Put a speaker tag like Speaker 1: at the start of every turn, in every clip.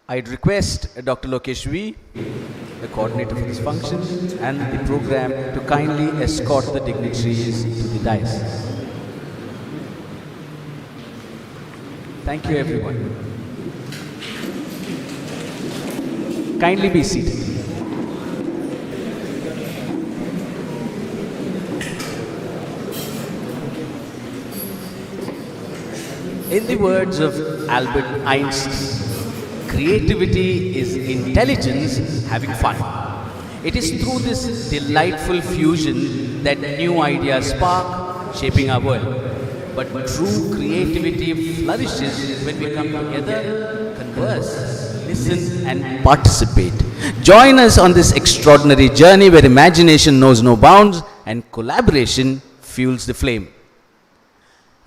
Speaker 1: I'd request Dr. Lokesh V, the coordinator for this function, and the program to kindly escort the dignitaries to the dais. Thank you, everyone. Kindly be seated. In the words of Albert Einstein, creativity is intelligence having fun. It is through this delightful fusion that new ideas spark, shaping our world. But true creativity flourishes when we come together, converse, listen, and participate. Join us on this extraordinary journey where imagination knows no bounds and collaboration fuels the flame.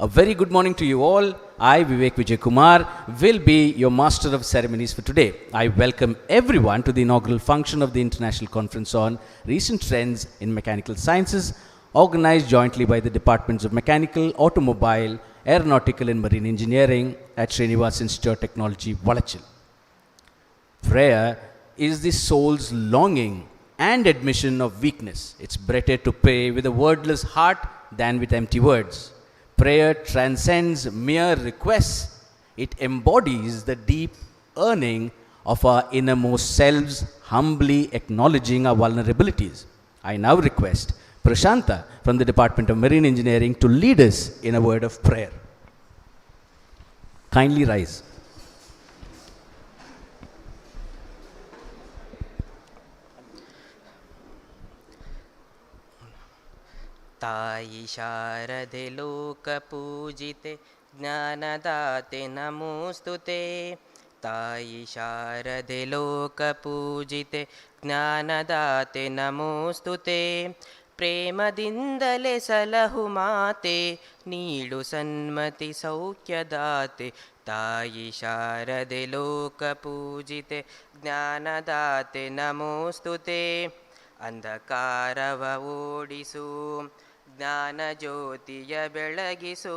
Speaker 1: A very good morning to you all. I, Vivek Vijay Kumar, will be your master of ceremonies for today. I welcome everyone to the inaugural function of the International Conference on Recent Trends in Mechanical Sciences, organized jointly by the Departments of Mechanical, Automobile, Aeronautical and Marine Engineering at Srinivas Institute of Technology, Valachal. Prayer is the soul's longing and admission of weakness. It's better to pray with a wordless heart than with empty words. Prayer transcends mere requests. It embodies the deep yearning of our innermost selves, humbly acknowledging our vulnerabilities. I now request Prashanta from the Department of Marine Engineering to lead us in a word of prayer. Kindly rise.
Speaker 2: तायि शारदे लोकपूजिते ज्ञानदाते नमोऽस्तुते तायि शारदे लोकपूजिते ज्ञानदाते नमोऽस्तुते ಪ್ರೇಮದಿಂದಲೇ ಸಲಹು ಮಾತೆ ನೀಡು ಸನ್ಮತಿ ಸೌಖ್ಯದಾತೆ ತಾಯಿ ಶಾರದೆ ಲೋಕ ಪೂಜಿತೆ ಜ್ಞಾನದಾತೆ ನಮೋಸ್ತುತೆ ಅಂಧಕಾರವ ಓಡಿಸು ಜ್ಞಾನ ಜ್ಯೋತಿಯ ಬೆಳಗಿಸು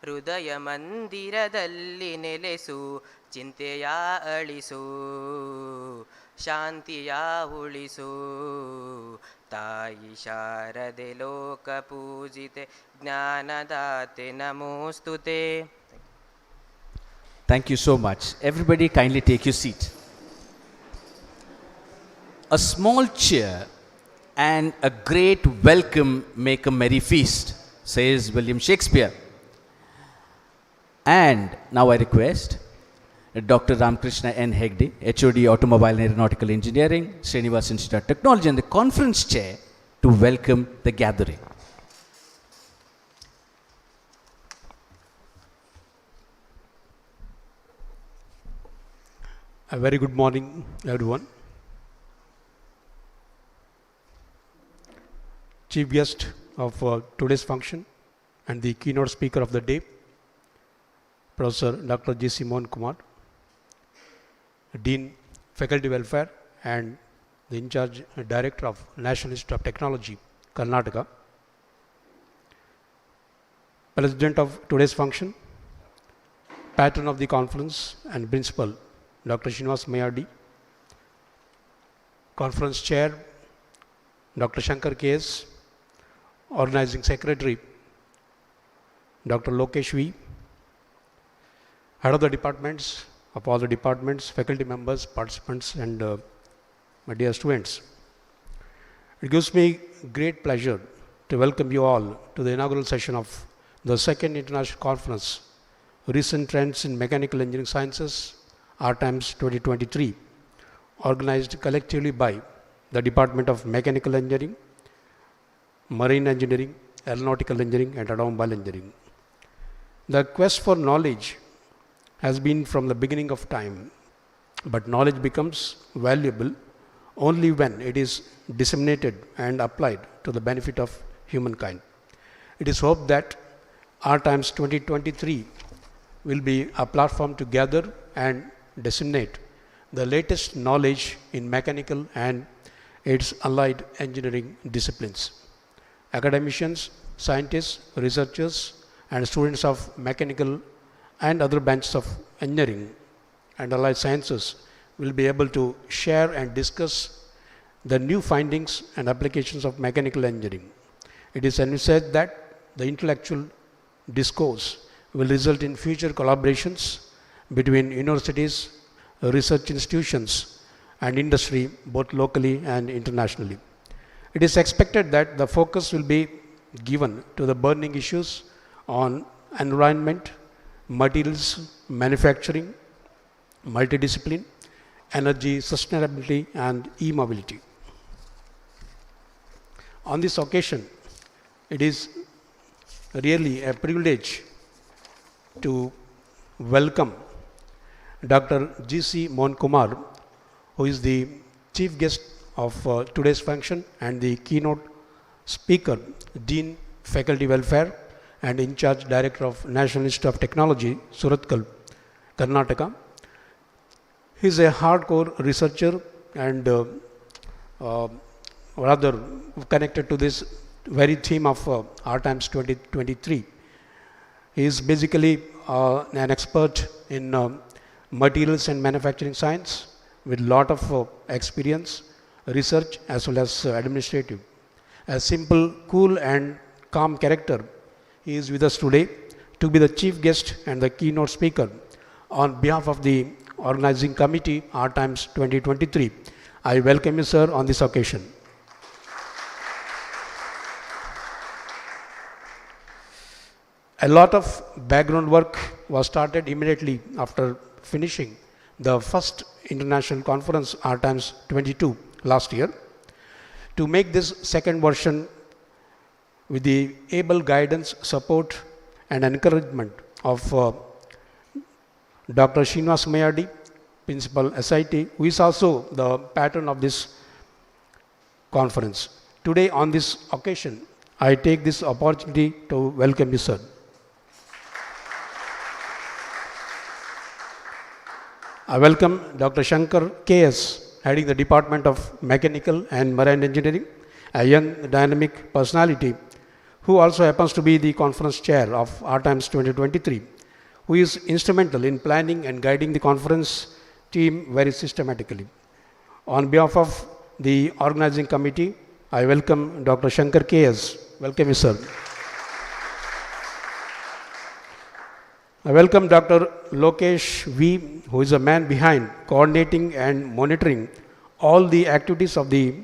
Speaker 2: ಹೃದಯ ಮಂದಿರದಲ್ಲಿ ನೆಲೆಸು ಚಿಂತೆಯ ಅಳಿಸು ಶಾಂತಿಯ ಉಳಿಸು ತಾಯಿ ಶಾರದೆ ಲೋಕ ಪೂಜಿತೆ ಜ್ಞಾನದಾತೆ ನಮೋಸ್ತುತೆ.
Speaker 1: Thank you so much. Everybody kindly take your seat. A small cheer and a great welcome make a merry feast, says William Shakespeare. And now I request Dr. Ramkrishna N. Hegde, HOD Automobile and Aeronautical Engineering, Srinivas Institute of Technology, and the conference chair to welcome the gathering.
Speaker 3: A very good morning, everyone. Chief guest of today's function and the keynote speaker of the day, Professor Dr. J.C. Mohan Kumar, Dean, Faculty Welfare and the in-charge Director of National Institute of Technology, Karnataka, President of today's function, Patron of the conference and Principal, Dr. Srinivas Mayadi, Conference Chair, Dr. Shankar K.S., Organizing Secretary, Dr. Lokesh V., Head of the departments, of all the departments, faculty members, participants, and my dear students. It gives me great pleasure to welcome you all to the inaugural session of the second international conference, Recent Trends in Mechanical Engineering Sciences, Rtimes 2023, organized collectively by the Department of Mechanical Engineering, Marine Engineering, Aeronautical Engineering, and Automobile Engineering. The quest for knowledge has been from the beginning of time, but knowledge becomes valuable only when it is disseminated and applied to the benefit of humankind. It is hoped that Rtimes 2023 will be a platform to gather and disseminate the latest knowledge in mechanical and its allied engineering disciplines. Academicians, scientists, researchers, and students of mechanical and other branches of engineering and Allied Sciences will be able to share and discuss the new findings and applications of mechanical engineering. It is envisaged that the intellectual discourse will result in future collaborations between universities, research institutions, and industry, both locally and internationally. It is expected that the focus will be given to the burning issues on environment, materials, manufacturing, multidiscipline, energy, sustainability, and e-mobility. On this occasion, it is really a privilege to welcome Dr. G.C. Mohan Kumar, who is the chief guest of today's function and the keynote speaker, Dean Faculty Welfare and in charge Director of National Institute of Technology, Suratkal, Karnataka. He is a hardcore researcher and rather connected to this very theme of Rtimes 2023. He is basically an expert in materials and manufacturing science with lot of experience, research as well as administrative. A simple, cool and calm character, he is with us today to be the chief guest and the keynote speaker on behalf of the organizing committee Rtimes 2023. I welcome you, sir, on this occasion. A lot of background work was started immediately after finishing the first international conference Rtimes 22 last year to make this second version with the able guidance, support and encouragement of Dr. Srinivas Mayadi, Principal SIT, who is also the patron of this conference. Today on this occasion, I take this opportunity to welcome you, sir. I welcome Dr. Shankar K.S., heading the Department of Mechanical and Marine Engineering, a young dynamic personality who also happens to be the conference chair of Rtimes 2023, who is instrumental in planning and guiding the conference team very systematically. On behalf of the organizing committee, I welcome Dr. Shankar K.S. Welcome you, sir. I welcome Dr. Lokesh V., who is a man behind coordinating and monitoring all the activities of the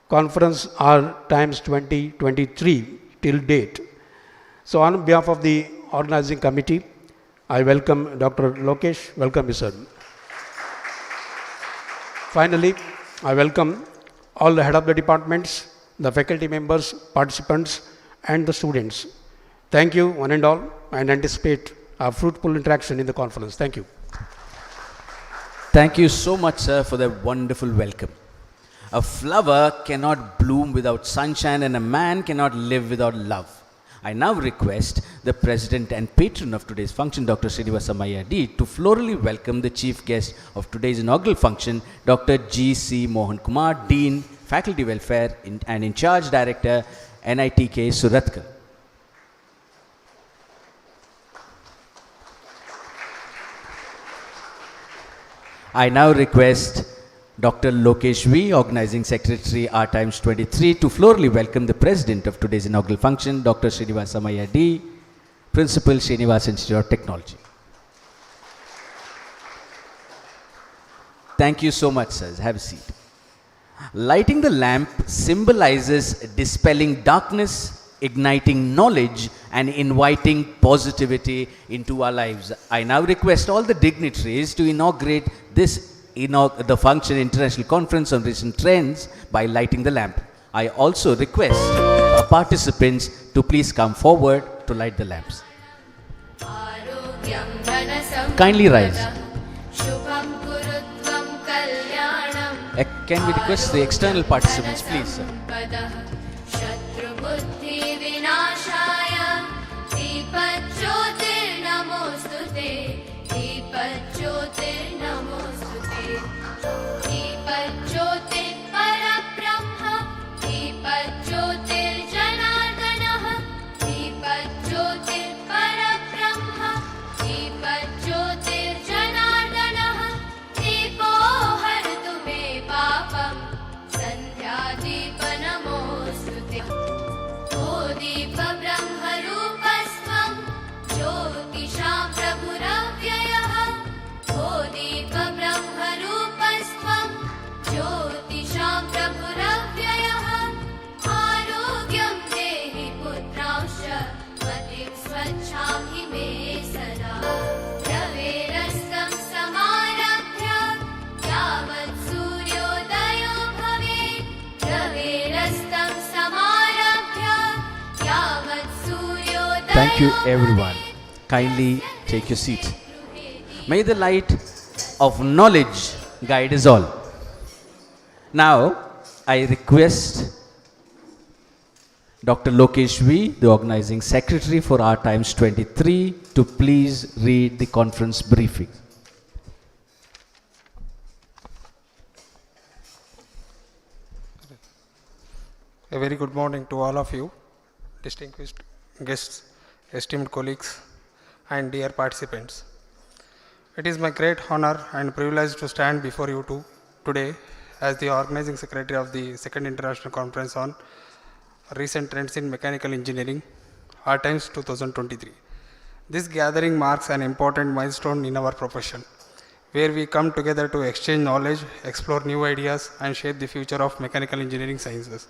Speaker 3: conference Rtimes 2023 till date. So on behalf of the organizing committee, I welcome Dr. Lokesh. Welcome you, sir. Finally, I welcome all the head of the departments, the faculty members, participants, and the students. Thank you, one and all, and anticipate a fruitful interaction in the conference. Thank you.
Speaker 1: Thank you so much, sir, for that wonderful welcome. A flower cannot bloom without sunshine, and a man cannot live without love. I now request the president and patron of today's function, Dr. Srinivas Mayadi, to florally welcome the chief guest of today's inaugural function, Dr. G.C. Mohan Kumar, Dean, Faculty Welfare and in charge Director, NITK, Suratkal. I now request Dr. Lokesh V., Organizing Secretary, Rtimes 23, to florally welcome the President of today's inaugural function, Dr. Srinivas Mayadi, Principal, Srinivas Institute of Technology. Thank you so much, sir. Have a seat. Lighting the lamp symbolizes dispelling darkness, igniting knowledge, and inviting positivity into our lives. I now request all the dignitaries to inaugurate the function International Conference on Recent Trends by lighting the lamp. I also request participants to please come forward to light the lamps. Kindly rise. Can we request the external participants, please, sir? Thank you, everyone. Kindly take your seat. May the light of knowledge guide us all. Now, I request Dr. Lokesh V, the organizing secretary for Rtimes 23, to please read the conference briefing.
Speaker 4: A very good morning to all of you, distinguished guests, esteemed colleagues, and dear participants. It is my great honor and privilege to stand before you today as the organizing secretary of the Second International Conference on Recent Trends in Mechanical Engineering, Rtimes 2023. This gathering marks an important milestone in our profession, where we come together to exchange knowledge, explore new ideas, and shape the future of mechanical engineering sciences.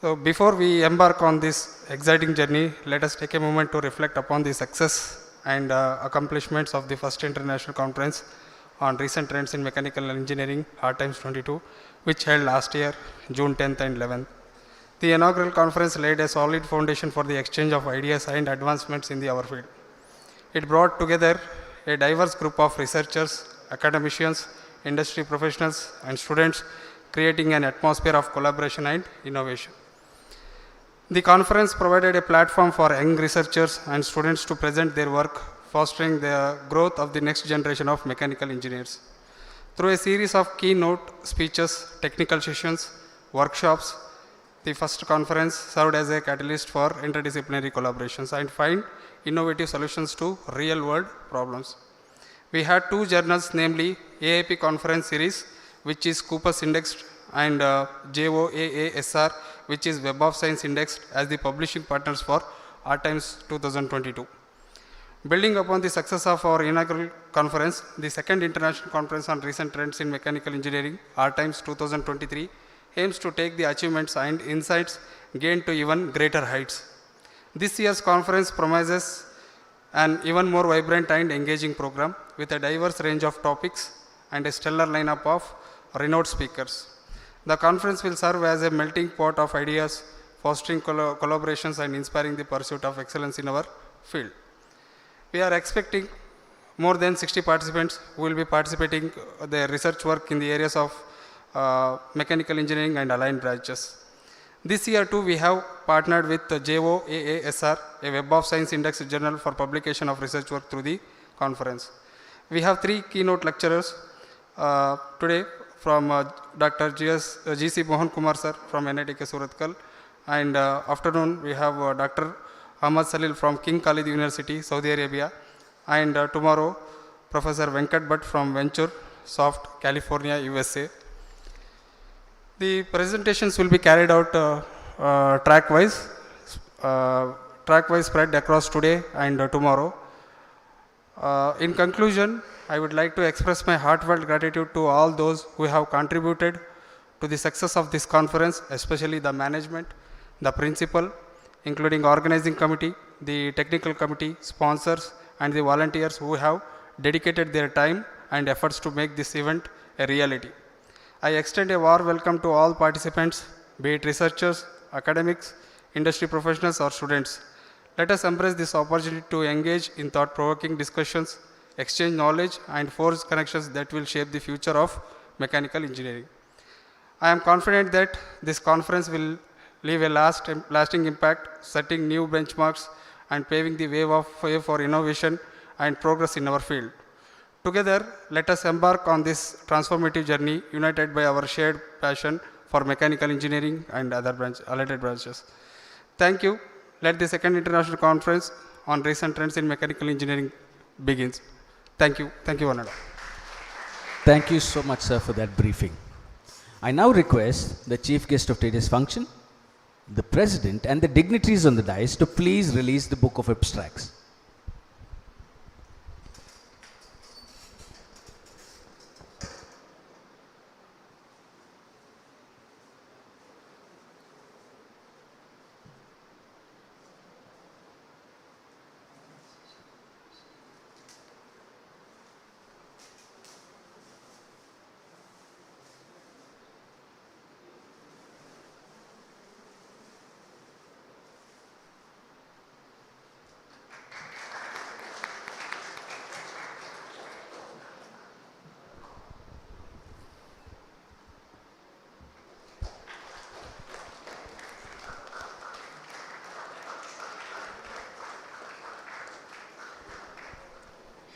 Speaker 4: So before we embark on this exciting journey, let us take a moment to reflect upon the success and accomplishments of the first international conference on recent trends in mechanical engineering, Rtimes 22, which held last year, June 10th and 11th. The inaugural conference laid a solid foundation for the exchange of ideas and advancements in our field. It brought together a diverse group of researchers, academicians, industry professionals, and students, creating an atmosphere of collaboration and innovation. The conference provided a platform for young researchers and students to present their work, fostering the growth of the next generation of mechanical engineers. Through a series of keynote speeches, technical sessions, workshops, the first conference served as a catalyst for interdisciplinary collaborations and find innovative solutions to real-world problems. We had two journals, namely AIP Conference Series, which is Coopers indexed, and JOAASR, which is Web of Science indexed, as the publishing partners for Rtimes 2022. Building upon the success of our inaugural conference, the second international conference on recent trends in mechanical engineering, Rtimes 2023, aims to take the achievements and insights gained to even greater heights. This year's conference promises an even more vibrant and engaging program with a diverse range of topics and a stellar lineup of renowned speakers. The conference will serve as a melting pot of ideas, fostering collaborations and inspiring the pursuit of excellence in our field. We are expecting more than 60 participants who will be participating their research work in the areas of mechanical engineering and aligned branches. This year too, we have partnered with JOAASR, a Web of Science Index journal, for publication of research work through the conference. We have three keynote lecturers today from Dr. G.C. Mohan Kumar sir from NITK Surathkal, and afternoon we have Dr. Ahmad Salil from King Khalid University, Saudi Arabia, and tomorrow Professor Venkat Bhatt from Venture Soft, California, USA. The presentations will be carried out track-wise spread across today and tomorrow. In conclusion, I would like to express my heartfelt gratitude to all those who have contributed to the success of this conference, especially the management, the principal, including organizing committee, the technical committee, sponsors, and the volunteers who have dedicated their time and efforts to make this event a reality. I extend a warm welcome to all participants, be it researchers, academics, industry professionals, or students. Let us embrace this opportunity to engage in thought-provoking discussions, exchange knowledge, and forge connections that will shape the future of mechanical engineering. I am confident that this conference will leave a lasting impact, setting new benchmarks and paving the way for innovation and progress in our field. Together, let us embark on this transformative journey, united by our shared passion for mechanical engineering and other related branches. Thank you. Let the second international conference on recent trends in mechanical engineering begins. Thank you. Thank you, Vanada.
Speaker 1: Thank you so much, sir, for that briefing. I now request the chief guest of today's function, the president, and the dignitaries on the dais to please release the book of abstracts.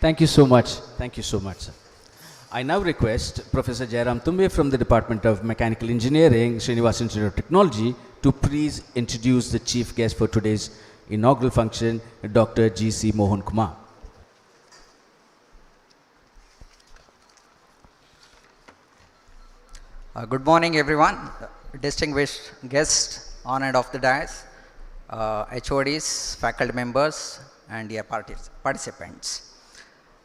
Speaker 1: Thank you so much. Thank you so much, sir. I now request Professor Jairam Tumbe from the Department of Mechanical Engineering, Srinivas Institute of Technology, to please introduce the chief guest for today's inaugural function, Dr. G.C. Mohan Kumar.
Speaker 5: Good morning, everyone. Distinguished guests on and off the dais, HODs, faculty members, and dear participants.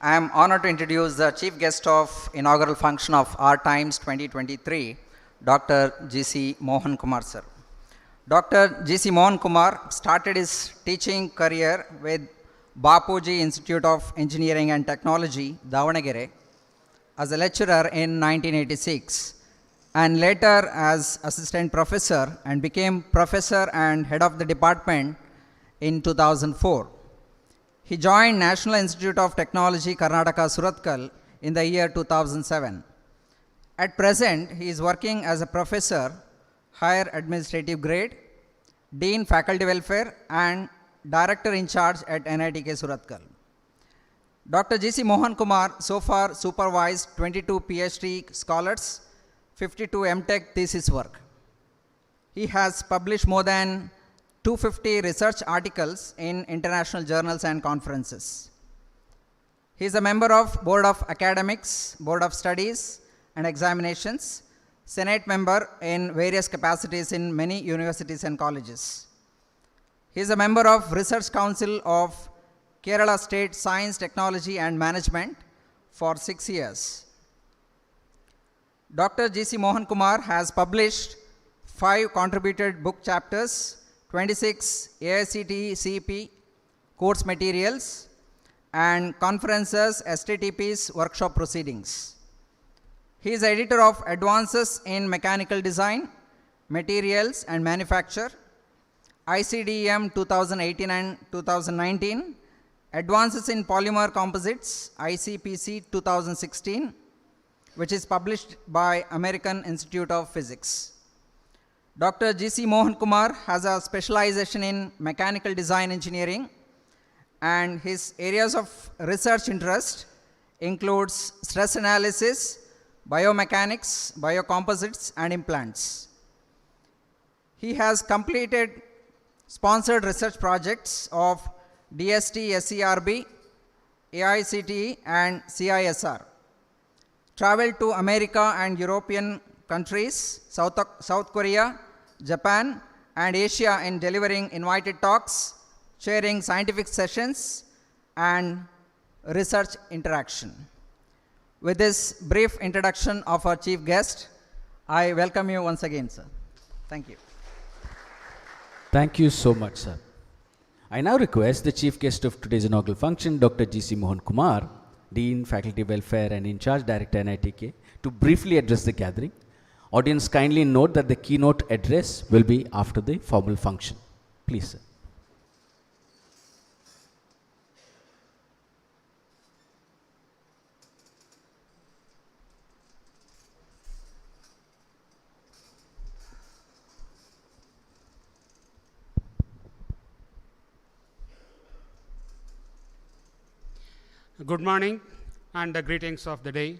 Speaker 5: I am honored to introduce the chief guest of inaugural function of Rtimes 2023, Dr. G.C. Mohan Kumar, sir. Dr. G.C. Mohan Kumar started his teaching career with Bapuji Institute of Engineering and Technology, Davanagere, as a lecturer in 1986, and later as assistant professor, and became professor and head of the department in 2004. He joined National Institute of Technology, Karnataka, Surathkal in the year 2007. At present, he is working as a professor, higher administrative grade, Dean Faculty Welfare, and Director in charge at NITK Surathkal. Dr. G.C. Mohan Kumar so far supervised 22 PhD scholars, 52 MTech thesis work. He has published more than 250 research articles in international journals and conferences. He is a member of Board of Academics, Board of Studies and Examinations, Senate member in various capacities in many universities and colleges. He is a member of Research Council of Kerala State Science, Technology and Management for 6 years. Dr. G.C. Mohan Kumar has published 5 contributed book chapters, 26 AICTE CEP course materials, and conferences, STTPs, workshop proceedings. He is editor of Advances in Mechanical Design, Materials and Manufacture, ICDEM 2018 and 2019, Advances in Polymer Composites, ICPC 2016, which is published by American Institute of Physics. Dr. G.C. Mohan Kumar has a specialization in mechanical design engineering, and his areas of research interest includes stress analysis, biomechanics, biocomposites, and implants. He has completed sponsored research projects of DST, SERB, AICTE, and CISR. Traveled to America and European countries, South Korea, Japan, and Asia in delivering invited talks, chairing scientific sessions, and research interaction. With this brief introduction of our chief guest, I welcome you once again, sir. Thank you.
Speaker 1: Thank you so much, sir. I now request the chief guest of today's inaugural function, Dr. G.C. Mohan Kumar, Dean, Faculty Welfare and In Charge Director, NITK, to briefly address the gathering. Audience, kindly note that the keynote address will be after the formal function. Please, sir.
Speaker 6: Good morning and the greetings of the day.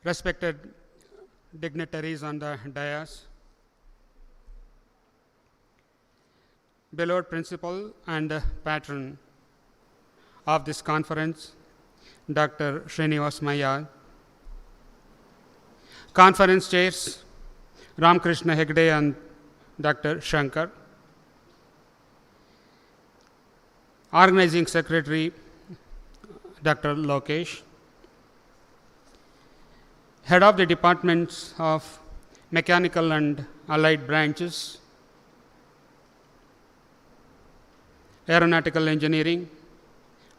Speaker 6: Respected dignitaries on the dais, beloved principal and patron of this conference, Dr. Srinivas Mayar, conference chairs Ramkrishna Hegde and Dr. Shankar, organizing secretary Dr. Lokesh, head of the departments of mechanical and allied branches, aeronautical engineering,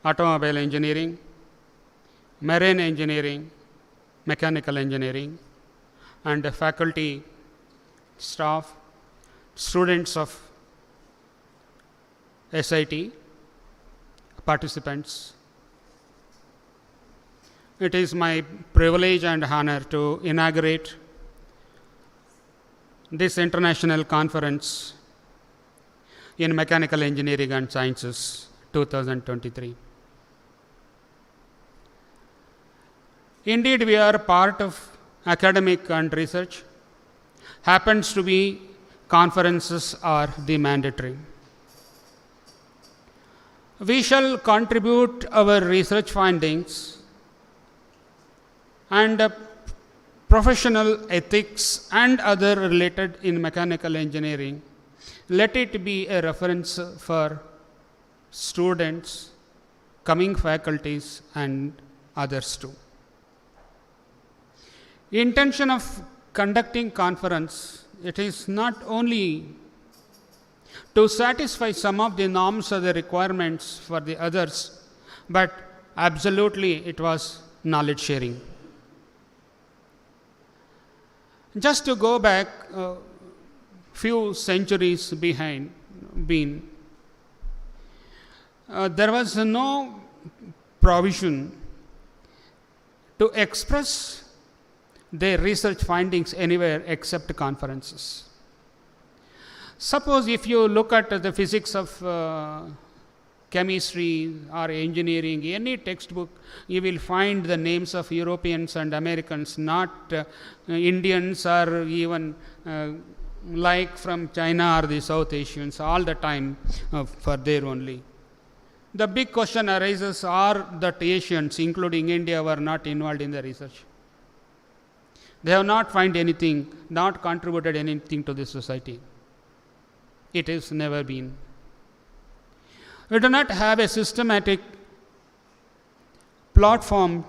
Speaker 6: automobile engineering, marine engineering, mechanical engineering, and faculty, staff, students of SIT, participants. It is my privilege and honor to inaugurate this international conference in mechanical engineering and sciences 2023. Indeed, we are part of academic and research. Happens to be conferences are the mandatory. We shall contribute our research findings and professional ethics and other related in mechanical engineering. Let it be a reference for students, coming faculties and others too. Intention of conducting conference, it is not only to satisfy some of the norms or the requirements for the others, but absolutely it was knowledge sharing. Just to go back a few centuries behind, there was no provision to express their research findings anywhere except conferences. Suppose if you look at the physics of chemistry or engineering, any textbook, you will find the names of Europeans and Americans, not Indians or even like from China or the South Asians, all the time for there only. The big question arises, are that Asians, including India, were not involved in the research? They have not found anything, not contributed anything to the society. It has never been. We do not have a systematic platform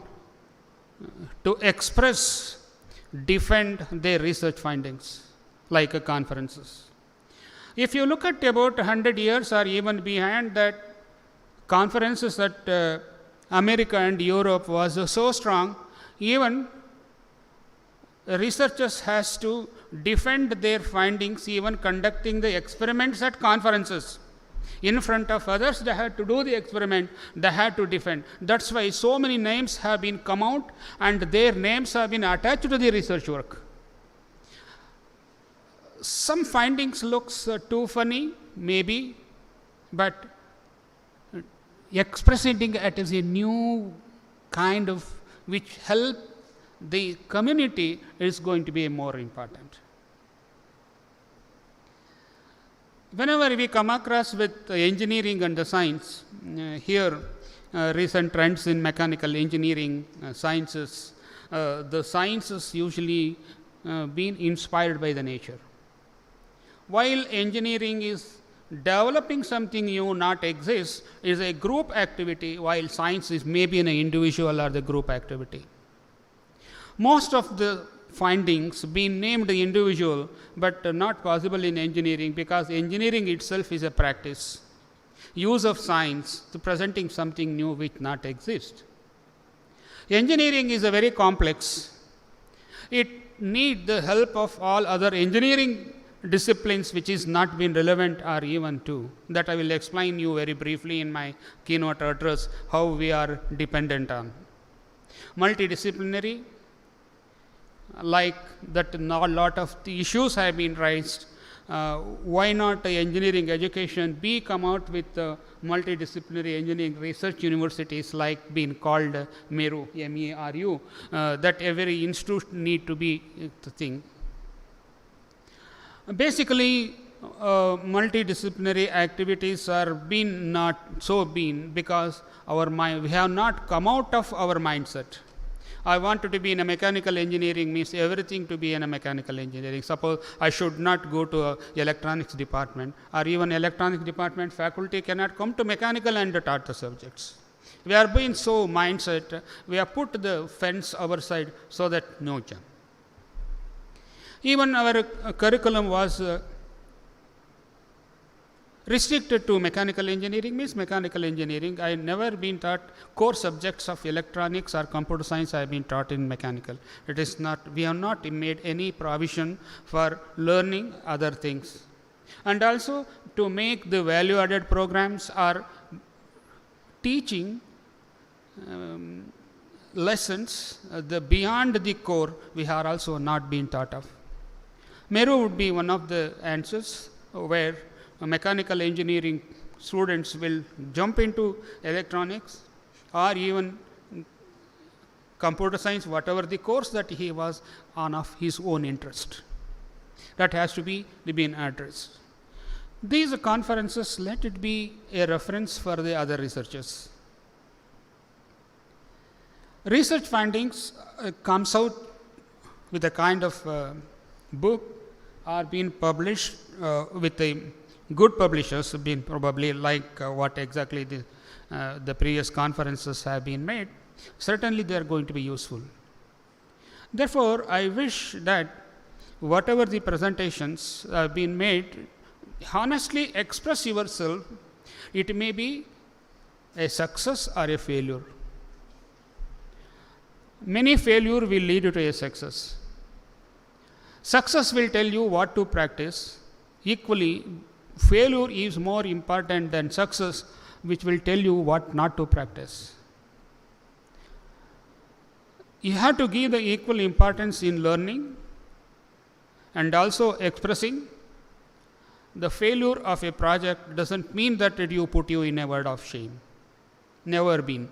Speaker 6: to express, defend their research findings like conferences. If you look at about 100 years or even behind that, conferences that America and Europe was so strong, even researchers has to defend their findings, even conducting the experiments at conferences. In front of others, they had to do the experiment, they had to defend. That's why so many names have been come out and their names have been attached to the research work. Some findings looks too funny, maybe, but expressing it as a new kind of which help the community is going to be more important. Whenever we come across with engineering and the science, here recent trends in mechanical engineering sciences, the sciences usually been inspired by the nature. While engineering is developing something new not exists, is a group activity, while science is maybe an individual or the group activity. Most of the findings being named individual, but not possible in engineering, because engineering itself is a practice. Use of science to presenting something new which not exist. Engineering is a very complex. It need the help of all other engineering disciplines which is not been relevant or even to. That I will explain you very briefly in my keynote address, how we are dependent on. Multidisciplinary, like that a lot of the issues have been raised. Why not engineering education be come out with multidisciplinary engineering research universities like being called MERU, MERU, that every institute need to be the thing. Basically, multidisciplinary activities are been not so been because our mind, we have not come out of our mindset. I wanted to be in a mechanical engineering means everything to be in a mechanical engineering. Suppose I should not go to a electronics department, or even electronics department faculty cannot come to mechanical and taught the subjects. We are being so mindset, we have put the fence our side so that no jump. Even our curriculum was restricted to mechanical engineering, means mechanical engineering. I never been taught core subjects of electronics or computer science. I have been taught in mechanical. It is not, we have not made any provision for learning other things. And also to make the value added programs or teaching lessons the beyond the core, we have also not been taught of. MERU would be one of the answers where mechanical engineering students will jump into electronics or even computer science, whatever the course that he was on of his own interest. That has to be been addressed. These conferences, let it be a reference for the other researchers. Research findings comes out with a kind of book or been published with a good publishers, been probably like what exactly the previous conferences have been made. Certainly they are going to be useful. Therefore, I wish that whatever the presentations have been made, honestly express yourself. It may be a success or a failure. Many failure will lead you to a success. Success will tell you what to practice. Equally, failure is more important than success, which will tell you what not to practice. You have to give the equal importance in learning and also expressing. The failure of a project doesn't mean that you put you in a word of shame. Never been.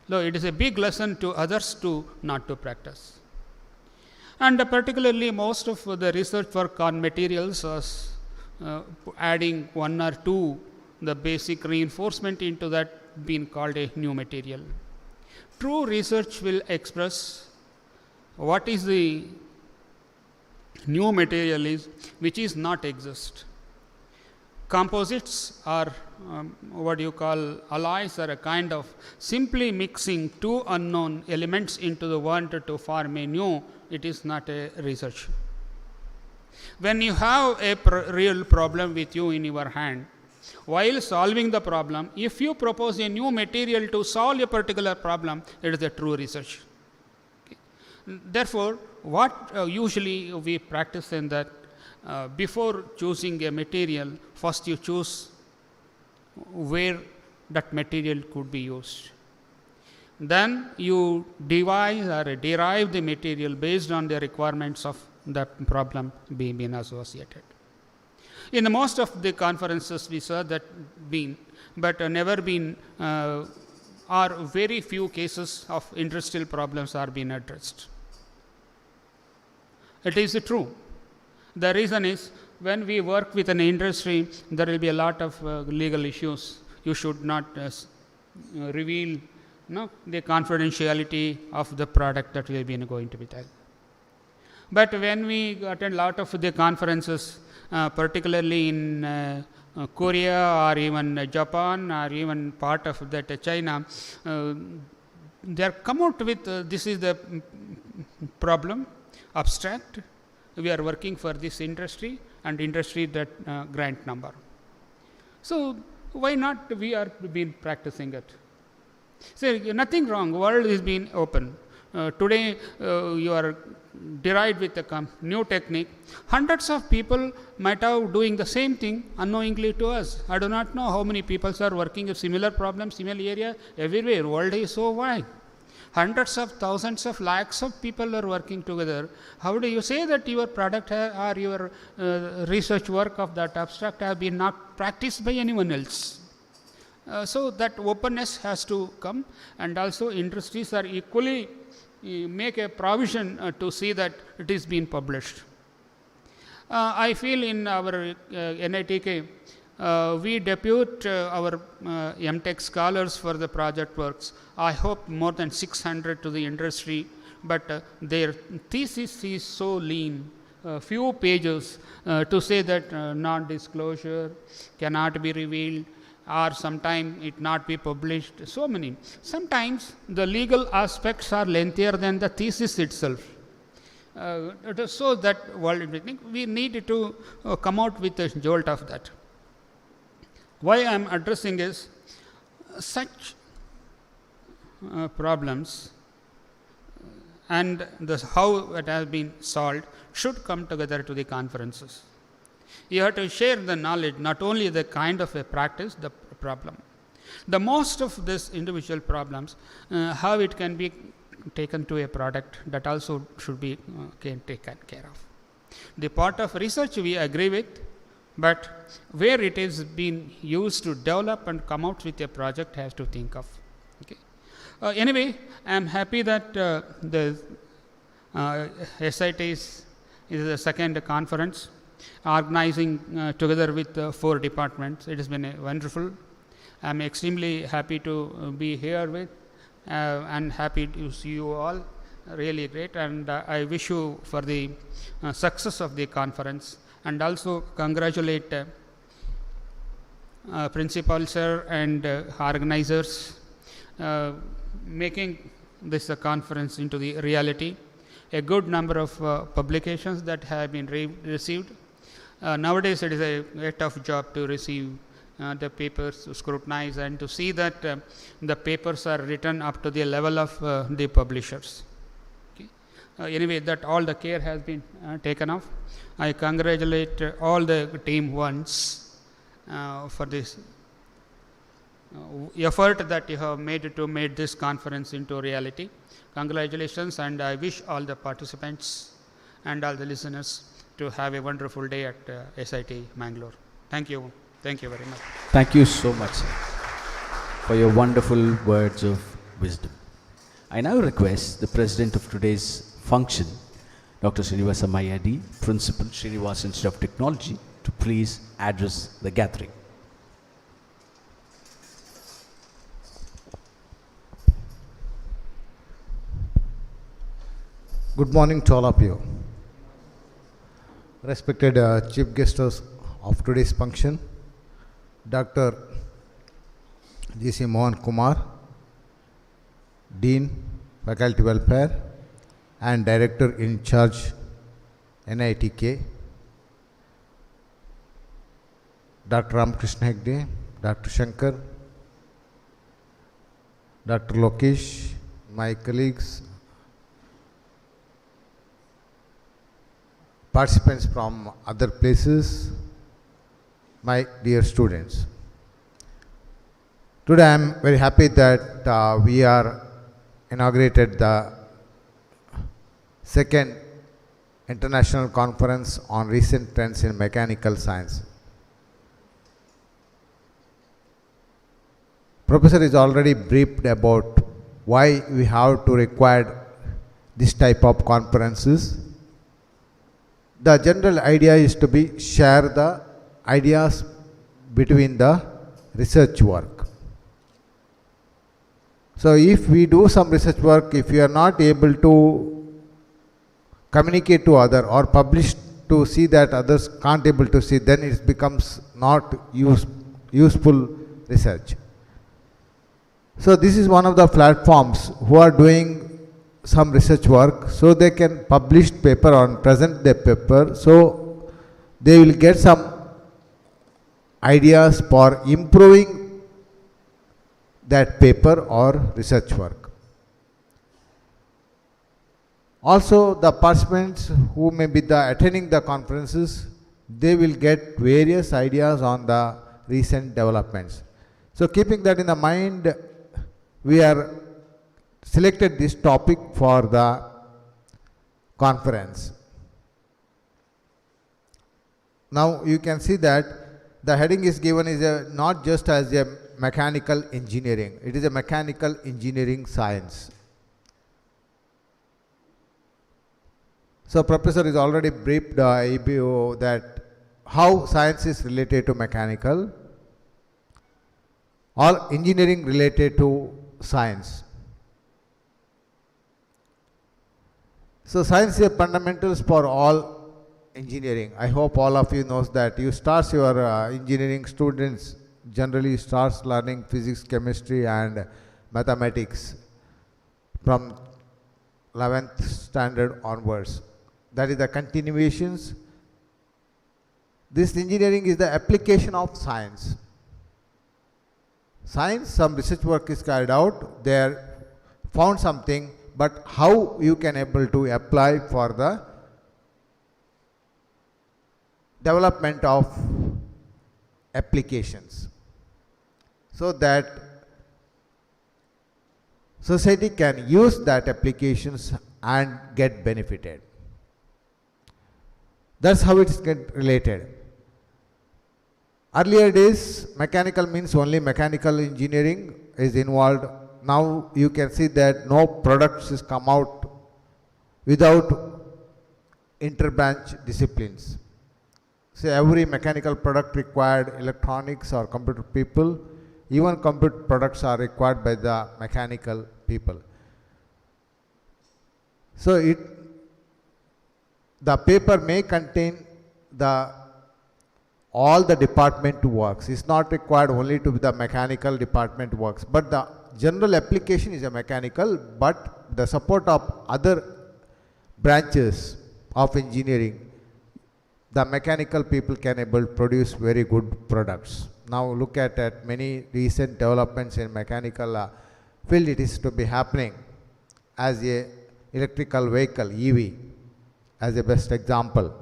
Speaker 6: Though it is a big lesson to others to not to practice. And particularly most of the research work on materials was adding one or two the basic reinforcement into that being called a new material. True research will express what is the new material is which is not exist. Composites are what you call alloys are a kind of simply mixing two unknown elements into the one to form a new. It is not a research. When you have a real problem with you in your hand, while solving the problem, if you propose a new material to solve a particular problem, it is a true research. Okay. Therefore, what usually we practice in that before choosing a material, first you choose where that material could be used. Then you devise or derive the material based on the requirements of the problem being associated. In the most of the conferences we saw that been, but never been or very few cases of industrial problems are being addressed. It is true. The reason is when we work with an industry, there will be a lot of legal issues. You should not reveal the confidentiality of the product that will be going to be there. But when we attend a lot of the conferences, particularly in Korea or even Japan or even part of that China, they are come out with this is the problem, abstract. We are working for this industry and industry that grant number. So why not we are been practicing it? So nothing wrong. World is being open. Today you are derived with a new technique. Hundreds of people might have doing the same thing unknowingly to us. I do not know how many people are working a similar problem, similar area everywhere. World is so wide. Hundreds of thousands of lakhs of people are working together. How do you say that your product or your research work of that abstract have been not practiced by anyone else? So that openness has to come, and also industries are equally make a provision to see that it is being published. I feel in our NITK, we depute our MTech scholars for the project works. I hope more than 600 to the industry, but their thesis is so lean, few pages to say that non-disclosure cannot be revealed, or sometime it not be published, so many. Sometimes the legal aspects are lengthier than the thesis itself. So that we need to come out with a jolt of that. Why I am addressing is such problems and how it has been solved should come together to the conferences. You have to share the knowledge, not only the kind of a practice, the problem. The most of these individual problems, how it can be taken to a product, that also should be taken care of. The part of research we agree with, but where it is being used to develop and come out with a project has to think of. Okay. Anyway, I am happy that the SIT is the second conference organizing together with 4 departments. It has been wonderful. I am extremely happy to be here with and happy to see you all. Really great, and I wish you for the success of the conference, and also congratulate principal sir and organizers making this conference into the reality. A good number of publications that have been received. Nowadays it is a tough job to receive the papers, to scrutinize and to see that the papers are written up to the level of the publishers. Anyway, that all the care has been taken off. I congratulate all the team once for this effort that you have made to make this conference into reality. Congratulations, and I wish all the participants and all the listeners to have a wonderful day at SIT Mangalore. Thank you. Thank you very much.
Speaker 1: Thank you so much, sir, for your wonderful words of wisdom. I now request the president of today's function, Dr. Srinivasa Mayadi, Principal, Srinivasa Institute of Technology, to please address the gathering.
Speaker 7: Good morning to all of you. Respected chief guests of today's function, Dr. G.C. Mohan Kumar, Dean, Faculty Welfare, and Director in Charge, NITK, Dr. Ramakrishna Hegde, Dr. Shankar, Dr. Lokesh, my colleagues, participants from other places, my dear students. Today I am very happy that we are inaugurated the second International Conference on Recent Trends in Mechanical Science. Professor is already briefed about why we have to require this type of conferences. The general idea is to be share the ideas between the research work. So if we do some research work, if we are not able to communicate to other or publish to see that others can't able to see, then it becomes not useful research. So this is one of the platforms who are doing some research work, so they can publish paper or present their paper, so they will get some ideas for improving that paper or research work. Also, the participants who may be attending the conferences, they will get various ideas on the recent developments. So keeping that in the mind, we are selected this topic for the conference. Now you can see that the heading is given is not just as a mechanical engineering, it is a mechanical engineering science. So professor is already briefed ABO that how science is related to mechanical or engineering related to science. So science is fundamentals for all engineering. I hope all of you knows that. You start your engineering students generally starts learning physics, chemistry and mathematics from 11th standard onwards. That is the continuations. This engineering is the application of science. Science, some research work is carried out, they are found something, but how you can able to apply for the development of applications, so that society can use that applications and get benefited. That's how it is get related. Earlier days, mechanical means only mechanical engineering is involved. Now you can see that no products is come out without interbranch disciplines. So every mechanical product required electronics or computer people. Even computer products are required by the mechanical people. So the paper may contain all the department works. It's not required only to be the mechanical department works, but the general application is a mechanical, but the support of other branches of engineering, the mechanical people can able to produce very good products. Now look at many recent developments in mechanical field. It is to be happening as a electrical vehicle, EV, as a best example.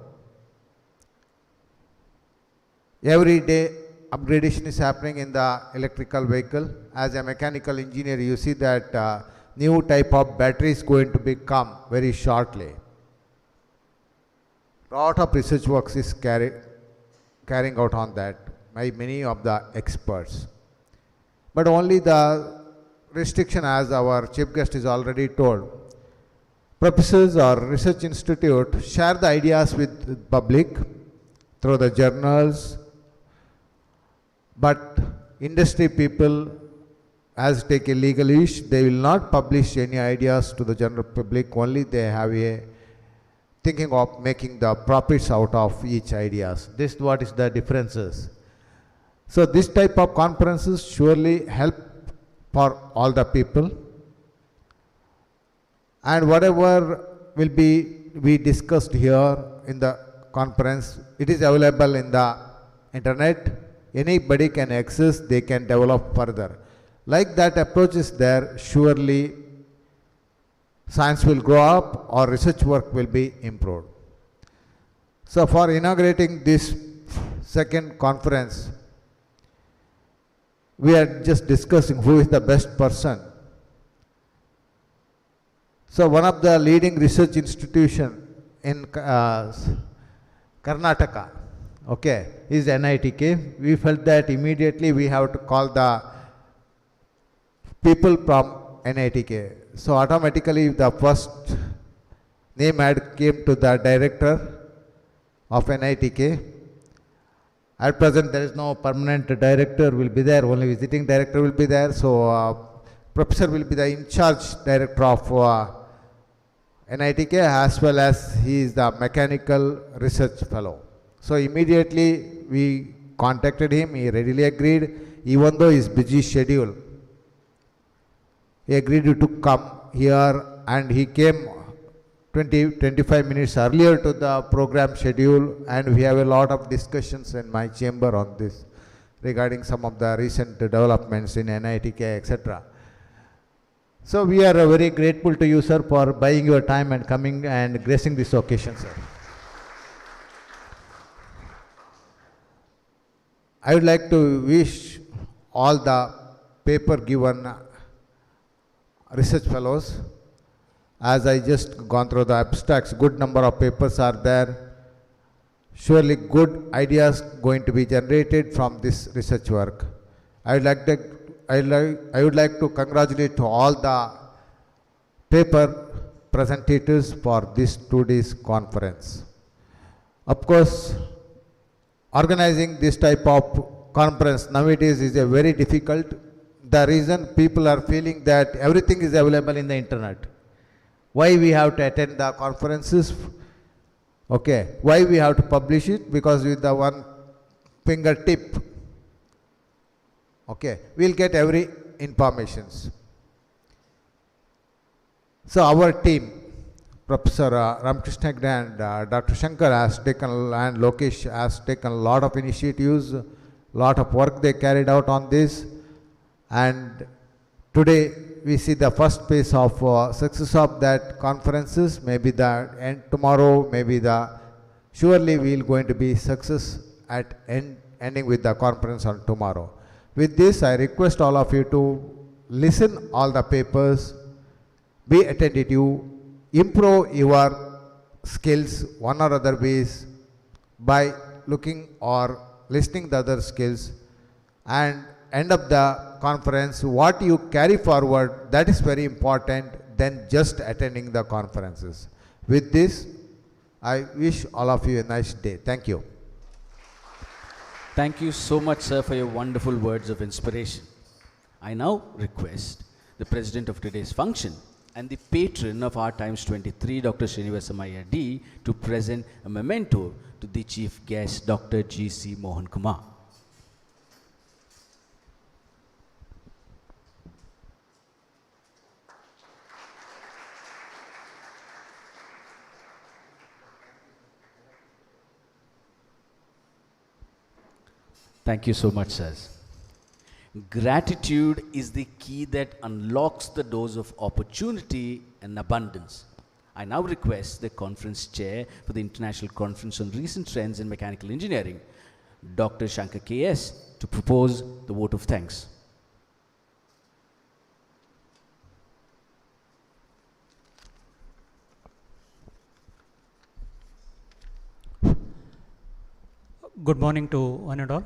Speaker 7: Every day upgradation is happening in the electrical vehicle. As a mechanical engineer, you see that new type of battery is going to become very shortly. Lot of research works is carrying out on that by many of the experts. But only the restriction, as our chief guest is already told, professors or research institute share the ideas with the public through the journals, but industry people, as take a legal issue, they will not publish any ideas to the general public. Only they have a thinking of making the profits out of each ideas. This is what is the differences. So this type of conferences surely help for all the people, and whatever will be we discussed here in the conference, it is available in the internet. Anybody can access, they can develop further. Like that approach is there, surely science will grow up or research work will be improved. So for inaugurating this second conference, we are just discussing who is the best person. So one of the leading research institution in Karnataka, okay, is NITK. We felt that immediately we have to call the people from NITK. So automatically the first name ad came to the director of NITK. At present there is no permanent director will be there, only visiting director will be there. So professor will be the in charge director of NITK, as well as he is the mechanical research fellow. So immediately we contacted him, he readily agreed, even though his busy schedule. He agreed to come here, and he came 20-25 minutes earlier to the program schedule, and we have a lot of discussions in my chamber on this regarding some of the recent developments in NITK, etc. So we are very grateful to you, sir, for buying your time and coming and gracing this occasion, sir. I would like to wish all the paper given research fellows, as I just gone through the abstracts, good number of papers are there. Surely good ideas going to be generated from this research work. I would like to congratulate to all the paper presentators for this 2 days conference. Of course, organizing this type of conference nowadays is a very difficult. The reason people are feeling that everything is available in the internet. Why we have to attend the conferences? Okay, why we have to publish it? Because with the one fingertip, okay, we'll get every informations. So our team, Professor Ramakrishna and Dr. Shankar has taken, and Lokesh has taken a lot of initiatives, lot of work they carried out on this, and today we see the first phase of success of that conferences. Maybe and tomorrow, maybe surely we will going to be success at ending with the conference on tomorrow. With this, I request all of you to listen all the papers, be attentive, improve your skills one or other ways by looking or listening the other skills, and end of the conference, what you carry forward, that is very important than just attending the conferences. With this, I wish all of you a nice day. Thank you.
Speaker 1: Thank you so much, sir, for your wonderful words of inspiration. I now request the president of today's function and the patron of Rtimes 23, Dr. Srinivasamaya D, to present a memento to the chief guest, Dr. G.C. Mohan Kumar. Thank you so much, sir. Gratitude is the key that unlocks the doors of opportunity and abundance. I now request the conference chair for the International Conference on Recent Trends in Mechanical Engineering, Dr. Shankar K.S., to propose the vote of thanks.
Speaker 8: Good morning to one and all.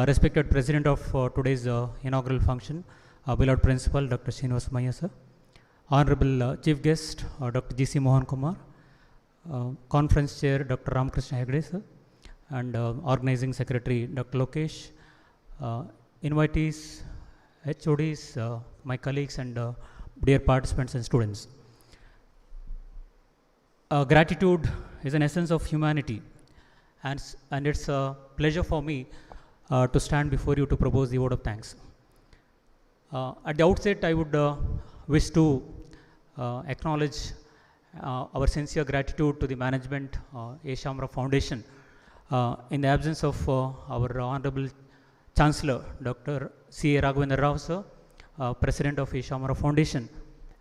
Speaker 8: Respected President of today's inaugural function, beloved Principal Dr. Srinivasamaya sir, Honorable Chief Guest Dr. G.C. Mohan Kumar, Conference Chair Dr. Ramakrishna Hegde sir, and Organizing Secretary Dr. Lokesh, invitees, HODs, my colleagues, and dear participants and students. Gratitude is an essence of humanity, and it's a pleasure for me to stand before you to propose the vote of thanks. At the outset, I would wish to acknowledge our sincere gratitude to the management, A. Shamra Foundation, in the absence of our Honorable Chancellor, Dr. C. A. Raghavendra Rao sir, President of A. Shamra Foundation,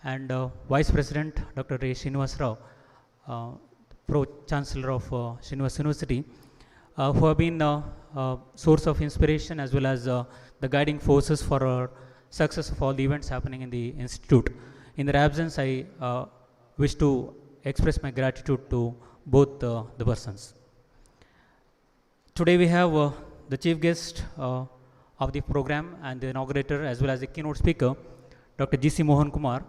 Speaker 8: and Vice President, Dr. A. Srinivas Rao, Pro-Chancellor of Srinivas University, who have been source of inspiration as well as the guiding forces for our success of all the events happening in the institute. In their absence, I wish to express my gratitude to both the persons. Today we have the chief guest of the program and the inaugurator as well as the keynote speaker, Dr. G.C. Mohan Kumar,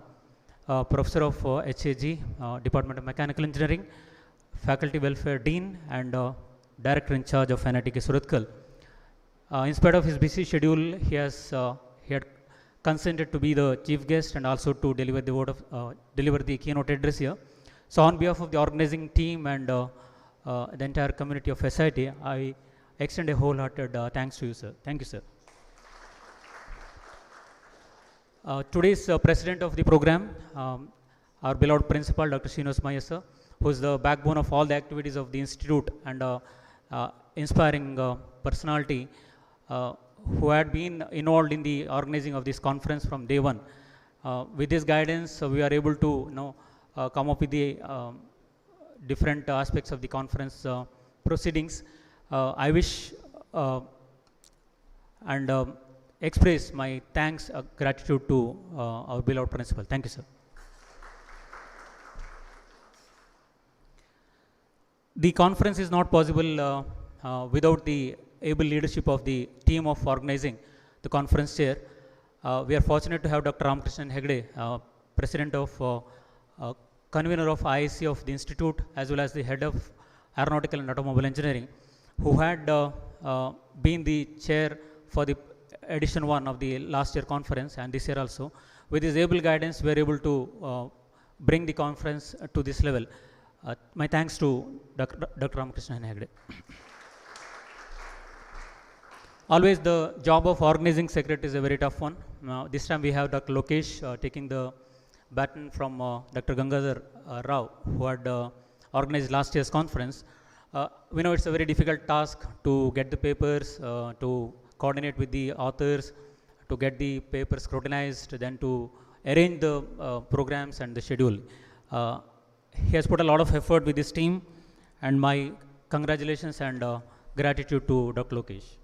Speaker 8: Professor of HAG, Department of Mechanical Engineering, Faculty Welfare Dean, and Director in charge of NIT Surathkal. In spite of his busy schedule, he had consented to be the chief guest and also to deliver the keynote address here. So, on behalf of the organizing team and the entire community of SIT, I extend a wholehearted thanks to you, sir. Thank you, sir. Today's president of the program, our beloved principal, Dr. Srinivasamaya sir, who is the backbone of all the activities of the institute and inspiring personality, who had been involved in the organizing of this conference from day one. With this guidance, we are able to come up with the different aspects of the conference proceedings. I wish and express my thanks, gratitude to our beloved principal. Thank you, sir. The conference is not possible without the able leadership of the team of organizing the conference chair. We are fortunate to have Dr. Ramakrishna Hegde, President of Convener of IIC of the Institute, as well as the Head of Aeronautical and Automobile Engineering, who had been the chair for the edition 1 of the last year conference and this year also. With his able guidance, we are able to bring the conference to this level. My thanks to Dr. Ramakrishna Hegde. Always the job of organizing secretary is a very tough one. This time we have Dr. Lokesh taking the baton from Dr. Gangadhar Rao, who had organized last year's conference. We know it's a very difficult task to get the papers, to coordinate with the authors, to get the papers scrutinized, then to arrange the programs and the schedule. He has put a lot of effort with his team, and my congratulations and gratitude to Dr. Lokesh.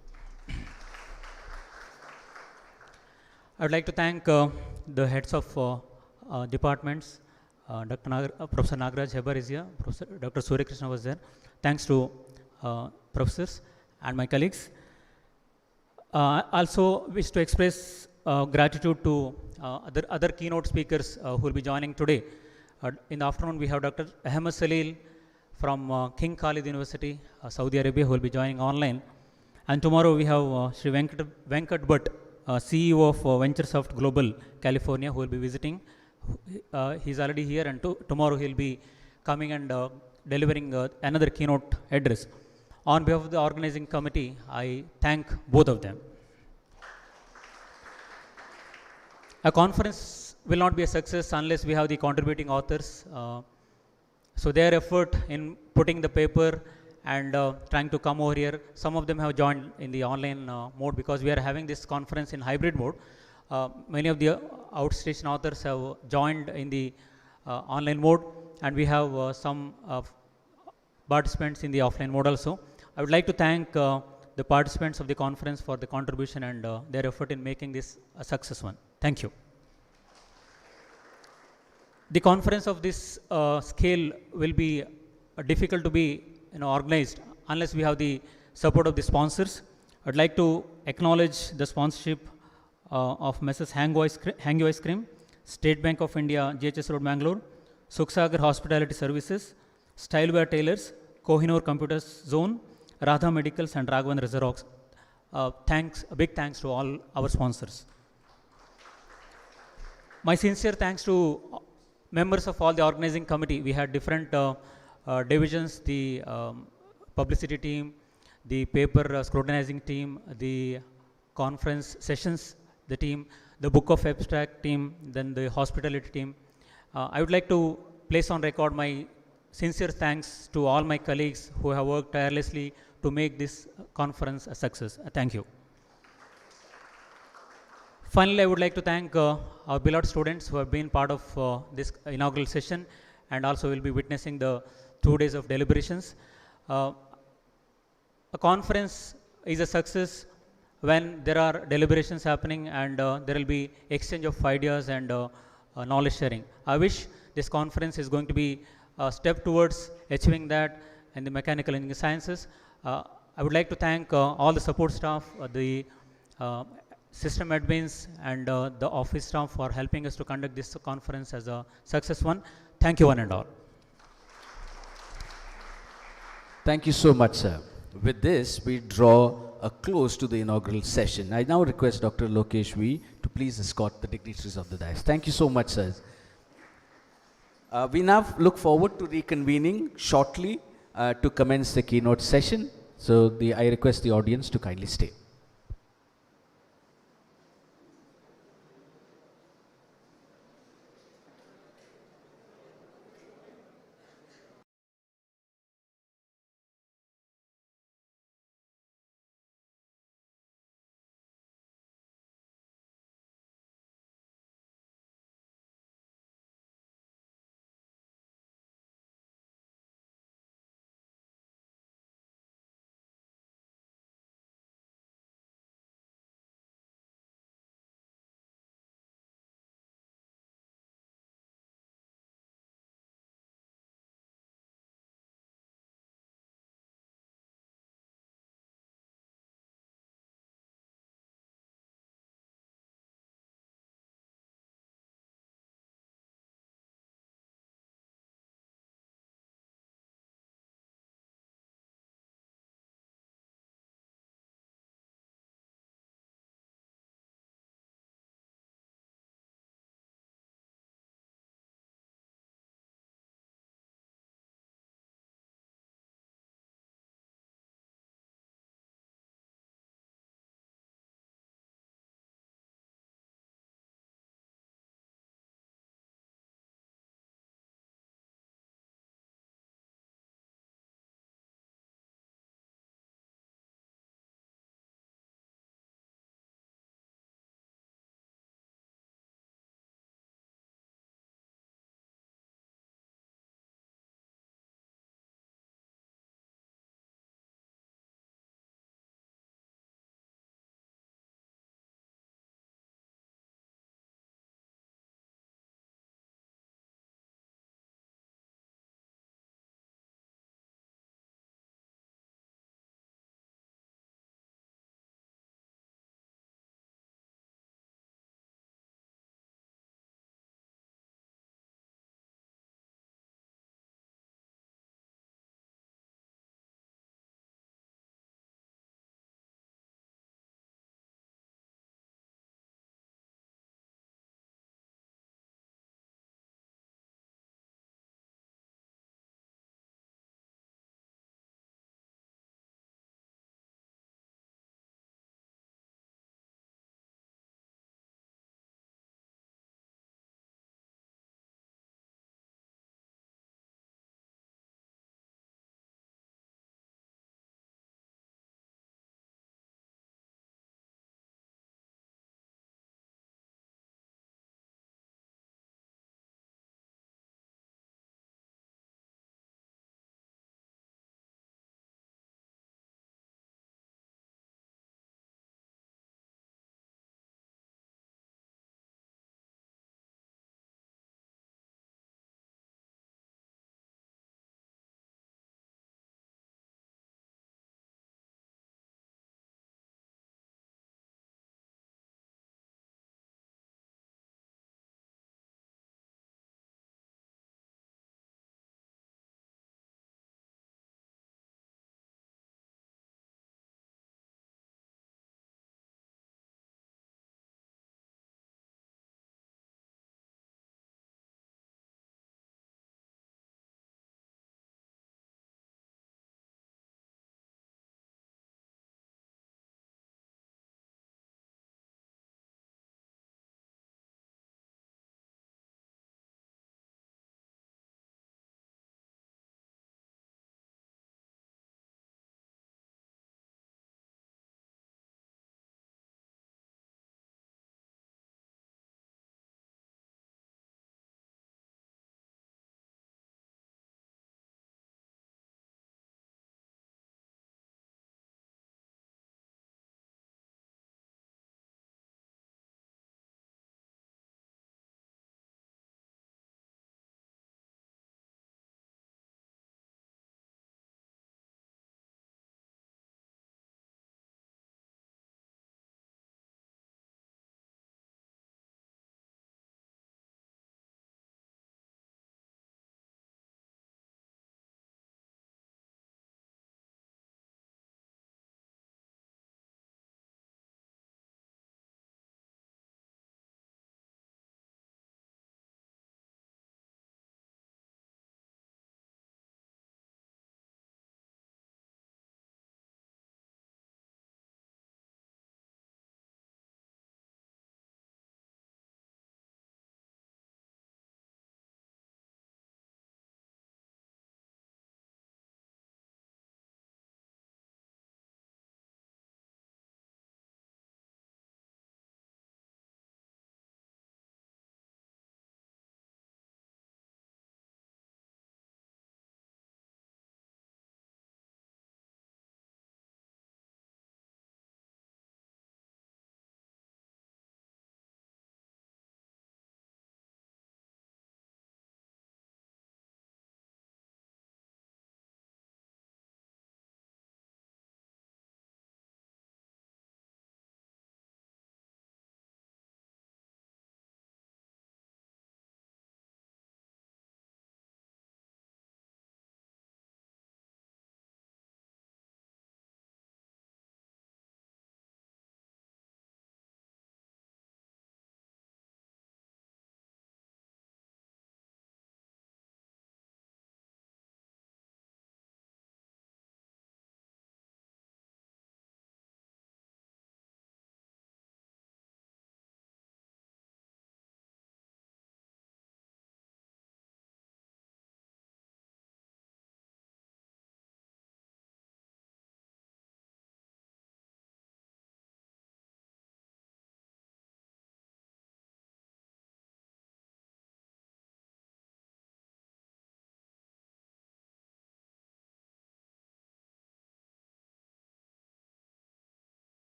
Speaker 8: I would like to thank the heads of departments. Professor Nagaraj Hebar is here, Dr. Surya Krishna was there. Thanks to professors and my colleagues. Also wish to express gratitude to other keynote speakers who will be joining today. In the afternoon, we have Dr. Ahmed Salil from King Khalid University, Saudi Arabia, who will be joining online. And tomorrow we have Sri Venkat Bhatt, CEO of VentureSoft Global, California, who will be visiting. He's already here, and tomorrow he'll be coming and delivering another keynote address. On behalf of the organizing committee, I thank both of them. A conference will not be a success unless we have the contributing authors. So their effort in putting the paper and trying to come over here, some of them have joined in the online mode because we are having this conference in hybrid mode. Many of the outstation authors have joined in the online mode, and we have some participants in the offline mode also. I would like to thank the participants of the conference for the contribution and their effort in making this a success one. Thank you. The conference of this scale will be difficult to be organized unless we have the support of the sponsors. I'd like to acknowledge the sponsorship of Mrs. Hangu Ice Cream, State Bank of India, GHS Road, Bangalore, Suksagar Hospitality Services, Styleware Tailors, Kohinoor Computers Zone, Radha Medicals, and Raghavan Reservox. A big thanks to all our sponsors. My sincere thanks to members of all the organizing committee. We had different divisions, the publicity team, the paper scrutinizing team, the conference sessions, the team, the book of abstract team, then the hospitality team. I would like to place on record my sincere thanks to all my colleagues who have worked tirelessly to make this conference a success. Thank you. Finally, I would like to thank our beloved students who have been part of this inaugural session and also will be witnessing the 2 days of deliberations. A conference is a success when there are deliberations happening and there will be exchange of ideas and knowledge sharing. I wish this conference is going to be a step towards achieving that in the mechanical engineering sciences. I would like to thank all the support staff, the system admins, and the office staff for helping us to conduct this conference as a success one. Thank you one and all.
Speaker 1: Thank you so much, sir. With this, we draw a close to the inaugural session. I now request Dr. Lokesh V to please escort the dignitaries of the dais. Thank you so much, sir. We now look forward to reconvening shortly to commence the keynote session. So I request the audience to kindly stay.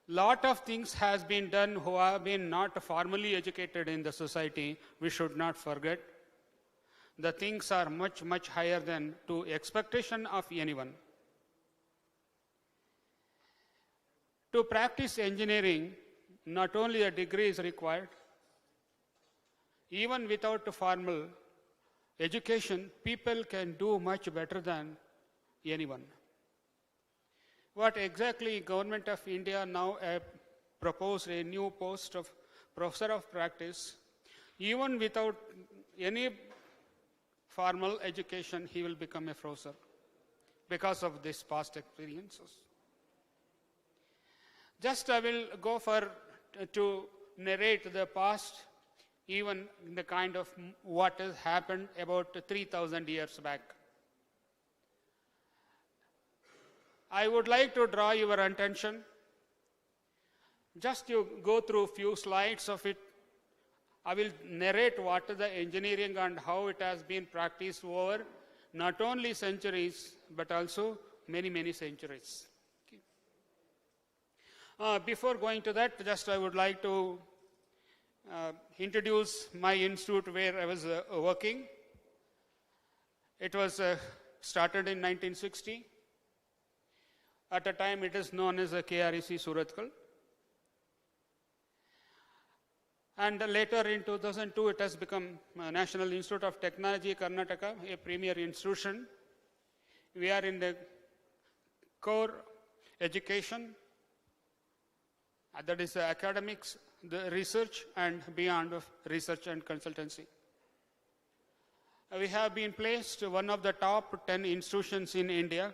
Speaker 6: Lot of things has been done who have been not formally educated in the society. We should not forget. The things are much, much higher than to expectation of anyone. To practice engineering, not only a degree is required, even without a formal education, people can do much better than anyone. What exactly Government of India now proposed a new post of Professor of Practice. Even without any formal education, he will become a professor because of these past experiences. Just I will go to narrate the past, even the kind of what has happened about 3,000 years back. I would like to draw your attention. Just you go through a few slides of it. I will narrate what is the engineering and how it has been practiced over not only centuries but also many, many centuries. Before going to that, just I would like to introduce my institute where I was working. It was started in 1960. At the time, it is known as KREC Surathkal. And later in 2002, it has become National Institute of Technology, Karnataka, a premier institution. We are in the core education, that is academics, the research, and beyond of research and consultancy. We have been placed one of the top 10 institutions in India.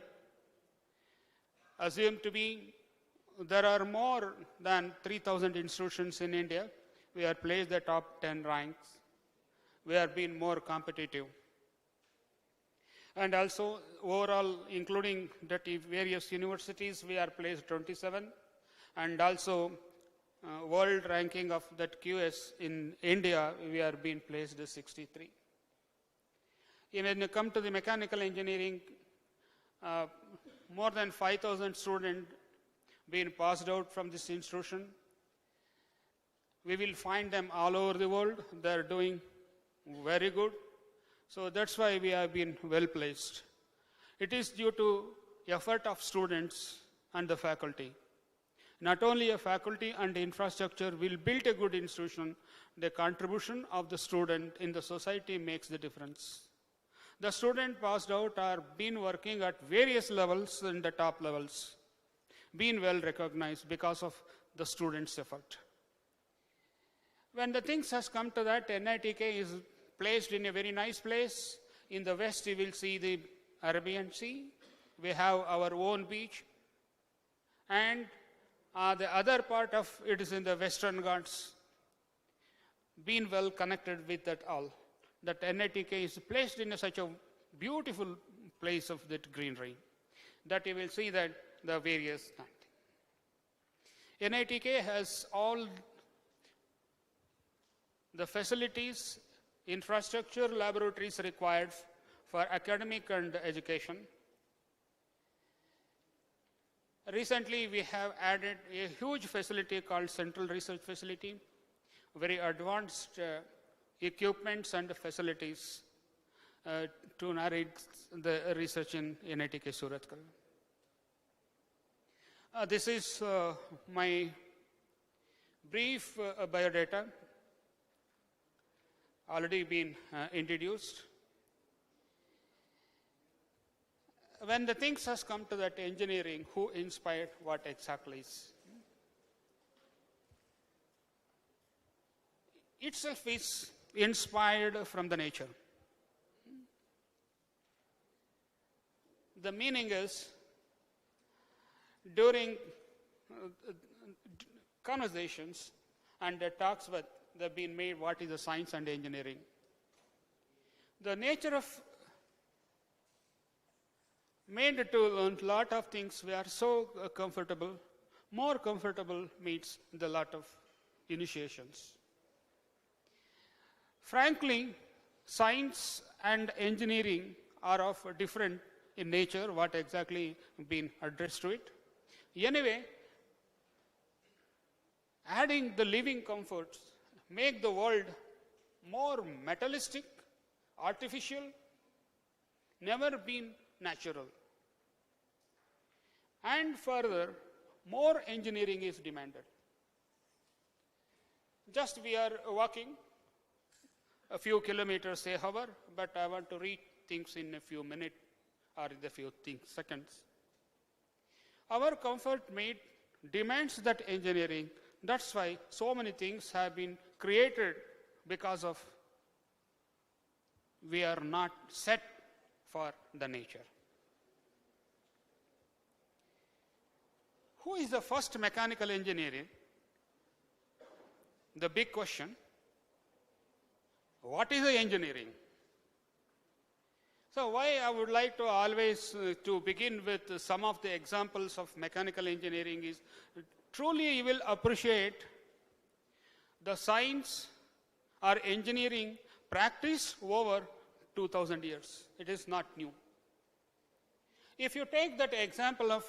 Speaker 6: Assumed to be, there are more than 3,000 institutions in India. We are placed the top 10 ranks. We are being more competitive. And also, overall, including that various universities, we are placed 27. And also, world ranking of that QS in India, we are being placed 63. When you come to the mechanical engineering, more than 5,000 students being passed out from this institution. We will find them all over the world. They are doing very good. So that's why we have been well placed. It is due to effort of students and the faculty. Not only a faculty and infrastructure will build a good institution, the contribution of the student in the society makes the difference. The student passed out are been working at various levels in the top levels, been well recognized because of the student's effort. When the things has come to that, NITK is placed in a very nice place. In the west, you will see the Arabian Sea. We have our own beach. And the other part of it is in the Western Ghats, been well connected with that all. That NITK is placed in such a beautiful place of that greenery that you will see that the various things. NITK has all the facilities, infrastructure, laboratories required for academic and education. Recently, we have added a huge facility called Central Research Facility, very advanced equipments and facilities to narrate the research in NITK Surathkal. This is my brief biodata, already been introduced. When the things has come to that engineering, who inspired what exactly is? Itself is inspired from the nature. The meaning is, during conversations and the talks that have been made, what is the science and engineering? The nature of made to learn a lot of things. We are so comfortable. More comfortable means the lot of initiations. Frankly, science and engineering are of different in nature, what exactly been addressed to it. Anyway, adding the living comforts, make the world more materialistic, artificial, never been natural. And further, more engineering is demanded. Just we are walking a few kilometers, say hour, but I want to read things in a few minutes or in a few seconds. Our comfort demands that engineering. That's why so many things have been created, because of we are not set for the nature. Who is the first mechanical engineer? The big question. What is the engineering? So why I would like to always to begin with some of the examples of mechanical engineering is, truly you will appreciate the science or engineering practice over 2000 years. It is not new. If you take that example of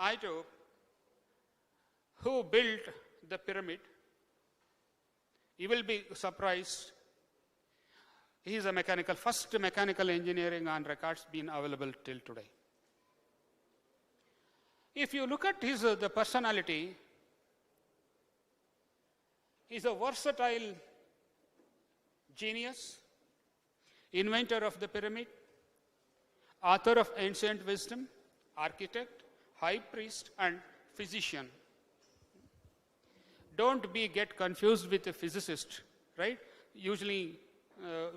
Speaker 6: Ito, who built the pyramid, you will be surprised. He is a first mechanical engineering on records been available till today. If you look at his the personality, he is a versatile genius, inventor of the pyramid, author of ancient wisdom, architect, high priest, and physician. Don't get confused with a physicist, right? Usually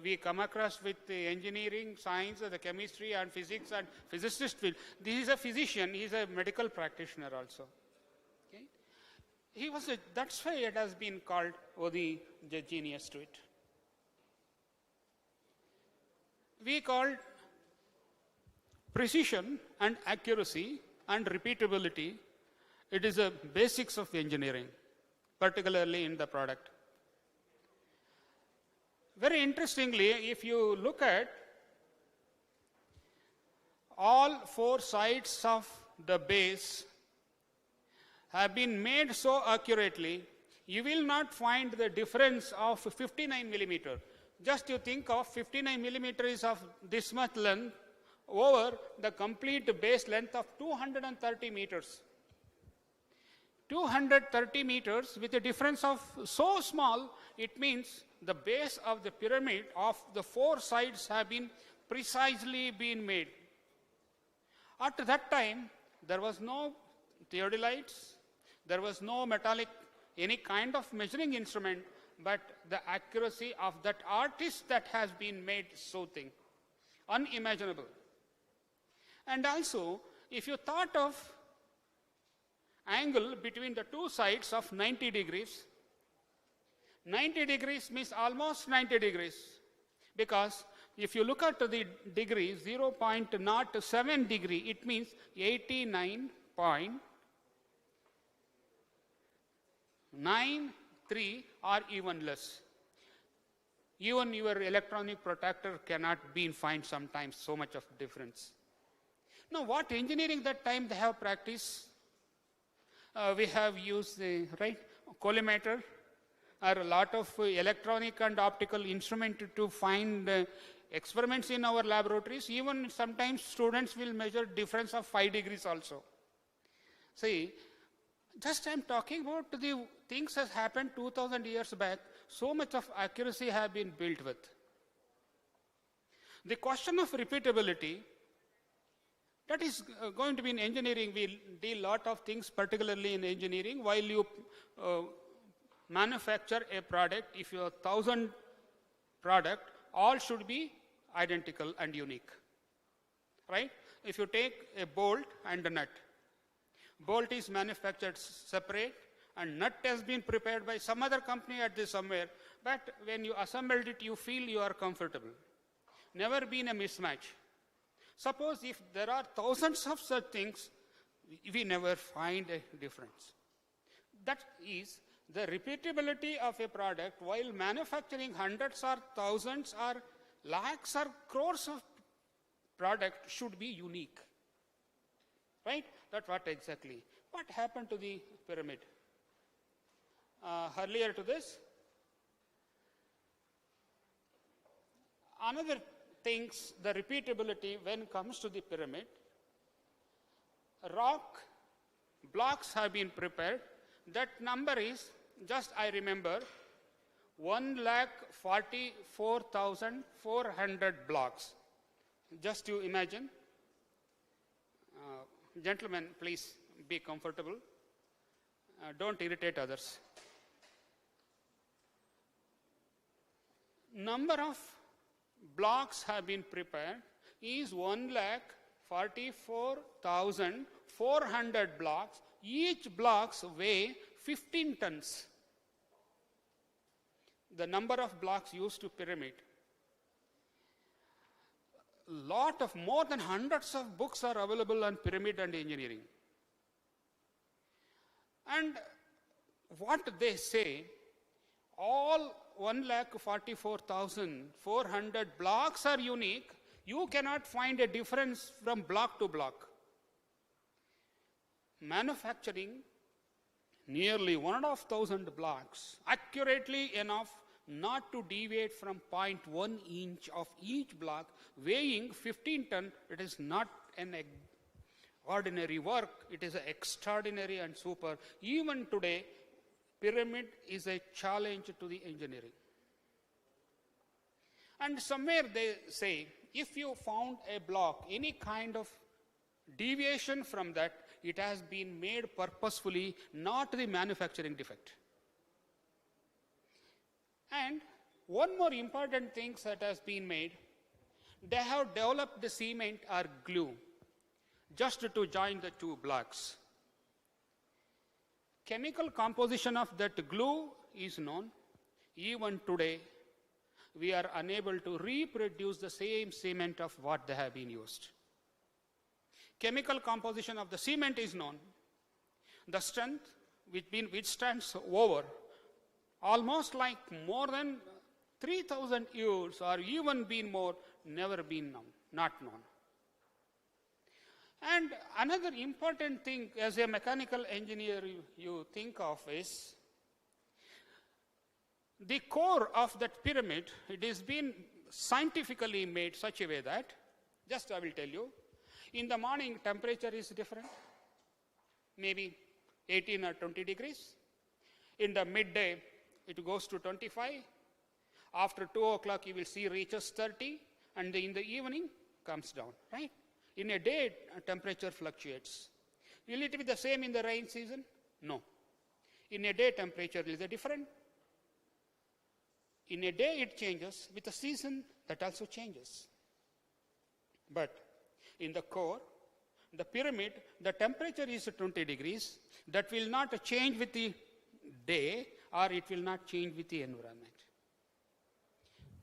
Speaker 6: we come across with the engineering, science, the chemistry, and physics, and physicist field. This is a physician. He is a medical practitioner also. Okay? That's why it has been called the genius to it. We called precision and accuracy and repeatability. It is the basics of engineering, particularly in the product. Very interestingly, if you look at all four sides of the base have been made so accurately, you will not find the difference of 59 millimeter. Just you think of 59 millimeters of this much length over the complete base length of 230 meters. 230 meters with a difference of so small, it means the base of the pyramid of the four sides have been precisely made. At that time, there was no theodolites, there was no metallic, any kind of measuring instrument, but the accuracy of that artist that has been made so thing, unimaginable. And also, if you thought of angle between the two sides of 90 degrees, 90 degrees means almost 90 degrees, because if you look at the degree, 0.07 degree, it means 89.93 or even less. Even your electronic protractor cannot find sometimes so much of difference. Now, what engineering that time they have practiced? We have used the collimator, or a lot of electronic and optical instrument to find experiments in our laboratories. Even sometimes students will measure difference of 5 degrees also. See, just I'm talking about the things that happened 2000 years back, so much of accuracy have been built with. The question of repeatability, that is going to be in engineering. We deal a lot of things, particularly in engineering. While you manufacture a product, if you have 1,000 product, all should be identical and unique. Right? If you take a bolt and a nut, bolt is manufactured separate and nut has been prepared by some other company at this somewhere, but when you assembled it, you feel you are comfortable. Never been a mismatch. Suppose if there are thousands of such things, we never find a difference. That is the repeatability of a product. While manufacturing hundreds or thousands or lakhs or crores of product should be unique. Right? That's what exactly. What happened to the pyramid? earlier to this. Another things, the repeatability when it comes to the pyramid, rock blocks have been prepared. That number is, just I remember, 1,44,400 blocks. Just you imagine. Gentlemen, please be comfortable. Don't irritate others. Number of blocks have been prepared is 1,44,400 blocks. Each blocks weigh 15 tons. The number of blocks used to pyramid. Lot of more than hundreds of books are available on pyramid and engineering. And what they say, all 1,44,400 blocks are unique. You cannot find a difference from block to block. Manufacturing nearly 1,500 blocks accurately enough not to deviate from 0.1 inch of each block, weighing 15 ton. It is not an ordinary work. It is extraordinary and super. Even today, pyramid is a challenge to the engineering. And somewhere they say, if you found a block, any kind of deviation from that, it has been made purposefully, not the manufacturing defect. And one more important thing that has been made, they have developed the cement or glue just to join the two blocks. Chemical composition of that glue is known. Even today, we are unable to reproduce the same cement of what they have been used. Chemical composition of the cement is known. The strength which stands over almost like more than 3,000 years or even been more, never been known, not known. And another important thing as a mechanical engineer you think of is the core of that pyramid. It has been scientifically made such a way that, just I will tell you, in the morning temperature is different, maybe 18 or 20 degrees. In the midday it goes to 25. After 2 o'clock you will see reaches 30, and in the evening comes down, right? In a day temperature fluctuates. Will it be the same in the rain season? No. In a day temperature is different. In a day it changes, with the season that also changes. But in the core, the pyramid, the temperature is 20 degrees. That will not change with the day, or it will not change with the environment.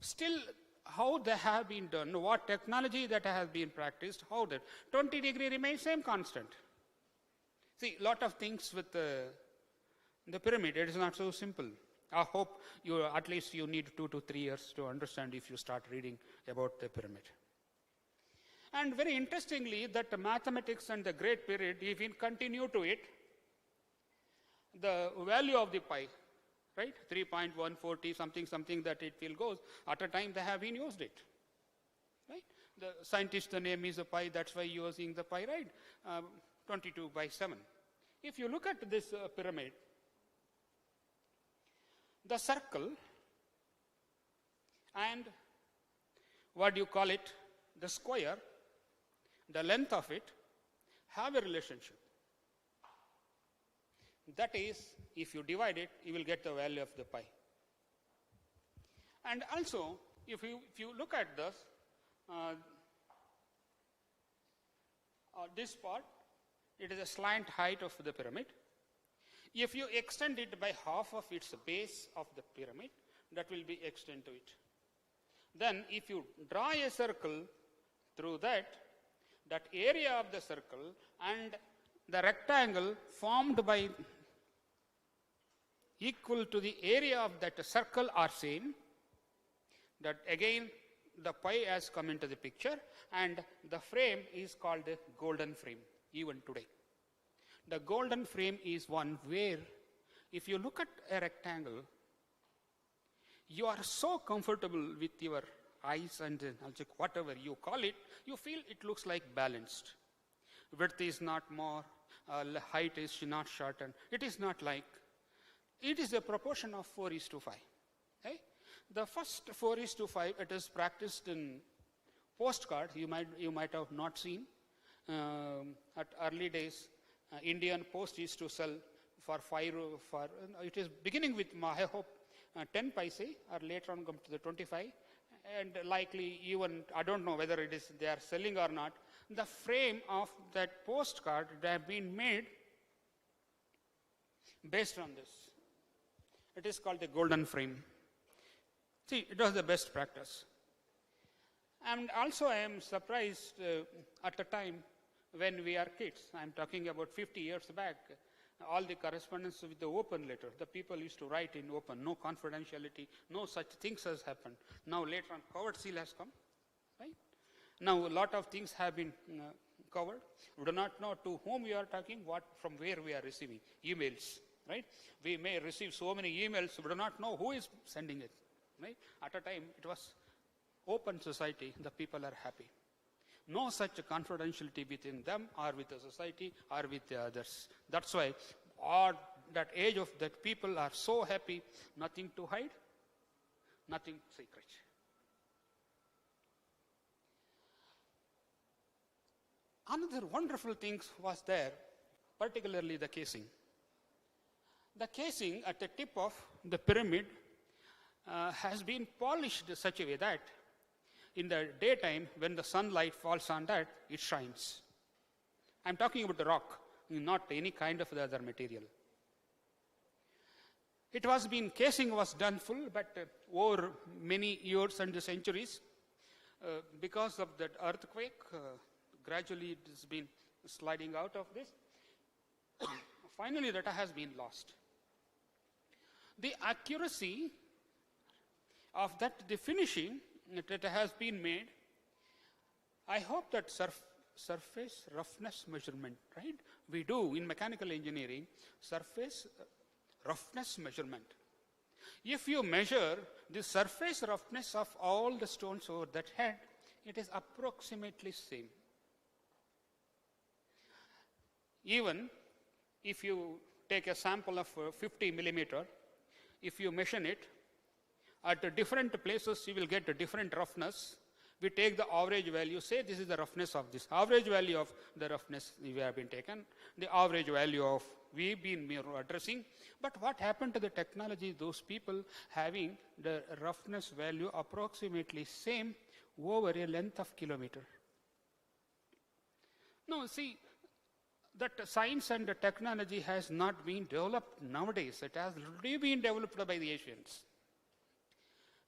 Speaker 6: Still, how they have been done, what technology that has been practiced, how that 20 degree remains same constant. See, lot of things with the pyramid, it is not so simple. I hope you at least you need 2 to 3 years to understand if you start reading about the pyramid. And very interestingly, that mathematics and the great period, if we continue to it, the value of the pi, right, 3.140 something that it will goes, at a time they have been used it, right? The scientist, the name is a pi, that's why using the pi, right? 22/7. If you look at this pyramid, the circle and what do you call it, the square, the length of it have a relationship. That is, if you divide it, you will get the value of the pi. And also, if you look at this, this part, it is a slant height of the pyramid. If you extend it by half of its base of the pyramid, that will be extend to it. Then, if you draw a circle through that area of the circle and the rectangle formed by equal to the area of that circle are same, that again the pi has come into the picture, and the frame is called the golden frame even today. The golden frame is one where If you look at a rectangle, you are so comfortable with your eyes and whatever you call it, you feel it looks like balanced. Width is not more, height is not shortened. It is not like, it is a proportion of 4:5. Okay? The first 4:5, it is practiced in postcard. You might have not seen. At early days, Indian Post used to sell for it is beginning with, I hope, 10 paise, or later on come to the 25, and likely even, I don't know whether it is they are selling or not. The frame of that postcard have been made based on this. It is called the golden frame. See, it was the best practice. And also I am surprised at the time when we are kids, I am talking about 50 years back, all the correspondence with the open letter, the people used to write in open, no confidentiality, no such things has happened. Now later on, covered seal has come, right? Now a lot of things have been covered. We do not know to whom we are talking, from where we are receiving emails, right? We may receive so many emails, we do not know who is sending it, right? At a time, it was open society, the people are happy. No such confidentiality within them or with the society or with the others. That's why that age of that people are so happy, nothing to hide, nothing secret. Another wonderful thing was there, particularly the casing. The casing at the tip of the pyramid has been polished in such a way that in the daytime, when the sunlight falls on that, it shines. I'm talking about the rock, not any kind of the other material. Casing was done full, but over many years and centuries, because of that earthquake, gradually it has been sliding out of this. Finally, that has been lost. The accuracy of the finishing that has been made, I hope that surface roughness measurement, right? We do in mechanical engineering, surface roughness measurement. If you measure the surface roughness of all the stones over that head, it is approximately same. Even if you take a sample of 50 millimeter, if you measure it, at different places you will get a different roughness. We take the average value, say this is the roughness of this. Average value of the roughness we have been taken, the average value of we've been addressing. But what happened to the technology, those people having the roughness value approximately same over a length of kilometer. Now see, that science and the technology has not been developed nowadays. It has already been developed by the Asians.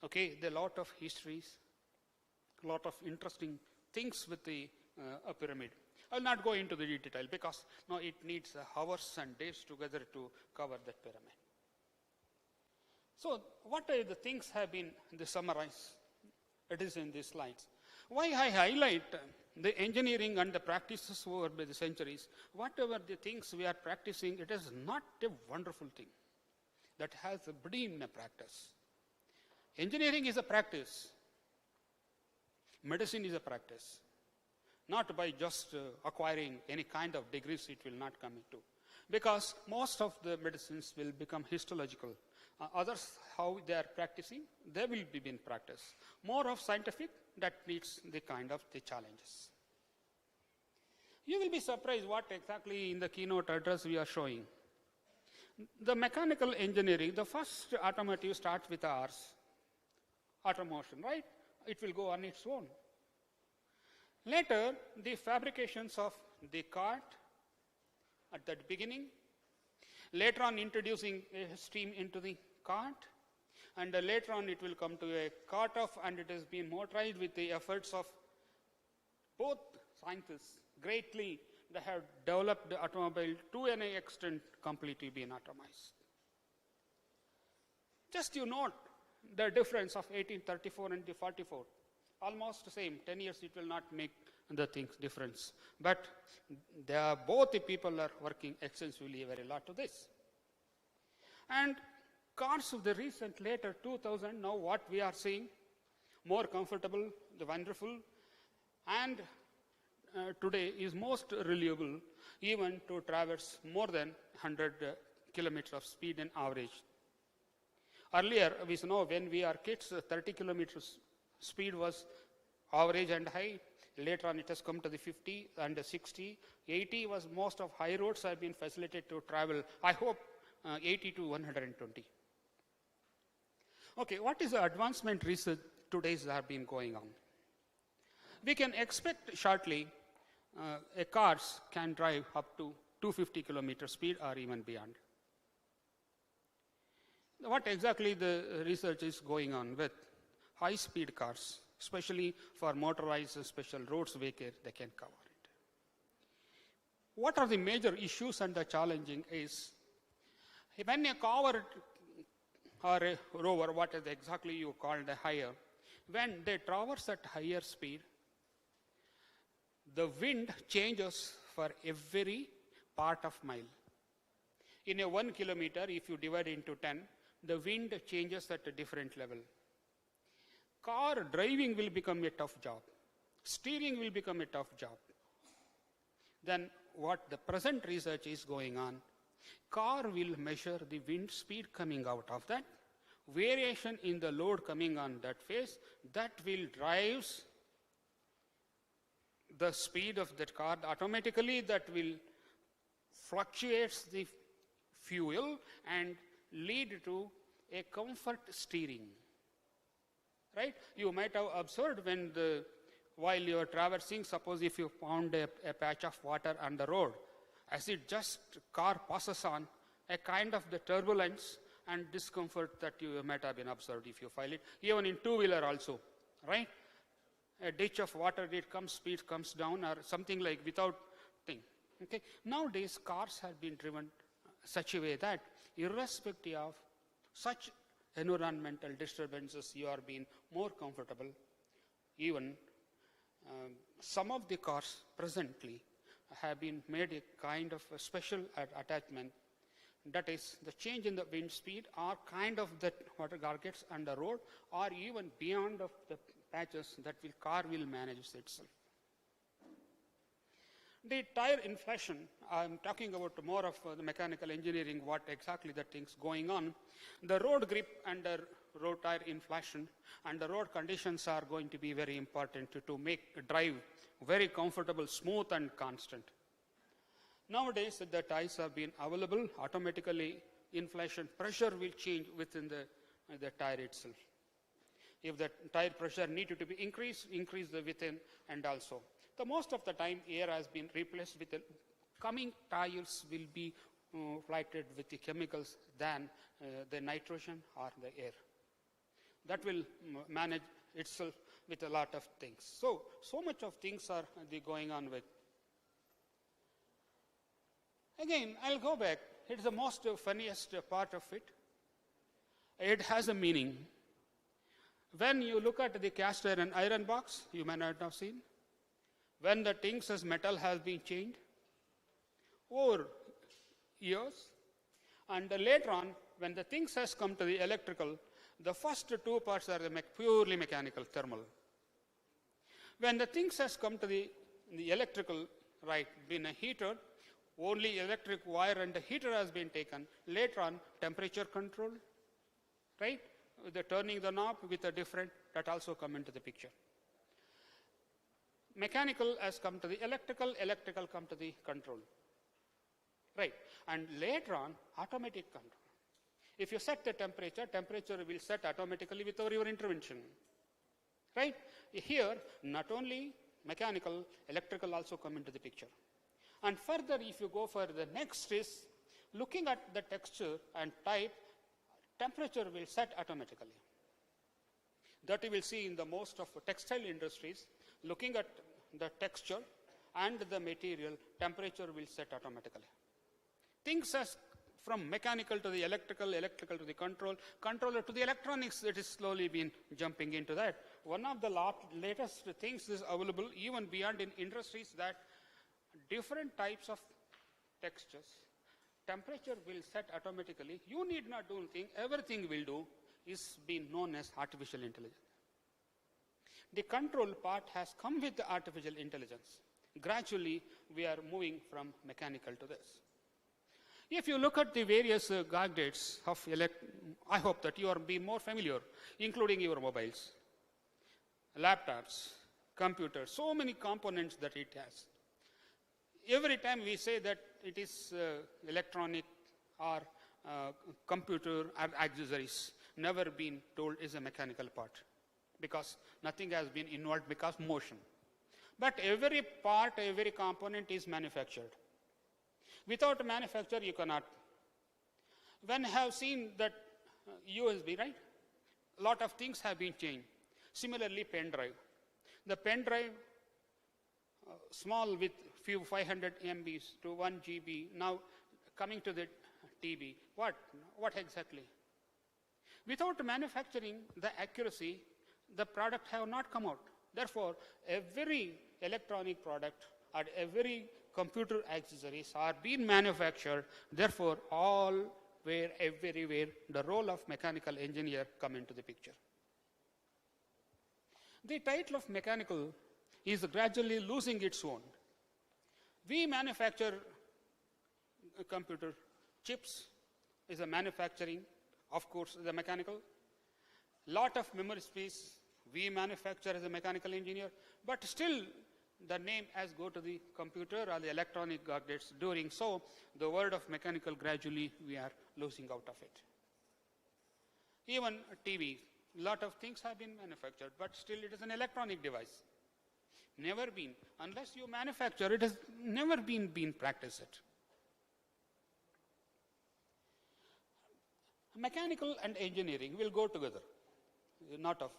Speaker 6: Okay, there are a lot of histories, a lot of interesting things with the pyramid. I will not go into the detail because now it needs hours and days together to cover that pyramid. So what are the things have been summarized? It is in these slides. Why I highlight the engineering and the practices over the centuries, whatever the things we are practicing, it is not a wonderful thing that has been a practice. Engineering is a practice. Medicine is a practice. Not by just acquiring any kind of degrees it will not come into. Because most of the medicines will become histological. Others, how they are practicing, they will be in practice. More of scientific, that needs the kind of the challenges. You will be surprised what exactly in the keynote address we are showing. The mechanical engineering, the first automotive starts with R's. Automotion, right? It will go on its own. Later, the fabrications of the cart at that beginning. Later on, introducing steam into the cart. And later on, it will come to a cart off, and it has been motorized with the efforts of both scientists. Greatly, they have developed the automobile to an extent completely been atomized. Just you note the difference of 1834 and 44. Almost the same. 10 years it will not make the things difference. But both the people are working extensively very lot to this. And cars of the recent later 2000, now what we are seeing, more comfortable, the wonderful, and today is most reliable even to traverse more than 100 kilometers of speed in average. Earlier, we know when we are kids, 30 kilometers speed was average and high. Later on, it has come to the 50 and 60. 80 was most of high roads have been facilitated to travel, I hope, 80 to 120. Okay, what is the advancement research today's have been going on? We can expect shortly a cars can drive up to 250 kilometer speed or even beyond. What exactly the research is going on with high-speed cars, especially for motorized special roads vehicle, they can cover it. What are the major issues and the challenging is, when a car or a rover, what is exactly you call the higher, when they traverse at higher speed, the wind changes for every part of mile. In a 1 kilometer, if you divide into 10, the wind changes at a different level. Car driving will become a tough job. Steering will become a tough job. Then what the present research is going on, car will measure the wind speed coming out of that, variation in the load coming on that phase, that will drives the speed of that car. Automatically that will fluctuates the fuel and lead to a comfort steering. Right? You might have observed while you are traversing, suppose if you found a patch of water on the road, as it just car passes on, a kind of the turbulence and discomfort that you might have been observed if you file it, even in two-wheeler also, right? A ditch of water, it comes, speed comes down, or something like without thing. Okay. Nowadays, cars have been driven such a way that irrespective of such environmental disturbances, you are being more comfortable. Even some of the cars presently have been made a kind of a special attachment, that is the change in the wind speed or kind of that water car gets on the road or even beyond of the patches that car will manage itself. The tire inflation, I'm talking about more of the mechanical engineering, what exactly the things going on. The road grip and the road tire inflation and the road conditions are going to be very important to make a drive very comfortable, smooth and constant. Nowadays, the tires have been available, automatically inflation pressure will change within the tire itself. If the tire pressure needed to be increased, increase the within and also. The most of the time air has been replaced with the coming tires will be flighted with the chemicals than the nitrogen or the air. That will manage itself with a lot of things. So much of things are going on with. Again, I'll go back. It's the most funniest part of it. It has a meaning. When you look at the cast iron box, you may not have seen, when the things as metal has been changed over years, and later on, when the things has come to the electrical, the first two parts are the purely mechanical, thermal. When the things has come to the electrical, right, been a heater, only electric wire and the heater has been taken. Later on, temperature control, right? The turning the knob with a different, that also come into the picture. Mechanical has come to the electrical, electrical come to the control. Right. And later on, automatic control. If you set the temperature, temperature will set automatically without your intervention. Right? Here, not only mechanical, electrical also come into the picture. And further, if you go for the next is, looking at the texture and type, temperature will set automatically. That you will see in the most of textile industries, looking at the texture and the material, temperature will set automatically. Things as from mechanical to the electrical, electrical to the controller to the electronics, it is slowly been jumping into that. One of the latest things is available even beyond in industries, that different types of textures temperature will set automatically. You need not do anything. Everything will do is being known as artificial intelligence. The control part has come with the artificial intelligence. Gradually, we are moving from mechanical to this. If you look at the various gadgets of I hope that you are being more familiar, including your mobiles, laptops, computers, so many components that it has. Every time we say that it is electronic or computer or accessories, never been told is a mechanical part, because nothing has been involved because motion. But every part, every component is manufactured. Without manufacture, you cannot. When I have seen that USB, right? A lot of things have been changed. Similarly, pen drive. The pen drive, small with few 500 MBs to 1 GB, now coming to the TB. What exactly? Without manufacturing, the accuracy, the product have not come out. Therefore, every electronic product or every computer accessories are being manufactured. Therefore, everywhere, the role of mechanical engineer come into the picture. The title of mechanical is gradually losing its own. We manufacture computer chips, is a manufacturing, of course, the mechanical. Lot of memory space we manufacture as a mechanical engineer, but still the name has go to the computer or the electronic gadgets. Doing so, the word of mechanical gradually we are losing out of it. Even TV, lot of things have been manufactured, but still it is an electronic device. Never been, unless you manufacture, it has never been practiced. Mechanical and engineering will go together, not of.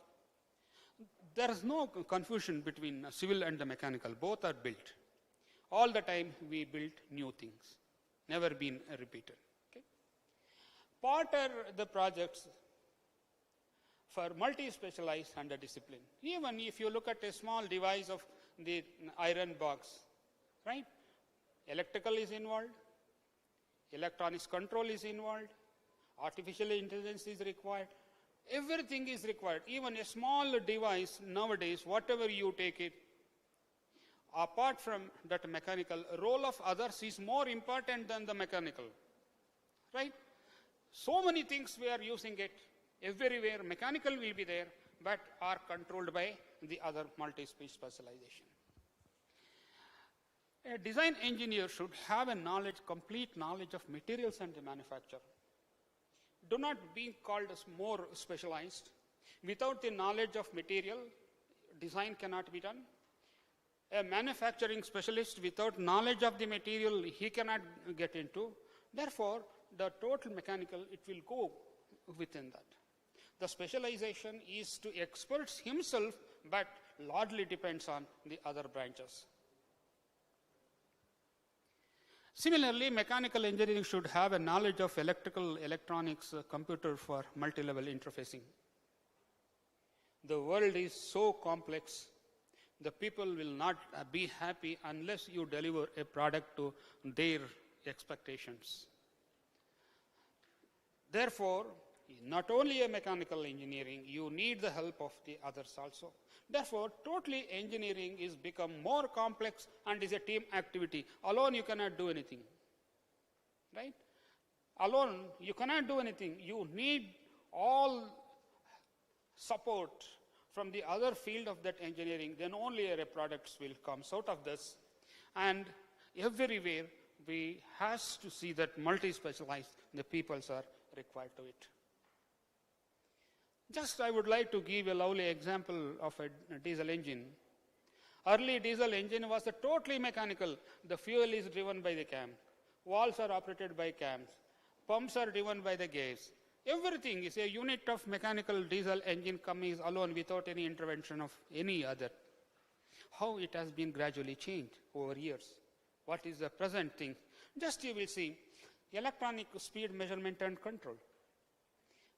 Speaker 6: There is no confusion between civil and the mechanical. Both are built. All the time we build new things, never been repeated. Okay? What are the projects for multi-specialized under discipline? Even if you look at a small device of the iron box, right? Electrical is involved, electronics control is involved, artificial intelligence is required. Everything is required. Even a small device nowadays, whatever you take it, apart from that mechanical, role of others is more important than the mechanical. Right? So many things we are using it. Everywhere mechanical will be there, but are controlled by the other multi-specialization. A design engineer should have a complete knowledge of materials and the manufacture. Do not be called as more specialized. Without the knowledge of material, design cannot be done. A manufacturing specialist without knowledge of the material, he cannot get into. Therefore, the total mechanical, it will go within that. The specialization is to experts himself, but largely depends on the other branches. Similarly, mechanical engineering should have a knowledge of electrical, electronics, computer for multi-level interfacing. The world is so complex, the people will not be happy unless you deliver a product to their expectations. Therefore, not only a mechanical engineering, you need the help of the others also. Therefore, totally engineering is become more complex and is a team activity. Alone you cannot do anything. Right? Alone you cannot do anything. You need all support from the other field of that engineering, then only a products will come out of this. And everywhere we has to see that multi-specialized, the peoples are required to it. Just I would like to give a lovely example of a diesel engine. Early diesel engine was totally mechanical. The fuel is driven by the cam. Valves are operated by cams. Pumps are driven by the gears. Everything is a unit of mechanical diesel engine coming alone without any intervention of any other. How it has been gradually changed over years. What is the present thing? Just you will see electronic speed measurement and control.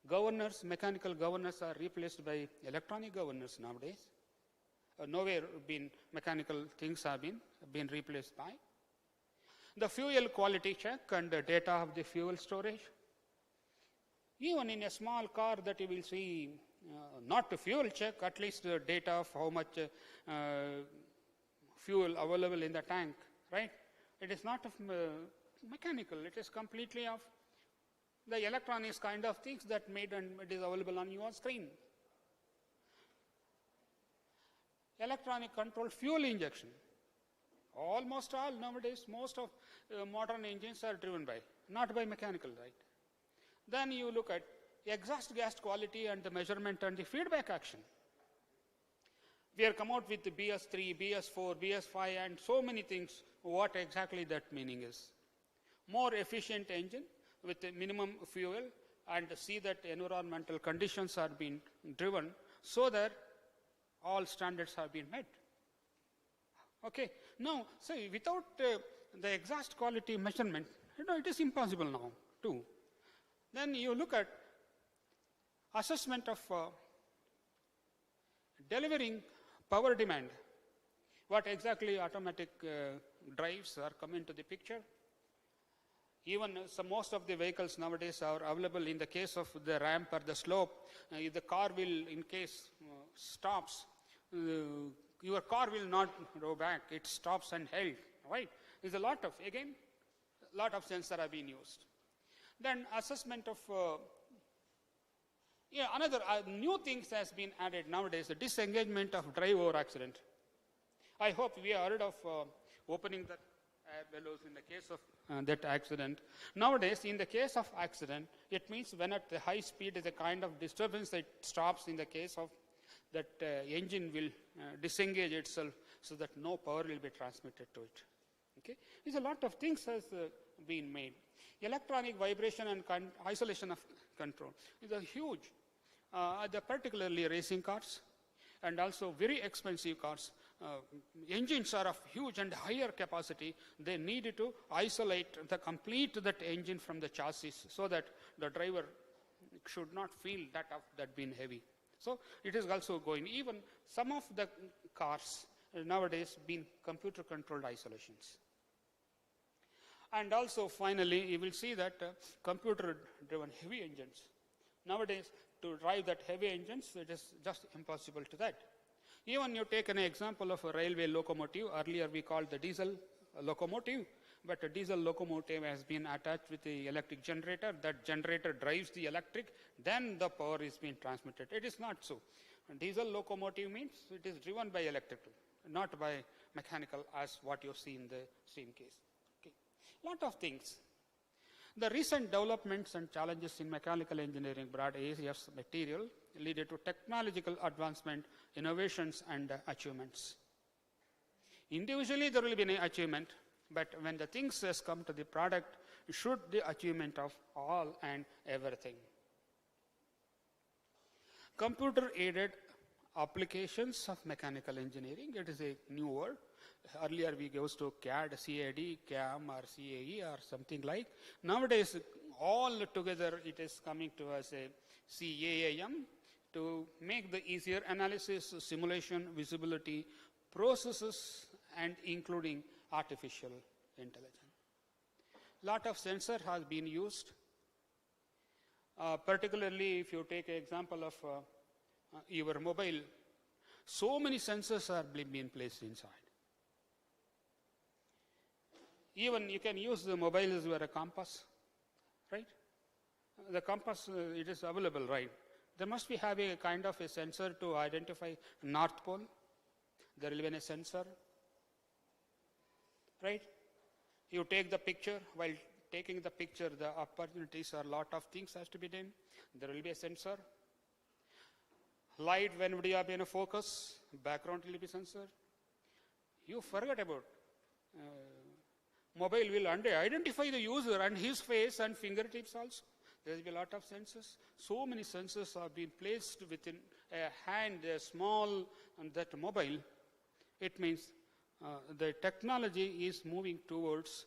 Speaker 6: Governors, mechanical governors are replaced by electronic governors nowadays. Nowhere been mechanical things have been replaced by. The fuel quality check and the data of the fuel storage. Even in a small car that you will see, not the fuel check, at least the data of how much fuel available in the tank, right? It is not of mechanical, it is completely of the electronics kind of things that made and it is available on your screen. Electronic control fuel injection. Almost all nowadays, most of modern engines are driven by, not by mechanical, right? Then you look at exhaust gas quality and the measurement and the feedback action. We have come out with the BS3, BS4, BS5 and so many things, what exactly that meaning is. More efficient engine with the minimum fuel and see that environmental conditions are being driven so that all standards have been met. Okay, now say without the exhaust quality measurement, it is impossible now too. Then you look at assessment of delivering power demand. What exactly automatic drives are come into the picture. Even most of the vehicles nowadays are available in the case of the ramp or the slope. If the car will, in case, stops, your car will not go back. It stops and held, right? There's a lot of, again, lot of sensors are being used. Then assessment of, another new things has been added nowadays, the disengagement of drive over accident. I hope we are heard of opening the air bellows in the case of that accident. Nowadays, in the case of accident, it means when at the high speed is a kind of disturbance that stops in the case of that engine will disengage itself so that no power will be transmitted to it. Okay, there's a lot of things has been made. Electronic vibration and isolation of control is a huge, particularly racing cars and also very expensive cars. Engines are of huge and higher capacity. They need to isolate the complete that engine from the chassis so that the driver should not feel that being heavy. So it is also going. Even some of the cars nowadays been computer controlled isolations. And also finally you will see that computer driven heavy engines. Nowadays to drive that heavy engines, it is just impossible to that. Even you take an example of a railway locomotive. Earlier we called the diesel locomotive, but a diesel locomotive has been attached with the electric generator. That generator drives the electric, then the power is being transmitted. It is not so. A diesel locomotive means it is driven by electrical, not by mechanical as what you see in the steam case. Okay. Lot of things. The recent developments and challenges in mechanical engineering broad areas of material lead to technological advancement, innovations and achievements. Individually there will be an achievement, but when the things has come to the product, should the achievement of all and everything. Computer aided applications of mechanical engineering, it is a new word. Earlier we goes to CAD, CAD, CAM or CAE or something like. Nowadays all together it is coming to us a CAAM to make the easier analysis, simulation, visibility, processes and including artificial intelligence. Lot of sensor has been used. Particularly if you take an example of your mobile, so many sensors are being placed inside. Even you can use the mobile as a compass, right? The compass, it is available, right? There must be having a kind of a sensor to identify North Pole. There will be a sensor, right? You take the picture. While taking the picture, the opportunities or lot of things has to be done. There will be a sensor. Light, when we are in a focus, background will be sensor. You forget about mobile will identify the user and his face and fingertips also. There will be a lot of sensors. So many sensors are being placed within a hand, a small, and that mobile. It means the technology is moving towards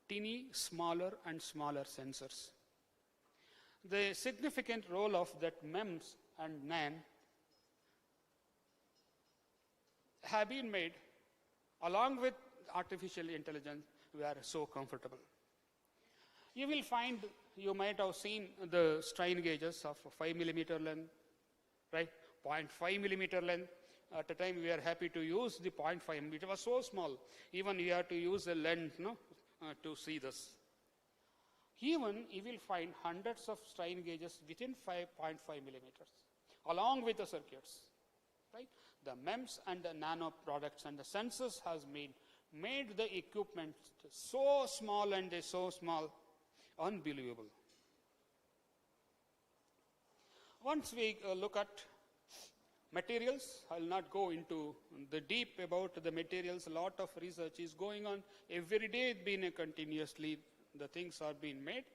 Speaker 6: teeny, smaller and smaller sensors. The significant role of that MEMS and NAN have been made along with artificial intelligence we are so comfortable. You will find, you might have seen the strain gauges of 5 millimeter length, right? 0.5 millimeter length. At a time we are happy to use the 0.5. It was so small. Even you have to use a lens to see this. Even you will find hundreds of strain gauges within 5.5 millimeters, along with the circuits. Right? The MEMS and the nano products and the sensors has made the equipment so small and so small, unbelievable. Once we look at materials, I will not go into the deep about the materials. A lot of research is going on. Every day continuously the things are being made.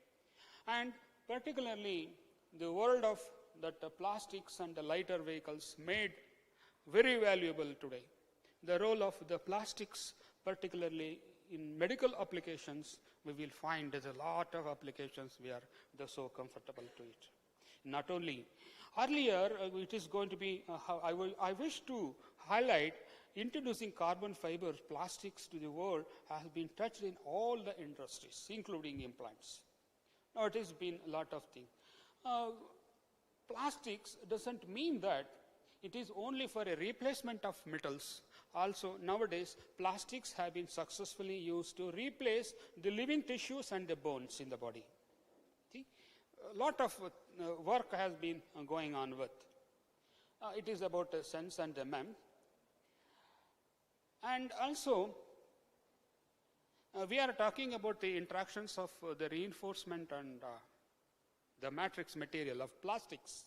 Speaker 6: And particularly the world of that plastics and the lighter vehicles made very valuable today. The role of the plastics, particularly in medical applications, we will find there's a lot of applications we are so comfortable to it. Not only, earlier it is going to be, I wish to highlight introducing carbon fiber plastics to the world has been touched in all the industries, including implants. Now it has been a lot of things. Plastics doesn't mean that it is only for a replacement of metals. Also, nowadays, plastics have been successfully used to replace the living tissues and the bones in the body. See? A lot of work has been going on with. It is about the sense and the MEM. And also, we are talking about the interactions of the reinforcement and the matrix material of plastics.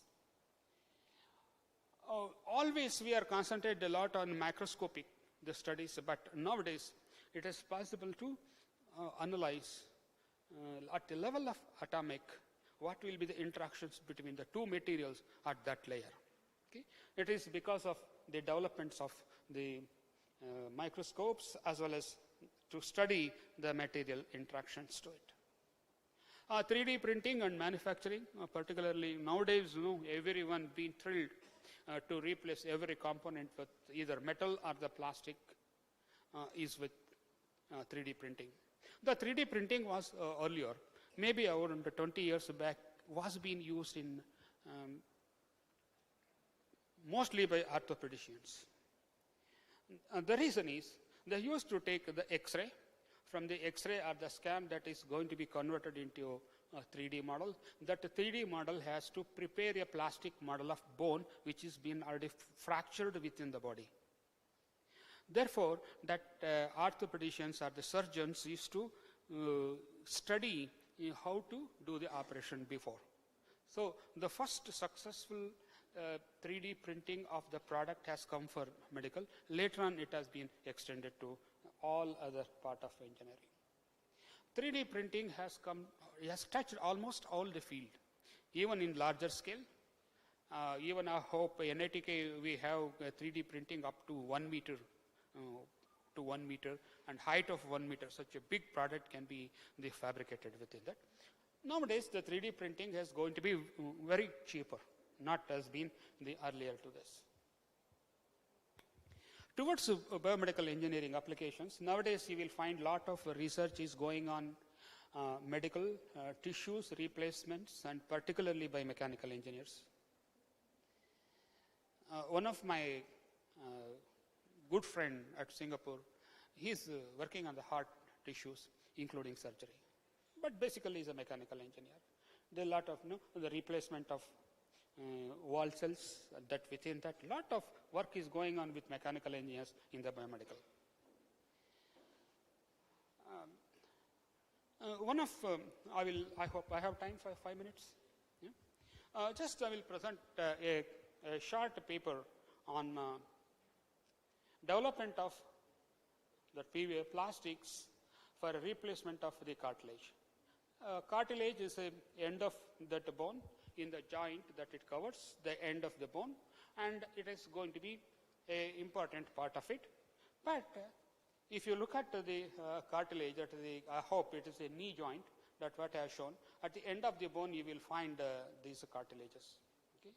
Speaker 6: Always we are concentrated a lot on macroscopic the studies, but nowadays it is possible to analyze at the level of atomic what will be the interactions between the two materials at that layer. Okay? It is because of the developments of the microscopes as well as to study the material interactions to it. 3D printing and manufacturing, particularly nowadays, everyone being thrilled to replace every component with either metal or the plastic is with 3D printing. The 3D printing was earlier, maybe around 20 years back, was being used in mostly by orthopedicians. The reason is they used to take the X-ray. From the X-ray or the scan that is going to be converted into a 3D model. That 3D model has to prepare a plastic model of bone which is been already fractured within the body. Therefore, that orthopedicians or the surgeons used to study how to do the operation before. So, the first successful 3D printing of the product has come for medical. Later on, it has been extended to all other part of engineering. 3D printing has touched almost all the field, even in larger scale. Even I hope NITK we have 3D printing up to 1 meter and height of 1 meter. Such a big product can be fabricated within that. Nowadays, the 3D printing is going to be very cheaper, not as been the earlier to this. Towards biomedical engineering applications, nowadays you will find a lot of research is going on medical tissues, replacements, and particularly by mechanical engineers. One of my good friend at Singapore, he is working on the heart tissues, including surgery. But basically he is a mechanical engineer. There are a lot of the replacement of wall cells, that within that lot of work is going on with mechanical engineers in the biomedical. I hope I have time for 5 minutes. Yeah? Just I will present a short paper on development of the PVA plastics for replacement of the cartilage. Cartilage is the end of that bone in the joint that it covers, the end of the bone, and it is going to be an important part of it. But if you look at the cartilage, I hope it is a knee joint, that's what I have shown. At the end of the bone, you will find these cartilages. Okay?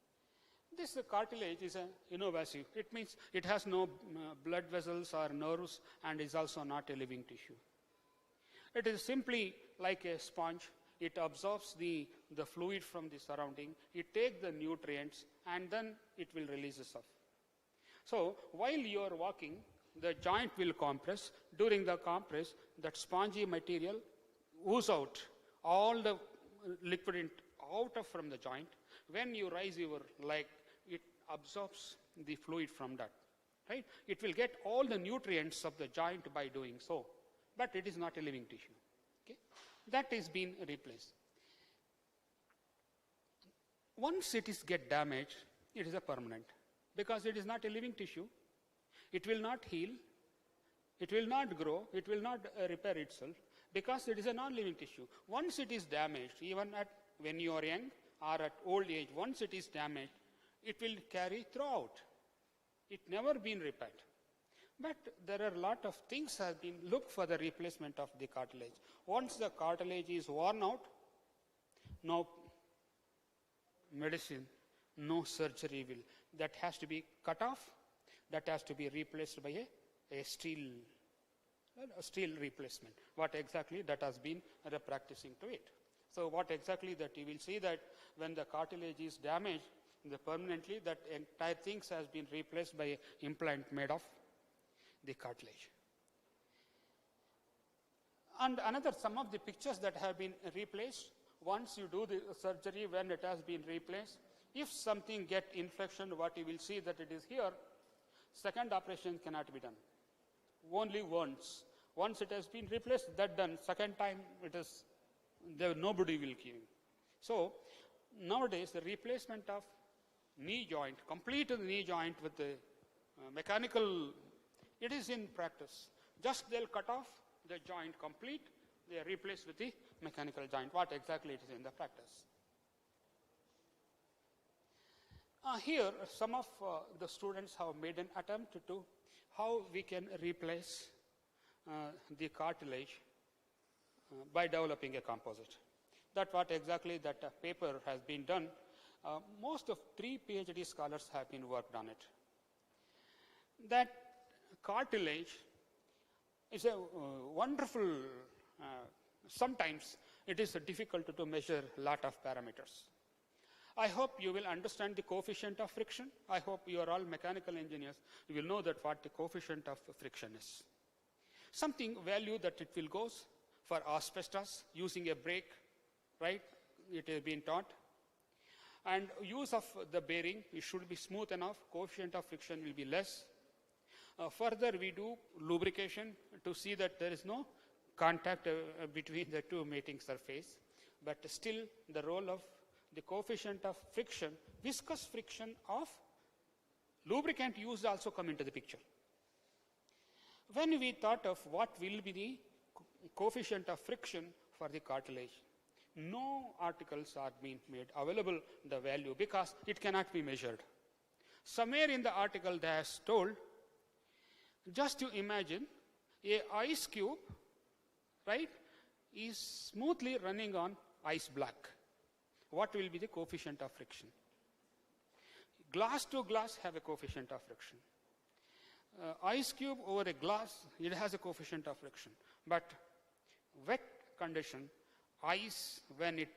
Speaker 6: This cartilage is invasive. It means it has no blood vessels or nerves and is also not a living tissue. It is simply like a sponge. It absorbs the fluid from the surrounding, it takes the nutrients, and then it will release the stuff. So while you are walking, the joint will compress. During the compress, that spongy material ooze out all the liquid out of from the joint. When you raise your leg, it absorbs the fluid from that. Right? It will get all the nutrients of the joint by doing so, but it is not a living tissue. Okay? That is being replaced. Once it is get damaged, it is a permanent, because it is not a living tissue. It will not heal, it will not grow, it will not repair itself, because it is a non-living tissue. Once it is damaged, even when you are young or at old age, once it is damaged, it will carry throughout. It never been repaired. But there are a lot of things have been looked for the replacement of the cartilage. Once the cartilage is worn out, no medicine, no surgery will. That has to be cut off. That has to be replaced by a steel replacement. What exactly that has been practicing to it. So what exactly that you will see that when the cartilage is damaged, permanently, that entire things has been replaced by an implant made of the cartilage. And some of the pictures that have been replaced, once you do the surgery, when it has been replaced, if something get infection, what you will see that it is here, second operation cannot be done. Only once. Once it has been replaced, that done. Second time, it is there. Nobody will give. So nowadays, the replacement of knee joint, complete knee joint with the mechanical, it is in practice. Just they'll cut off the joint complete, they are replaced with the mechanical joint. What exactly it is in the practice. Here, some of the students have made an attempt to how we can replace the cartilage by developing a composite. That what exactly that paper has been done. Most of 3 PhD scholars have been worked on it. That cartilage is a wonderful, sometimes it is difficult to measure a lot of parameters. I hope you will understand the coefficient of friction. I hope you are all mechanical engineers. You will know that what the coefficient of friction is. Something value that it will goes for asbestos using a brake, right? It has been taught. And use of the bearing, it should be smooth enough. Coefficient of friction will be less. Further, we do lubrication to see that there is no contact between the two mating surface. But still, the role of the coefficient of friction, viscous friction of lubricant used also come into the picture. When we thought of what will be the coefficient of friction for the cartilage, no articles are being made available the value because it cannot be measured. Somewhere in the article they have told, just to imagine a ice cube, right, is smoothly running on ice block. What will be the coefficient of friction? Glass to glass have a coefficient of friction. Ice cube over a glass, it has a coefficient of friction. But wet condition, ice, when it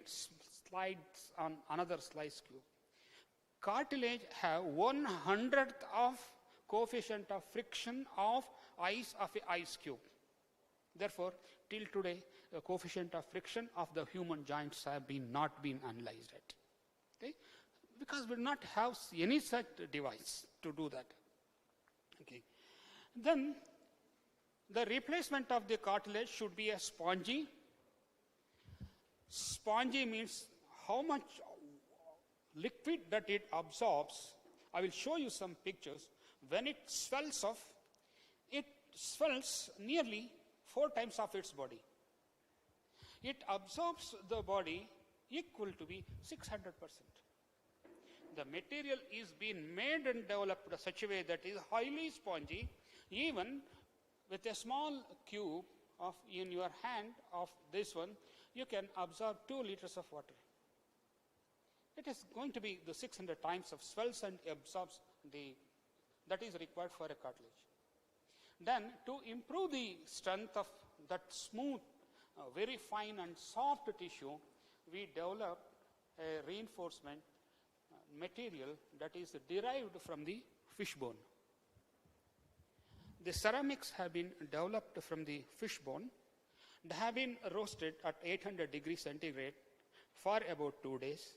Speaker 6: slides on another slice cube, cartilage have 1/100th of coefficient of friction of ice of a ice cube. Therefore, till today, the coefficient of friction of the human joints have not been analyzed yet. Okay? Because we do not have any such device to do that. Okay. Then, the replacement of the cartilage should be a spongy. Spongy means how much liquid that it absorbs. I will show you some pictures. When it swells off, it swells nearly 4 times of its body. It absorbs the body equal to be 600%. The material is being made and developed in such a way that is highly spongy. Even with a small cube of in your hand of this one, you can absorb 2 liters of water. It is going to be the 600 times of swells and absorbs that is required for a cartilage. Then, to improve the strength of that smooth very fine and soft tissue, we developed a reinforcement material that is derived from the fish bone. The ceramics have been developed from the fish bone. They have been roasted at 800 degrees centigrade for about 2 days.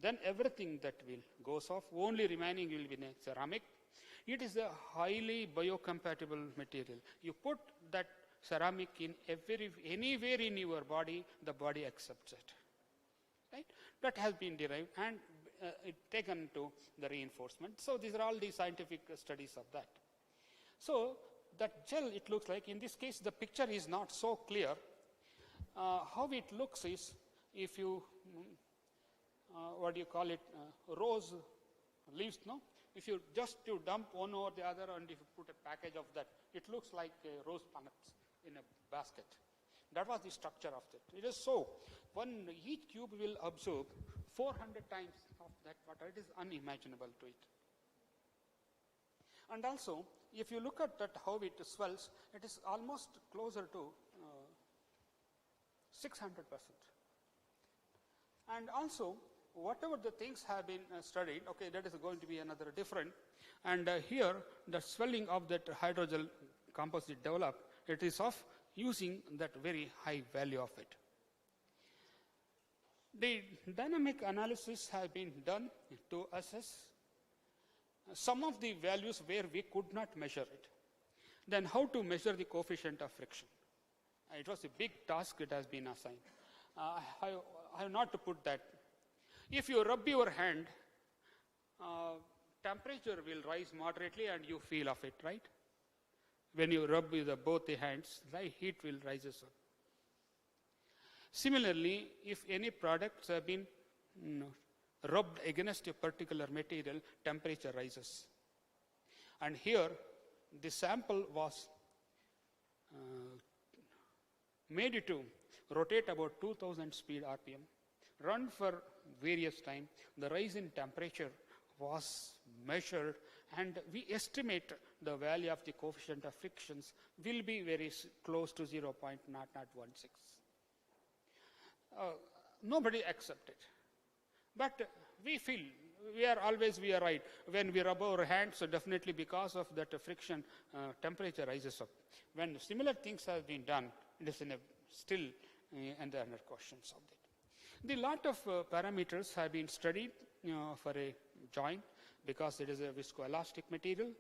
Speaker 6: Then everything that will goes off, only remaining will be a ceramic. It is a highly biocompatible material. You put that ceramic in anywhere in your body, the body accepts it. Right? That has been derived and taken to the reinforcement. So these are all the scientific studies of that. So that gel, it looks like, in this case, the picture is not so clear. How it looks is, if you, what do you call it, rose leaves, no? If you dump one over the other and if you put a package of that, it looks like rose punnets in a basket. That was the structure of it. It is so. Each cube will absorb 400 times of that water. It is unimaginable to it. And also, if you look at that, how it swells, it is almost closer to 600%. And also, whatever the things have been studied, okay, that is going to be another different. And here, the swelling of that hydrogel composite developed, it is of using that very high value of it. The dynamic analysis has been done to assess some of the values where we could not measure it. Then how to measure the coefficient of friction? It was a big task that has been assigned. I have not to put that. If you rub your hand, temperature will rise moderately and you feel of it, right? When you rub with both the hands, right, heat will rise up. Similarly, if any products have been rubbed against a particular material, temperature rises. And here, the sample was made to rotate about 2000 speed RPM, run for various time. The rise in temperature was measured, and we estimate the value of the coefficient of frictions will be very close to 0.0016. Nobody accepted. But we feel we are right. When we rub our hands, so definitely because of that friction, temperature rises up. When similar things have been done, it is still under questions of that. The lot of parameters have been studied for a joint because it is a viscoelastic material.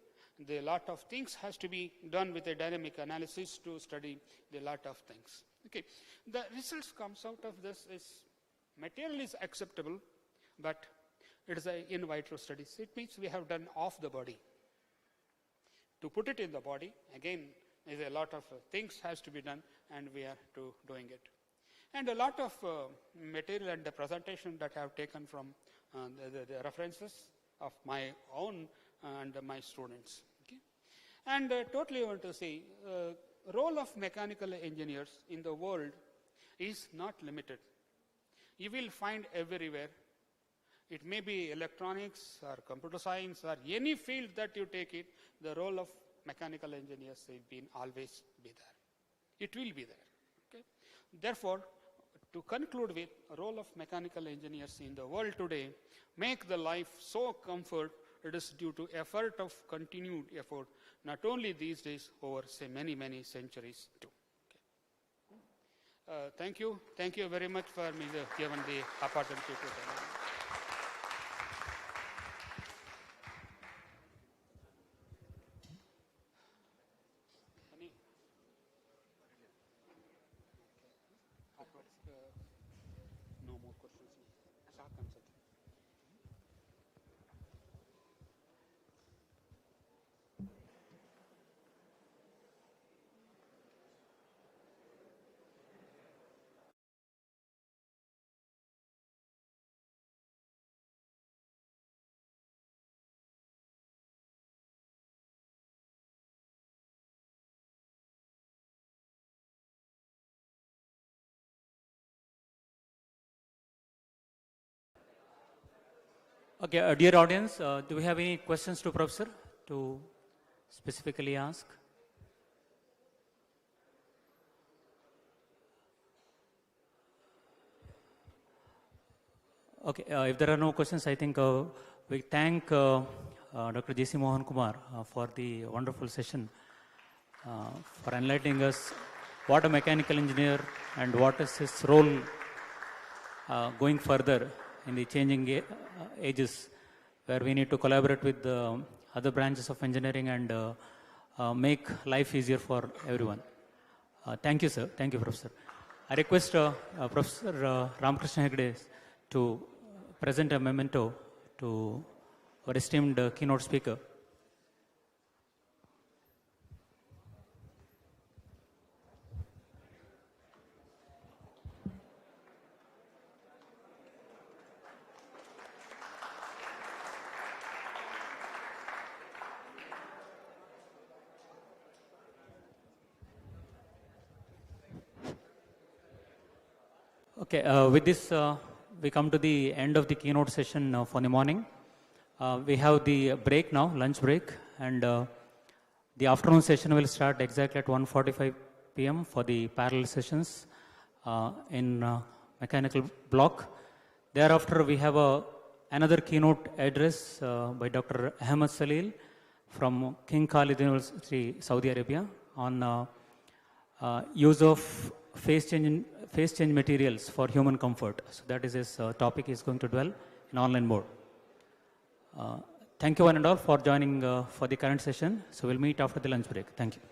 Speaker 6: The lot of things has to be done with a dynamic analysis to study the lot of things. Okay, the results comes out of this is material is acceptable, but it is an in vitro studies. It means we have done off the body. To put it in the body, again, is a lot of things has to be done, and we are doing it. And a lot of material and the presentation that I have taken from the references of my own and my students. Okay? And totally I want to say, role of mechanical engineers in the world is not limited. You will find everywhere. It may be electronics or computer science or any field that you take it, the role of mechanical engineers will always be there. It will be there. Okay? Therefore, to conclude with, role of mechanical engineers in the world today make the life so comfort. It is due to effort of continued effort, not only these days, over say many centuries too. Okay. Thank you very much for me given the opportunity to tell you. No more questions.
Speaker 8: Okay, dear audience, do we have any questions to Professor to specifically ask? Okay, if there are no questions, I think we thank Dr. J.C. Mohan Kumar for the wonderful session, for enlightening us what a mechanical engineer and what is his role going further in the changing ages, where we need to collaborate with other branches of engineering and make life easier for everyone. Thank you, sir. Thank you, Professor. I request Professor Ramakrishna Hegde to present a memento to our esteemed keynote speaker. Okay, with this, we come to the end of the keynote session for the morning. We have the break now, lunch break, and the afternoon session will start exactly at 1:45 p.m. for the parallel sessions in mechanical block. Thereafter, we have another keynote address by Dr. Ahmed Salil from King Khalid University, Saudi Arabia, on use of phase change materials for human comfort. So that is his topic. He is going to dwell in online mode. Thank you one and all for joining for the current session. So we'll meet after the lunch break. Thank you.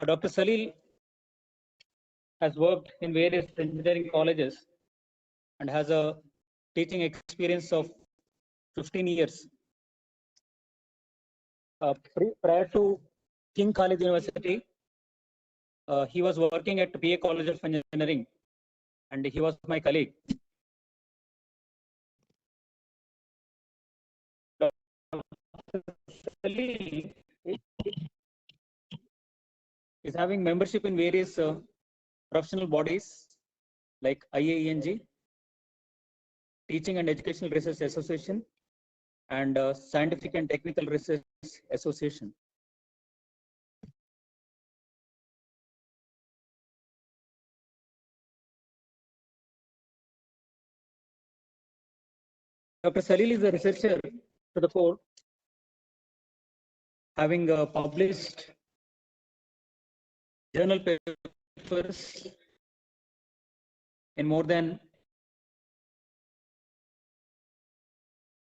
Speaker 8: Dr. Salil has worked in various engineering colleges and has a teaching experience of 15 years. Prior to King Khalid University, he was working at BA College of Engineering, and he was my colleague. Salil is having membership in various professional bodies like IAENG, Teaching and Educational Research Association, and Scientific and Technical Research Association. Dr. Salil is a researcher to the core, having published journal papers in more than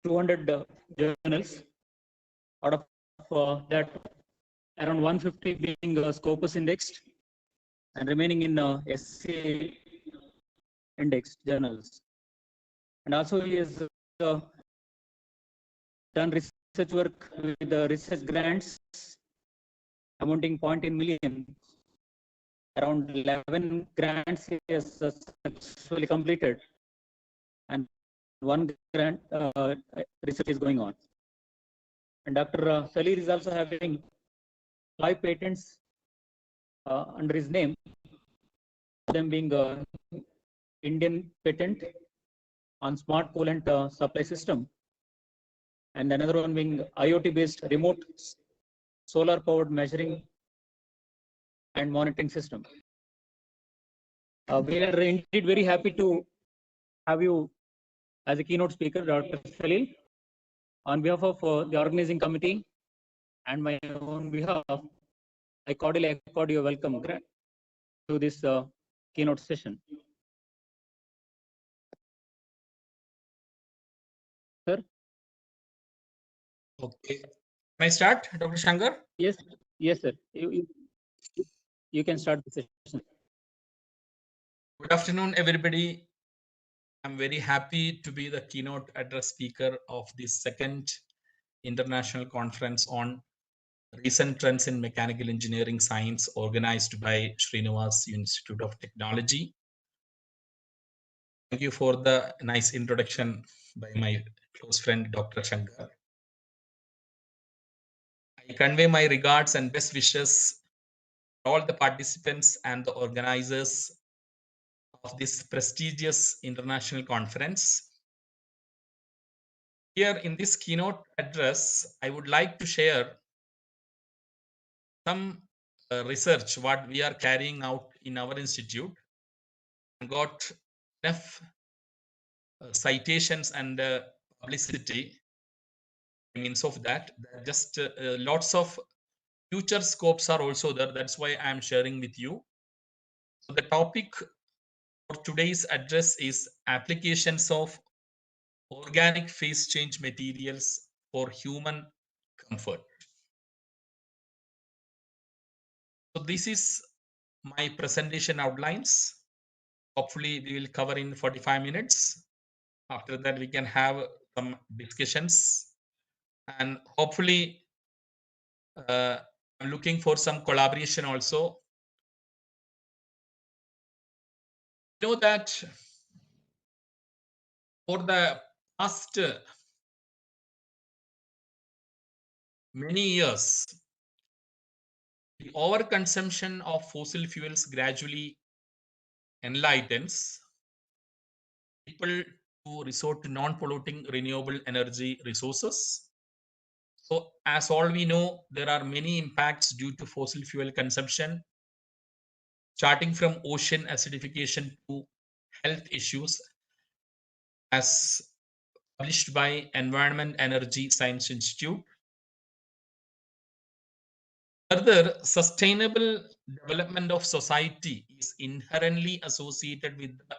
Speaker 8: 200 journals, out of that around 150 being Scopus indexed and remaining in SCA indexed journals. And also he has done research work with research grants amounting 0.1 million. Around 11 grants he has successfully completed, and one grant research is going on. And Dr. Salir is also having 5 patents under his name, them being Indian patent on smart coolant supply system, and another one being IoT-based remote solar-powered measuring and monitoring system. We are indeed very happy to have you as a keynote speaker, Dr. Salil. On behalf of the organizing committee and my own behalf, I cordially accord you welcome to this keynote session. Sir?
Speaker 9: Okay. May I start, Dr. Shankar?
Speaker 8: Yes, yes, sir. You can start the session.
Speaker 9: Good afternoon, everybody. I'm very happy to be the keynote address speaker of the second international conference on recent trends in mechanical engineering science organized by Srinivas Institute of Technology. Thank you for the nice introduction by my close friend, Dr. Shankar. I convey my regards and best wishes to all the participants and the organizers of this prestigious international conference. Here in this keynote address, I would like to share some research what we are carrying out in our institute. Got enough citations and publicity means of that. Just lots of future scopes are also there. That's why I am sharing with you. So the topic for today's address is applications of organic phase change materials for human comfort. So this is my presentation outlines. Hopefully we will cover in 45 minutes. After that we can have some discussions, and hopefully I'm looking for some collaboration also. Know that for the past many years, the overconsumption of fossil fuels gradually enlightens people to resort to non-polluting renewable energy resources. So as all we know, there are many impacts due to fossil fuel consumption, starting from ocean acidification to health issues, as published by Environment Energy Science Institute. Further, sustainable development of society is inherently associated with the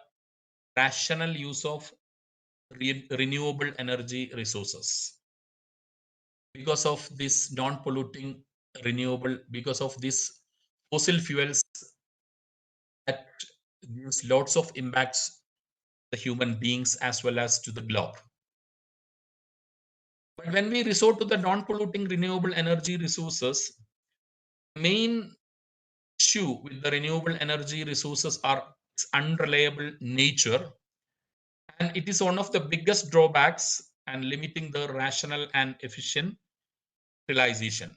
Speaker 9: rational use of renewable energy resources. Because of this non-polluting renewable, because of this fossil fuels that gives lots of impacts to the human beings as well as to the globe. But when we resort to the non-polluting renewable energy resources, main issue with the renewable energy resources are its unreliable nature, and it is one of the biggest drawbacks and limiting the rational and efficient realization.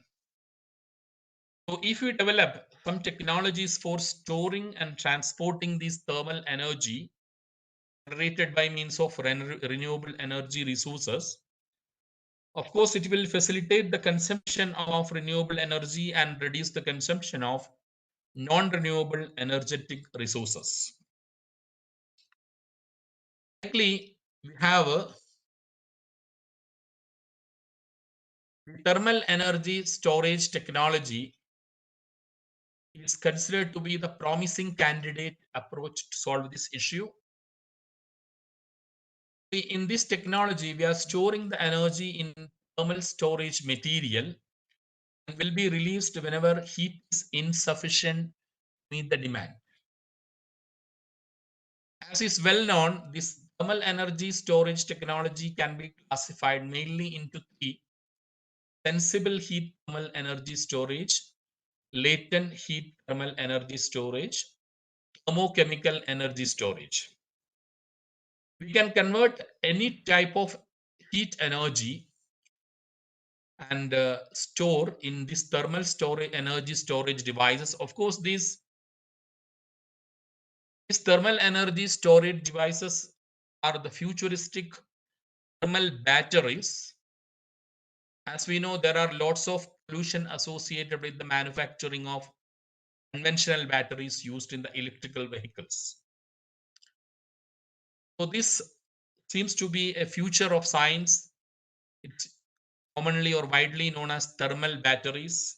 Speaker 9: So if we develop some technologies for storing and transporting this thermal energy generated by means of renewable energy resources, of course, it will facilitate the consumption of renewable energy and reduce the consumption of non-renewable energetic resources. Likely, we have thermal energy storage technology is considered to be the promising candidate approach to solve this issue. In this technology, we are storing the energy in thermal storage material and will be released whenever heat is insufficient to meet the demand. As is well known, this thermal energy storage technology can be classified mainly into three: sensible heat thermal energy storage, latent heat thermal energy storage, thermochemical energy storage. We can convert any type of heat energy and store in this thermal storage energy storage devices. Of course, these thermal energy storage devices are the futuristic thermal batteries. As we know, there are lots of pollution associated with the manufacturing of conventional batteries used in the electrical vehicles. So this seems to be a future of science. It's commonly or widely known as thermal batteries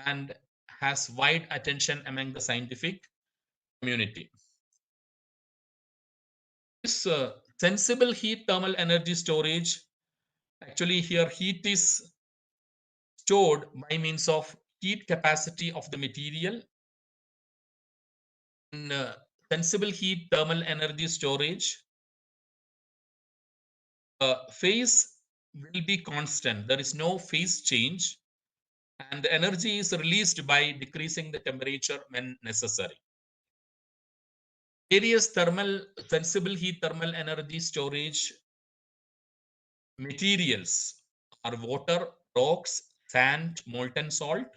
Speaker 9: and has wide attention among the scientific community. This sensible heat thermal energy storage, actually here heat is stored by means of heat capacity of the material. In sensible heat thermal energy storage, phase will be constant. There is no phase change, and the energy is released by decreasing the temperature when necessary. Various sensible heat thermal energy storage materials are water, rocks, sand, molten salt,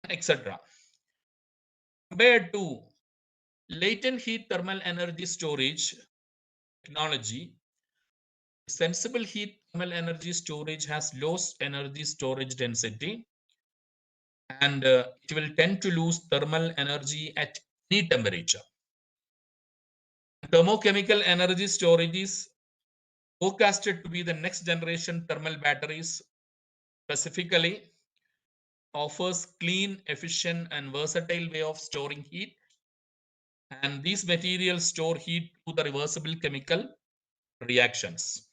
Speaker 9: etc. Compared to latent heat thermal energy storage technology, sensible heat thermal energy storage has low energy storage density, and it will tend to lose thermal energy at any temperature. Thermochemical energy storage is forecasted to be the next generation thermal batteries. Specifically, offers clean, efficient, and versatile way of storing heat. And these materials store heat through the reversible chemical reactions.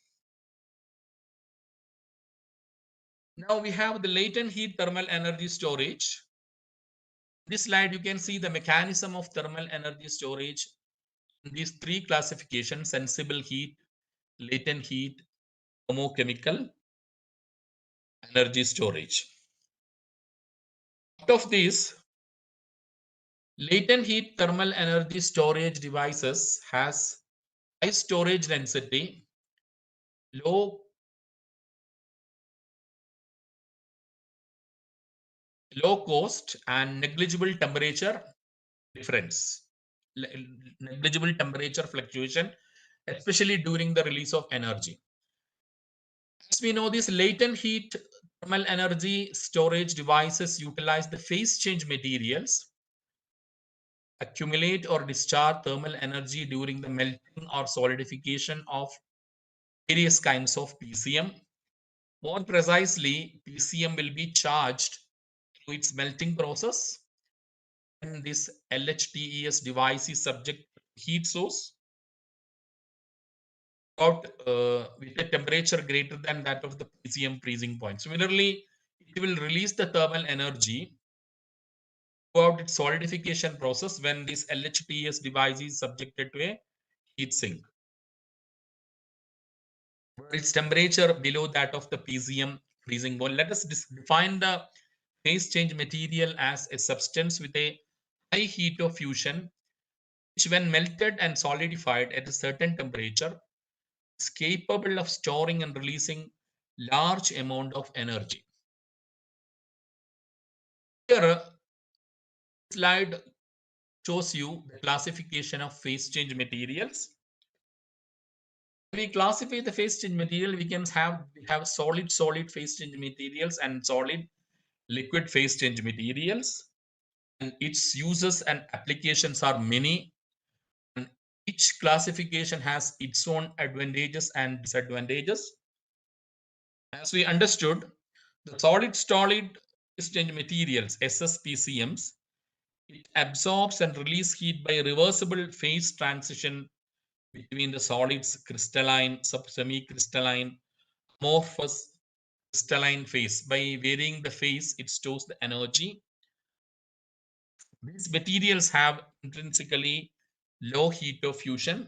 Speaker 9: Now we have the latent heat thermal energy storage. This slide, you can see the mechanism of thermal energy storage in these three classifications: sensible heat, latent heat, thermochemical energy storage. Out of these, latent heat thermal energy storage devices has high storage density, low cost, and negligible temperature difference, negligible temperature fluctuation, especially during the release of energy. As we know, these latent heat thermal energy storage devices utilize the phase change materials, accumulate or discharge thermal energy during the melting or solidification of various kinds of PCM. More precisely, PCM will be charged through its melting process, and this LHTES device is subject to heat source with a temperature greater than that of the PCM freezing point. Similarly, it will release the thermal energy throughout its solidification process when this LHTES device is subjected to a heat sink. Its temperature below that of the PCM freezing point. Let us define the phase change material as a substance with a high heat of fusion, which when melted and solidified at a certain temperature is capable of storing and releasing large amount of energy. Here, slide shows you the classification of phase change materials. We classify the phase change material, we can have solid phase change materials and solid liquid phase change materials, and its uses and applications are many, and each classification has its own advantages and disadvantages. As we understood, the solid exchange materials, SSPCMs, it absorbs and releases heat by reversible phase transition between the solids crystalline, semi-crystalline, amorphous crystalline phase. By varying the phase, it stores the energy. These materials have intrinsically low heat of fusion.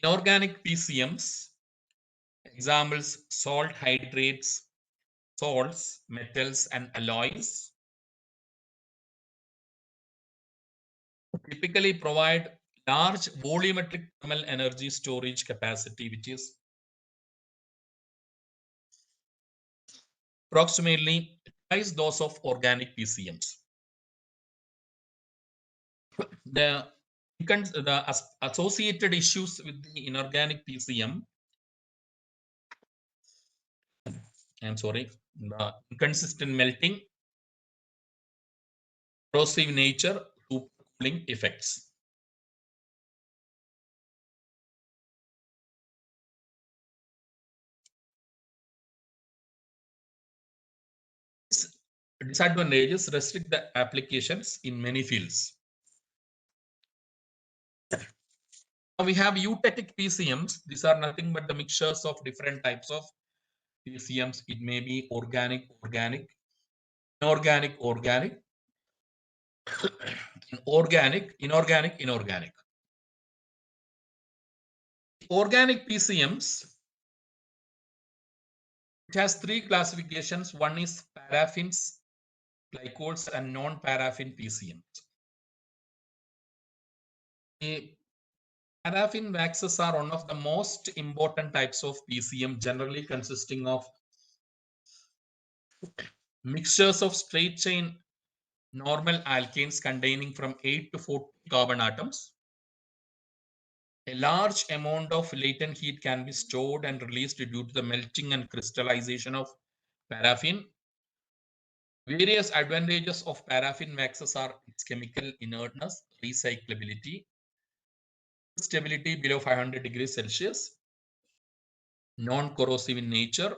Speaker 9: Inorganic PCMs, examples salt hydrates, salts, metals, and alloys, typically provide large volumetric thermal energy storage capacity, which is approximately twice those of organic PCMs. The associated issues with the inorganic PCM, the inconsistent melting, corrosive nature, cooling effects. These disadvantages restrict the applications in many fields. Now we have eutectic PCMs. These are nothing but the mixtures of different types of PCMs. It may be organic, inorganic, inorganic. Organic PCMs, it has three classifications. One is paraffins, glycols, and non-paraffin PCMs. The paraffin waxes are one of the most important types of PCM, generally consisting of mixtures of straight chain normal alkanes containing from 8 to 40 carbon atoms. A large amount of latent heat can be stored and released due to the melting and crystallization of paraffin. Various advantages of paraffin waxes are its chemical inertness, recyclability, stability below 500 degrees Celsius, non-corrosive in nature,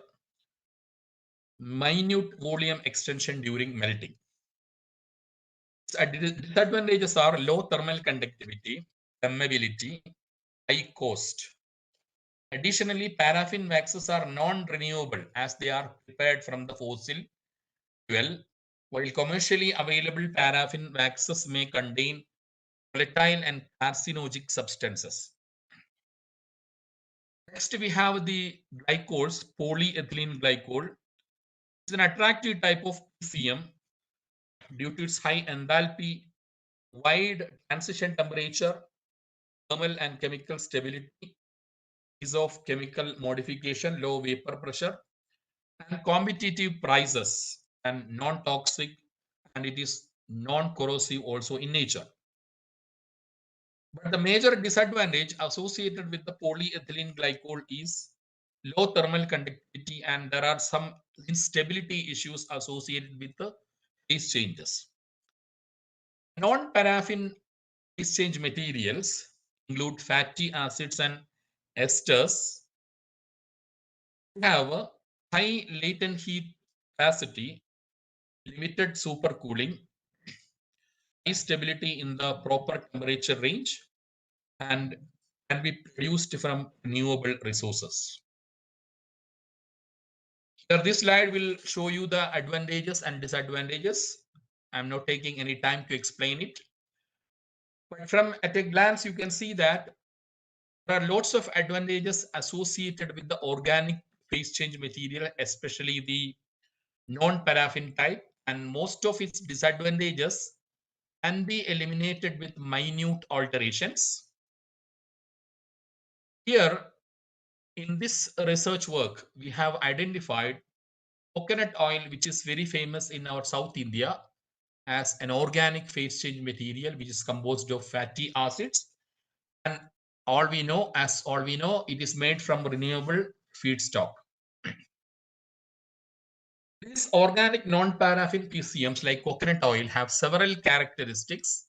Speaker 9: minute volume extension during melting. Disadvantages are low thermal conductivity, flammability, high cost. Additionally, paraffin waxes are non-renewable as they are prepared from the fossil fuel, while commercially available paraffin waxes may contain volatile and carcinogenic substances. Next, we have the glycols, polyethylene glycol. It's an attractive type of PCM due to its high enthalpy, wide transition temperature, thermal and chemical stability, ease of chemical modification, low vapor pressure, and competitive prices, and non-toxic, and it is non-corrosive also in nature. But the major disadvantage associated with the polyethylene glycol is low thermal conductivity, and there are some instability issues associated with the phase changes. Non-paraffin phase change materials include fatty acids and esters, have a high latent heat capacity, limited supercooling, high stability in the proper temperature range, and can be produced from renewable resources. Here, this slide will show you the advantages and disadvantages. I'm not taking any time to explain it. But from at a glance, you can see that there are lots of advantages associated with the organic phase change material, especially the non-paraffin type, and most of its disadvantages can be eliminated with minute alterations. Here, in this research work, we have identified coconut oil, which is very famous in our South India as an organic phase change material, which is composed of fatty acids. And all we know, it is made from renewable feedstock. These organic non-paraffin PCMs like coconut oil have several characteristics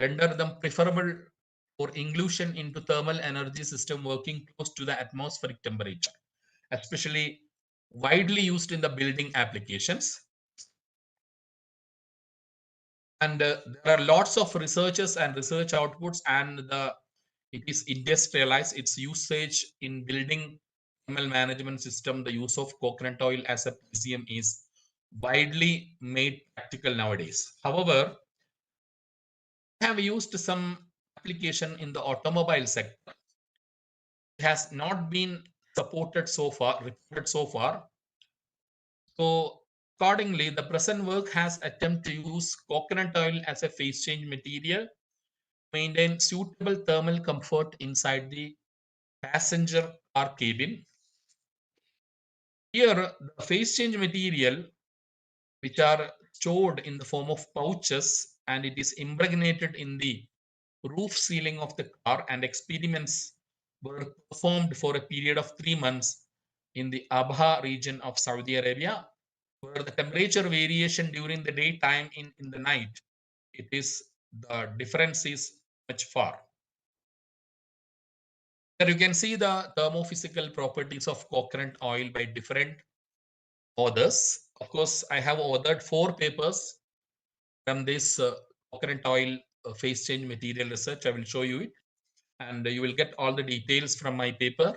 Speaker 9: render them preferable for inclusion into thermal energy system working close to the atmospheric temperature, especially widely used in the building applications. And there are lots of researches and research outputs, and it is industrialized. Its usage in building thermal management system, the use of coconut oil as a PCM is widely made practical nowadays. However, have used some application in the automobile sector. It has not been supported so far, reported so far. So accordingly, the present work has attempted to use coconut oil as a phase change material, maintain suitable thermal comfort inside the passenger car cabin. Here, the phase change material, which are stored in the form of pouches, and it is impregnated in the roof ceiling of the car, and experiments were performed for a period of 3 months in the Abha region of Saudi Arabia, where the temperature variation during the daytime in the night, the difference is much far. Here you can see the thermophysical properties of coconut oil by different authors. Of course, I have authored 4 papers from this coconut oil phase change material research. I will show you it, and you will get all the details from my paper.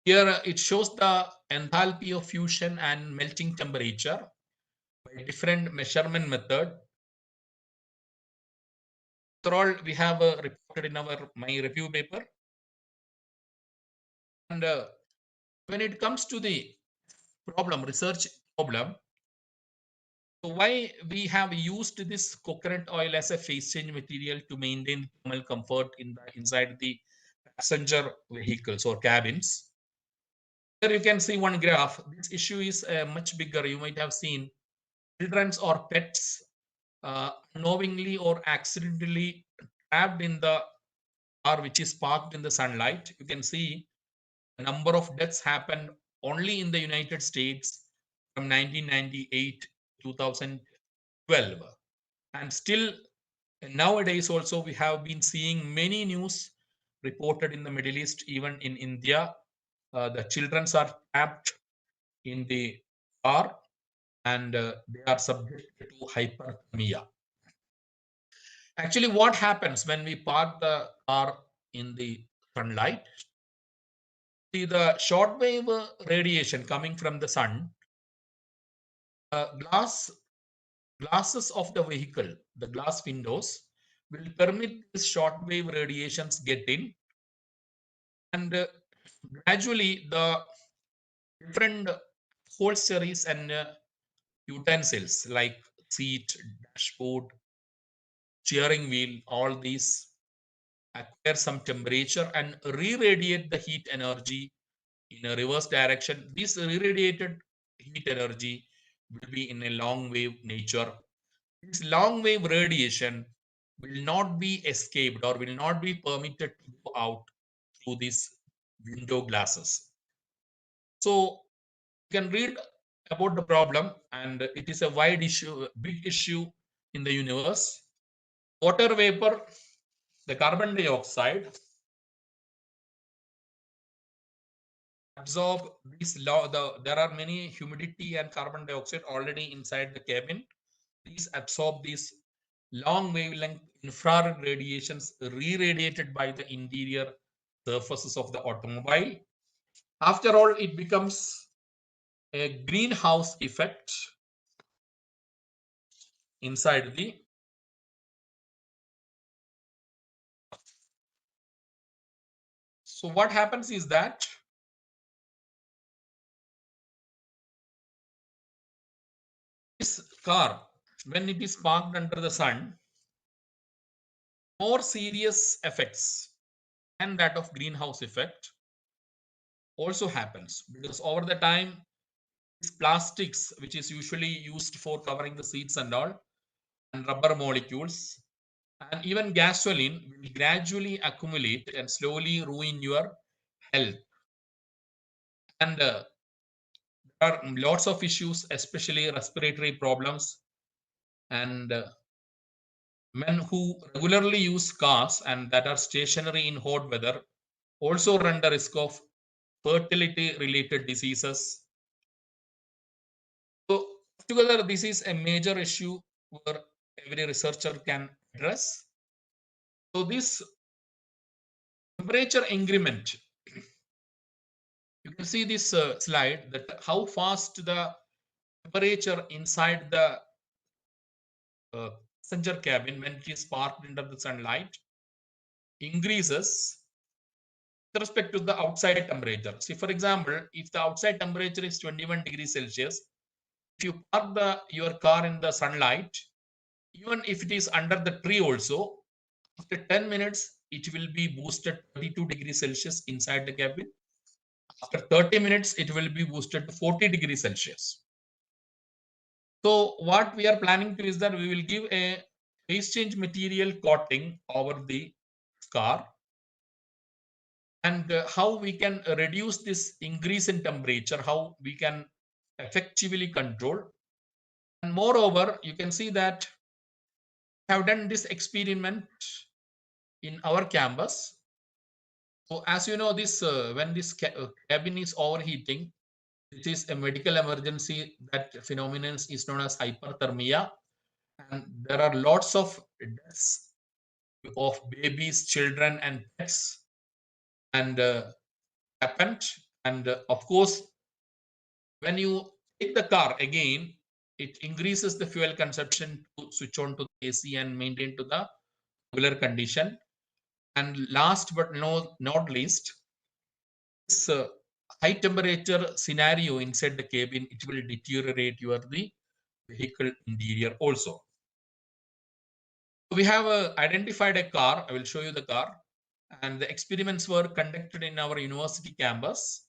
Speaker 9: Here it shows the enthalpy of fusion and melting temperature by different measurement method. After all, we have reported in my review paper. And when it comes to the research problem, so why we have used this coconut oil as a phase change material to maintain thermal comfort inside the passenger vehicles or cabins. Here you can see one graph. This issue is much bigger. You might have seen children or pets unknowingly or accidentally trapped in the car which is parked in the sunlight, you can see the number of deaths happened only in the United States from 1998 to 2012. And still nowadays also we have been seeing many news reported in the Middle East, even in India. The children are trapped in the car and they are subjected to hyperthermia. Actually, what happens when we park the car in the sunlight? See, the shortwave radiation coming from the sun, glasses of the vehicle, the glass windows, will permit these shortwave radiations get in, and gradually the different upholsteries and utensils like seat, dashboard, steering wheel, all these acquire some temperature and re-radiate the heat energy in a reverse direction. This re-radiated heat energy will be in a long wave nature. This long wave radiation will not be escaped or will not be permitted to go out through these window glasses. So you can read about the problem, and it is a wide issue, big issue in the universe. Water vapor, the carbon dioxide, absorb this law. There are many humidity and carbon dioxide already inside the cabin. These absorb these long wavelength infrared radiations re-radiated by the interior surfaces of the automobile. After all, it becomes a greenhouse effect inside the. So what happens is that this car, when it is parked under the sun, more serious effects and that of greenhouse effect also happens, because over the time these plastics which is usually used for covering the seats and all, and rubber molecules and even gasoline will gradually accumulate and slowly ruin your health. And there are lots of issues, especially respiratory problems, and men who regularly use cars and that are stationary in hot weather also run the risk of fertility related diseases. So together this is a major issue where every researcher can address. So this temperature increment, you can see this slide that how fast the temperature inside the passenger cabin when it is parked under the sunlight increases with respect to the outside temperature. See, for example, if the outside temperature is 21 degrees Celsius, if you park your car in the sunlight, even if it is under the tree also, after 10 minutes, it will be boosted 32 degrees Celsius inside the cabin. After 30 minutes, it will be boosted to 40 degrees Celsius. So what we are planning to is that we will give a phase change material coating over the car, and how we can reduce this increase in temperature, how we can effectively control. And moreover, you can see that we have done this experiment in our campus. So as you know, this when this cabin is overheating, this is a medical emergency. That phenomenon is known as hyperthermia, and there are lots of deaths of babies, children, and pets, and happened. And of course, when you take the car again, it increases the fuel consumption to switch on to the AC and maintain to the regular condition. And last but not least, this high temperature scenario inside the cabin, it will deteriorate the vehicle interior also. We have identified a car. I will show you the car. And the experiments were conducted in our university campus.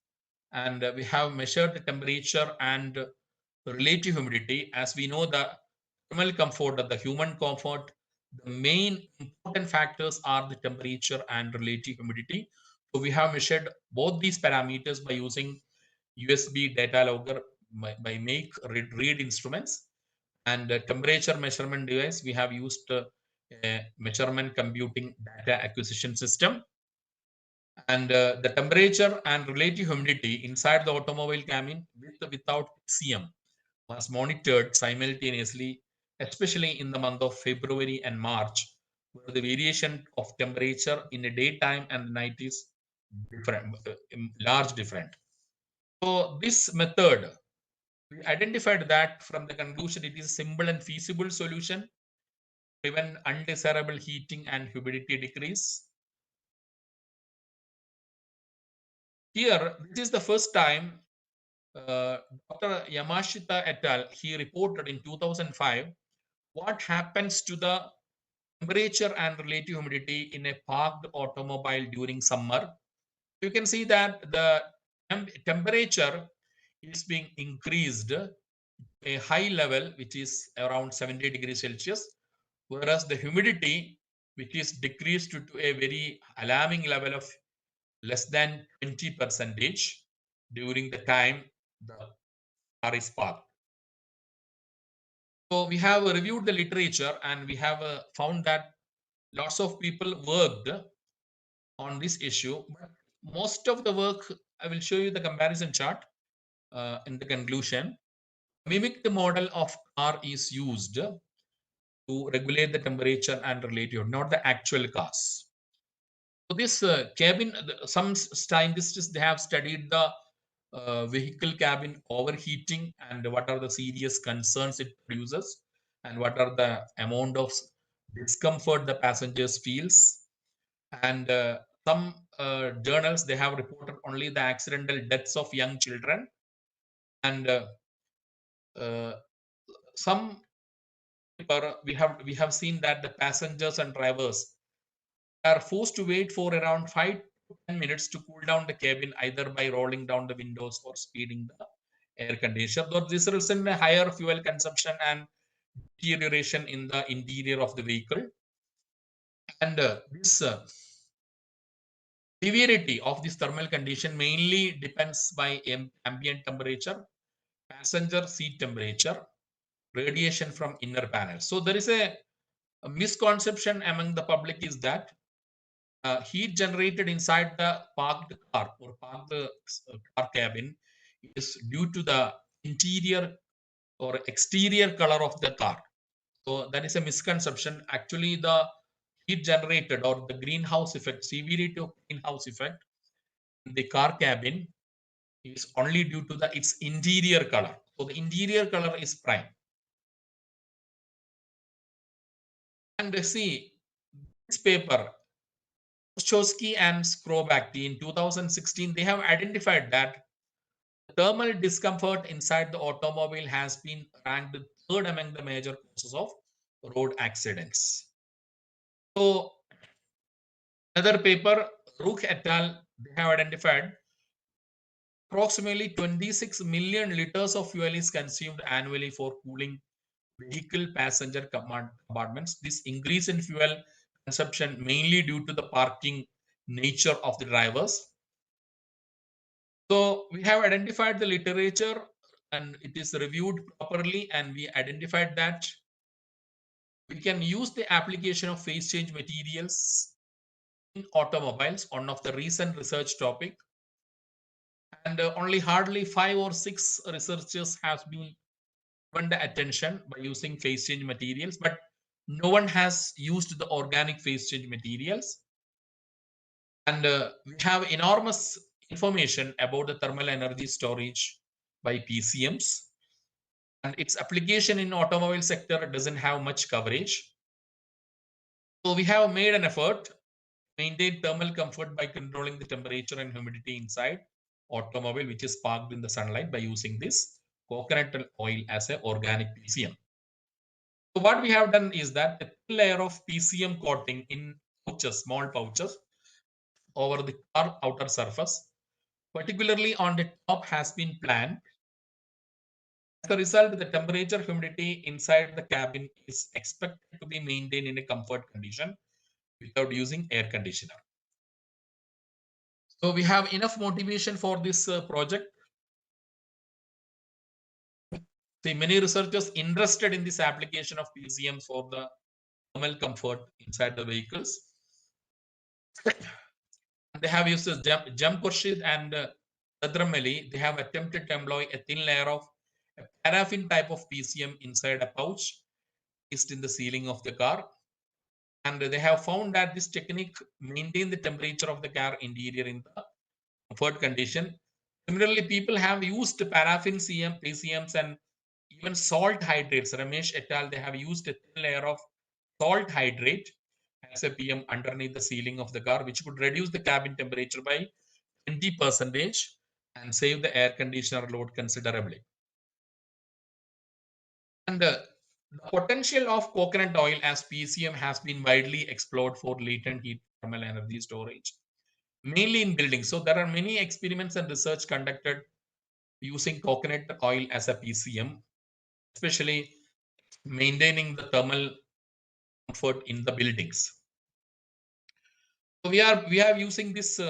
Speaker 9: And we have measured the temperature and relative humidity. As we know, the thermal comfort, the human comfort the main important factors are the temperature and relative humidity. So we have measured both these parameters by using USB data logger by make read instruments, and temperature measurement device. We have used a measurement computing data acquisition system, and the temperature and relative humidity inside the automobile cabin without PCM was monitored simultaneously, especially in the month of February and March, where the variation of temperature in the daytime and night is different, large different. So this method, we identified that from the conclusion it is a simple and feasible solution to prevent undesirable heating and humidity decrease. Here, this is the first time Dr. Yamashita et al. He reported in 2005 what happens to the temperature and relative humidity in a parked automobile during summer. You can see that the temperature is being increased a high level, which is around 70 degrees Celsius, whereas the humidity, which is decreased to a very alarming level of less than 20 percentage during the time the car is parked. So we have reviewed the literature, and we have found that lots of people worked on this issue, but most of the work, I will show you the comparison chart in the conclusion. Mimic model of car is used to regulate the temperature and relative, not the actual cars. So this cabin, some scientists, they have studied the vehicle cabin overheating and what are the serious concerns it produces and what are the amount of discomfort the passengers feels. And some journals, they have reported only the accidental deaths of young children, and uh, some we have seen that the passengers and drivers are forced to wait for around 5 to 10 minutes to cool down the cabin, either by rolling down the windows or speeding the air conditioner. Though this results in a higher fuel consumption and deterioration in the interior of the vehicle. And this severity of this thermal condition mainly depends by ambient temperature, passenger seat temperature, radiation from inner panels. So there is a misconception among the public is that heat generated inside the parked car or parked car cabin is due to the interior or exterior color of the car. So that is a misconception. Actually, the heat generated or the greenhouse effect, severity of greenhouse effect in the car cabin is only due to its interior color. So the interior color is prime. And see, this paper, Ostrowski and Skrobak in 2016, they have identified that thermal discomfort inside the automobile has been ranked third among the major causes of road accidents. So another paper, Rook et al., they have identified approximately 26 million liters of fuel is consumed annually for cooling vehicle passenger compartments. This increase in fuel consumption mainly due to the parking nature of the drivers. So we have identified the literature and it is reviewed properly, and we identified that we can use the application of phase change materials in automobiles, one of the recent research topic. And only hardly 5 or 6 researchers have been given the attention by using phase change materials, but no one has used the organic phase change materials. And we have enormous information about the thermal energy storage by PCMs, and its application in automobile sector doesn't have much coverage. So we have made an effort to maintain thermal comfort by controlling the temperature and humidity inside automobile which is parked in the sunlight by using this coconut oil as an organic PCM. So what we have done is that a thin layer of PCM coating in pouches, small pouches, over the car outer surface, particularly on the top, has been planned As a result, the temperature humidity inside the cabin is expected to be maintained in a comfort condition without using air conditioner. So we have enough motivation for this project. See, many researchers interested in this application of PCM for the thermal comfort inside the vehicles. They have used Jamkhurshid and Sadramali. They have attempted to employ a thin layer of a paraffin type of PCM inside a pouch placed in the ceiling of the car. And they have found that this technique maintains the temperature of the car interior in the comfort condition. Similarly, people have used paraffin PCMs and even salt hydrates. Ramesh et al. They have used a thin layer of salt hydrate as a PM underneath the ceiling of the car, which could reduce the cabin temperature by 20% and save the air conditioner load considerably. And the potential of coconut oil as PCM has been widely explored for latent heat thermal energy storage, mainly in buildings. So there are many experiments and research conducted using coconut oil as a PCM, especially maintaining the thermal comfort in the buildings. So we are using this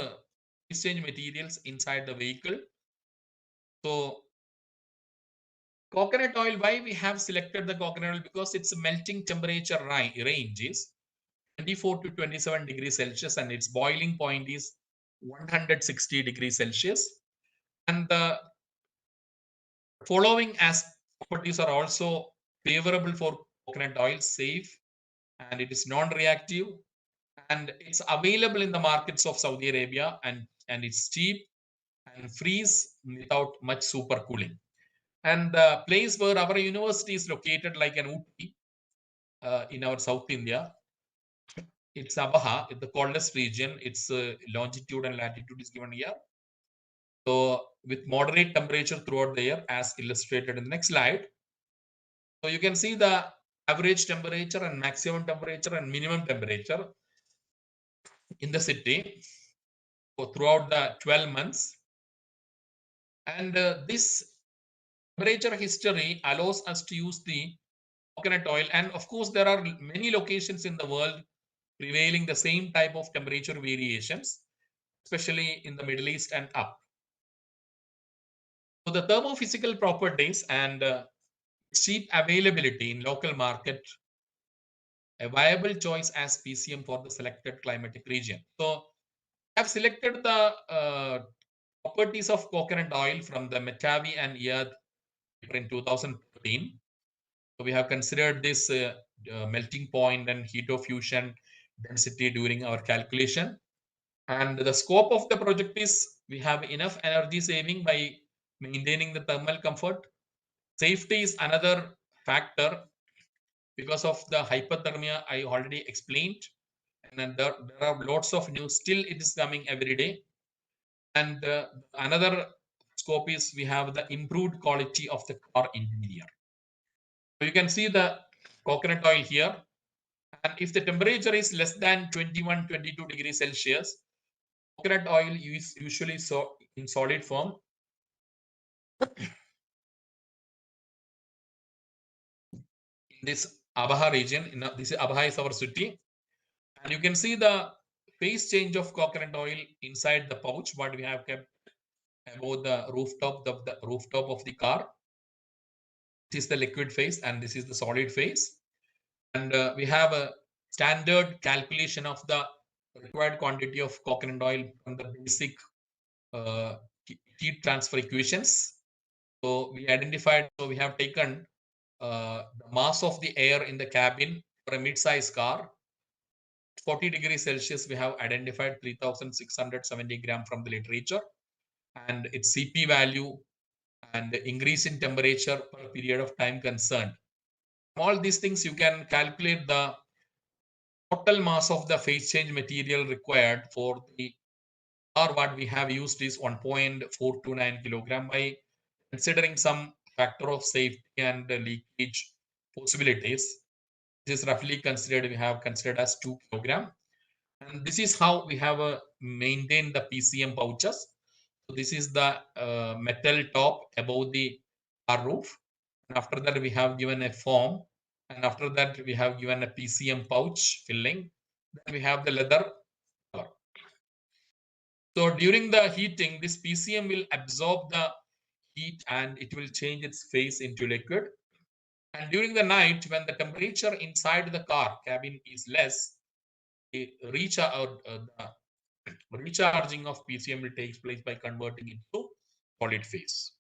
Speaker 9: exchange materials inside the vehicle. So coconut oil, why we have selected the coconut oil? Because its melting temperature range is 24 to 27 degrees Celsius and its boiling point is 160 degrees Celsius. And the following as properties are also favorable for coconut oil, safe, and it is non-reactive, and it's available in the markets of Saudi Arabia, and it's cheap and freeze without much super cooling. And the place where our university is located, like an Uti in our South India, it's Abaha, the coldest region. Its longitude and latitude is given here. So with moderate temperature throughout the year, as illustrated in the next slide. So you can see the average temperature and maximum temperature and minimum temperature in the city throughout the 12 months. And this temperature history allows us to use the coconut oil. And of course, there are many locations in the world prevailing the same type of temperature variations, especially in the Middle East and up. So the thermophysical properties and cheap availability in local market, a viable choice as PCM for the selected climatic region. So I've selected the properties of coconut oil from the Metavi and Iyad in 2013. So we have considered this melting point and heat of fusion density during our calculation. And the scope of the project is we have enough energy saving by maintaining the thermal comfort. Safety is another factor because of the hypothermia I already explained. And then there are lots of news. Still, it is coming every day. And another scope is we have the improved quality of the car interior. So you can see the coconut oil here. And if the temperature is less than 21, 22 degrees Celsius, coconut oil is usually in solid form. In this Abaha region, this Abaha is our city. And you can see the phase change of coconut oil inside the pouch, what we have kept above the rooftop of the car. This is the liquid phase and this is the solid phase. And we have a standard calculation of the required quantity of coconut oil from the basic heat transfer equations. So we identified, so we have taken the mass of the air in the cabin for a mid-size car. 40 degrees Celsius, we have identified 3,670 gram from the literature, and its CP value and the increase in temperature per period of time concerned. All these things you can calculate the total mass of the phase change material required for the or what we have used is 1.429 kilogram by considering some factor of safety and leakage possibilities. This is roughly considered, we have considered as 2 kilogram. And this is how we have maintained the PCM pouches. So this is the metal top above the car roof. And after that, we have given a foam. And after that, we have given a PCM pouch filling. Then we have the leather cover. So during the heating, this PCM will absorb the heat and it will change its phase into liquid. And during the night, when the temperature inside the car cabin is less, the recharging of PCM will take place by converting it to solid phase.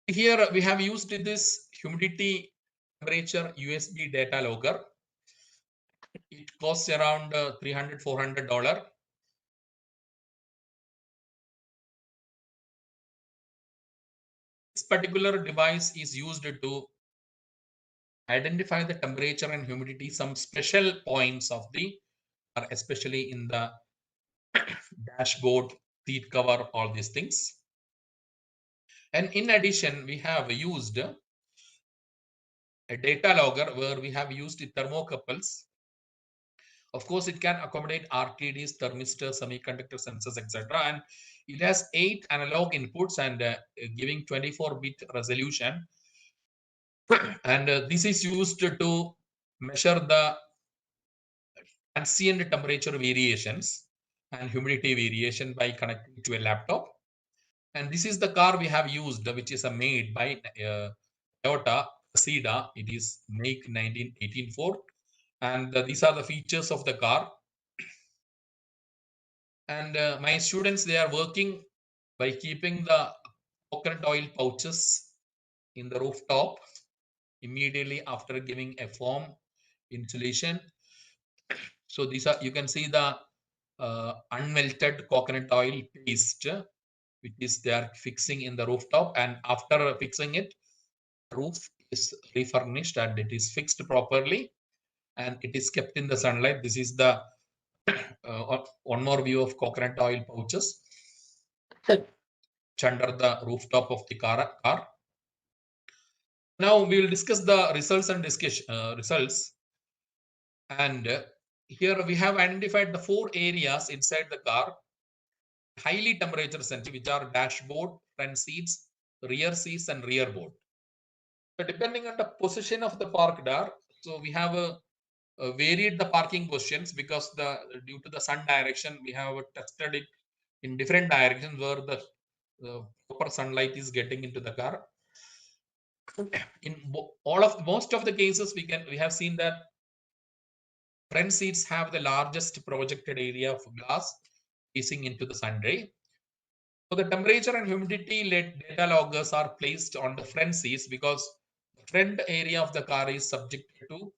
Speaker 9: Here we have used this humidity temperature USB data logger. It costs around $300, $400. This particular device is used to identify the temperature and humidity, some special points of the, especially in the dashboard, seat cover, all these things. And in addition, we have used a data logger where we have used the thermocouples. Of course, it can accommodate RTDs, thermistors, semiconductor sensors, etc. And it has 8 analog inputs and giving 24-bit resolution. And this is used to measure the transient temperature variations and humidity variation by connecting to a laptop. And this is the car we have used, which is made by Toyota Cressida. It is make 1984. And these are the features of the car. And my students, they are working by keeping the coconut oil pouches in the rooftop immediately after giving a foam insulation. So these are, you can see the unmelted coconut oil paste, which is they are fixing in the rooftop. And after fixing it, the roof is refurnished and it is fixed properly and it is kept in the sunlight. This is the one more view of coconut oil pouches under the rooftop of the car. Now we will discuss the results and results. And here we have identified the 4 areas inside the car, highly temperature sensitive, which are dashboard, front seats, rear seats, and rear board. So depending on the position of the parked car, so we have varied the parking positions because due to the sun direction, we have tested it in different directions where the proper sunlight is getting into the car. In most of the cases, we have seen that front seats have the largest projected area of glass facing into the sun ray. So the temperature and humidity led data loggers are placed on the front seats because the front area of the car is subjected to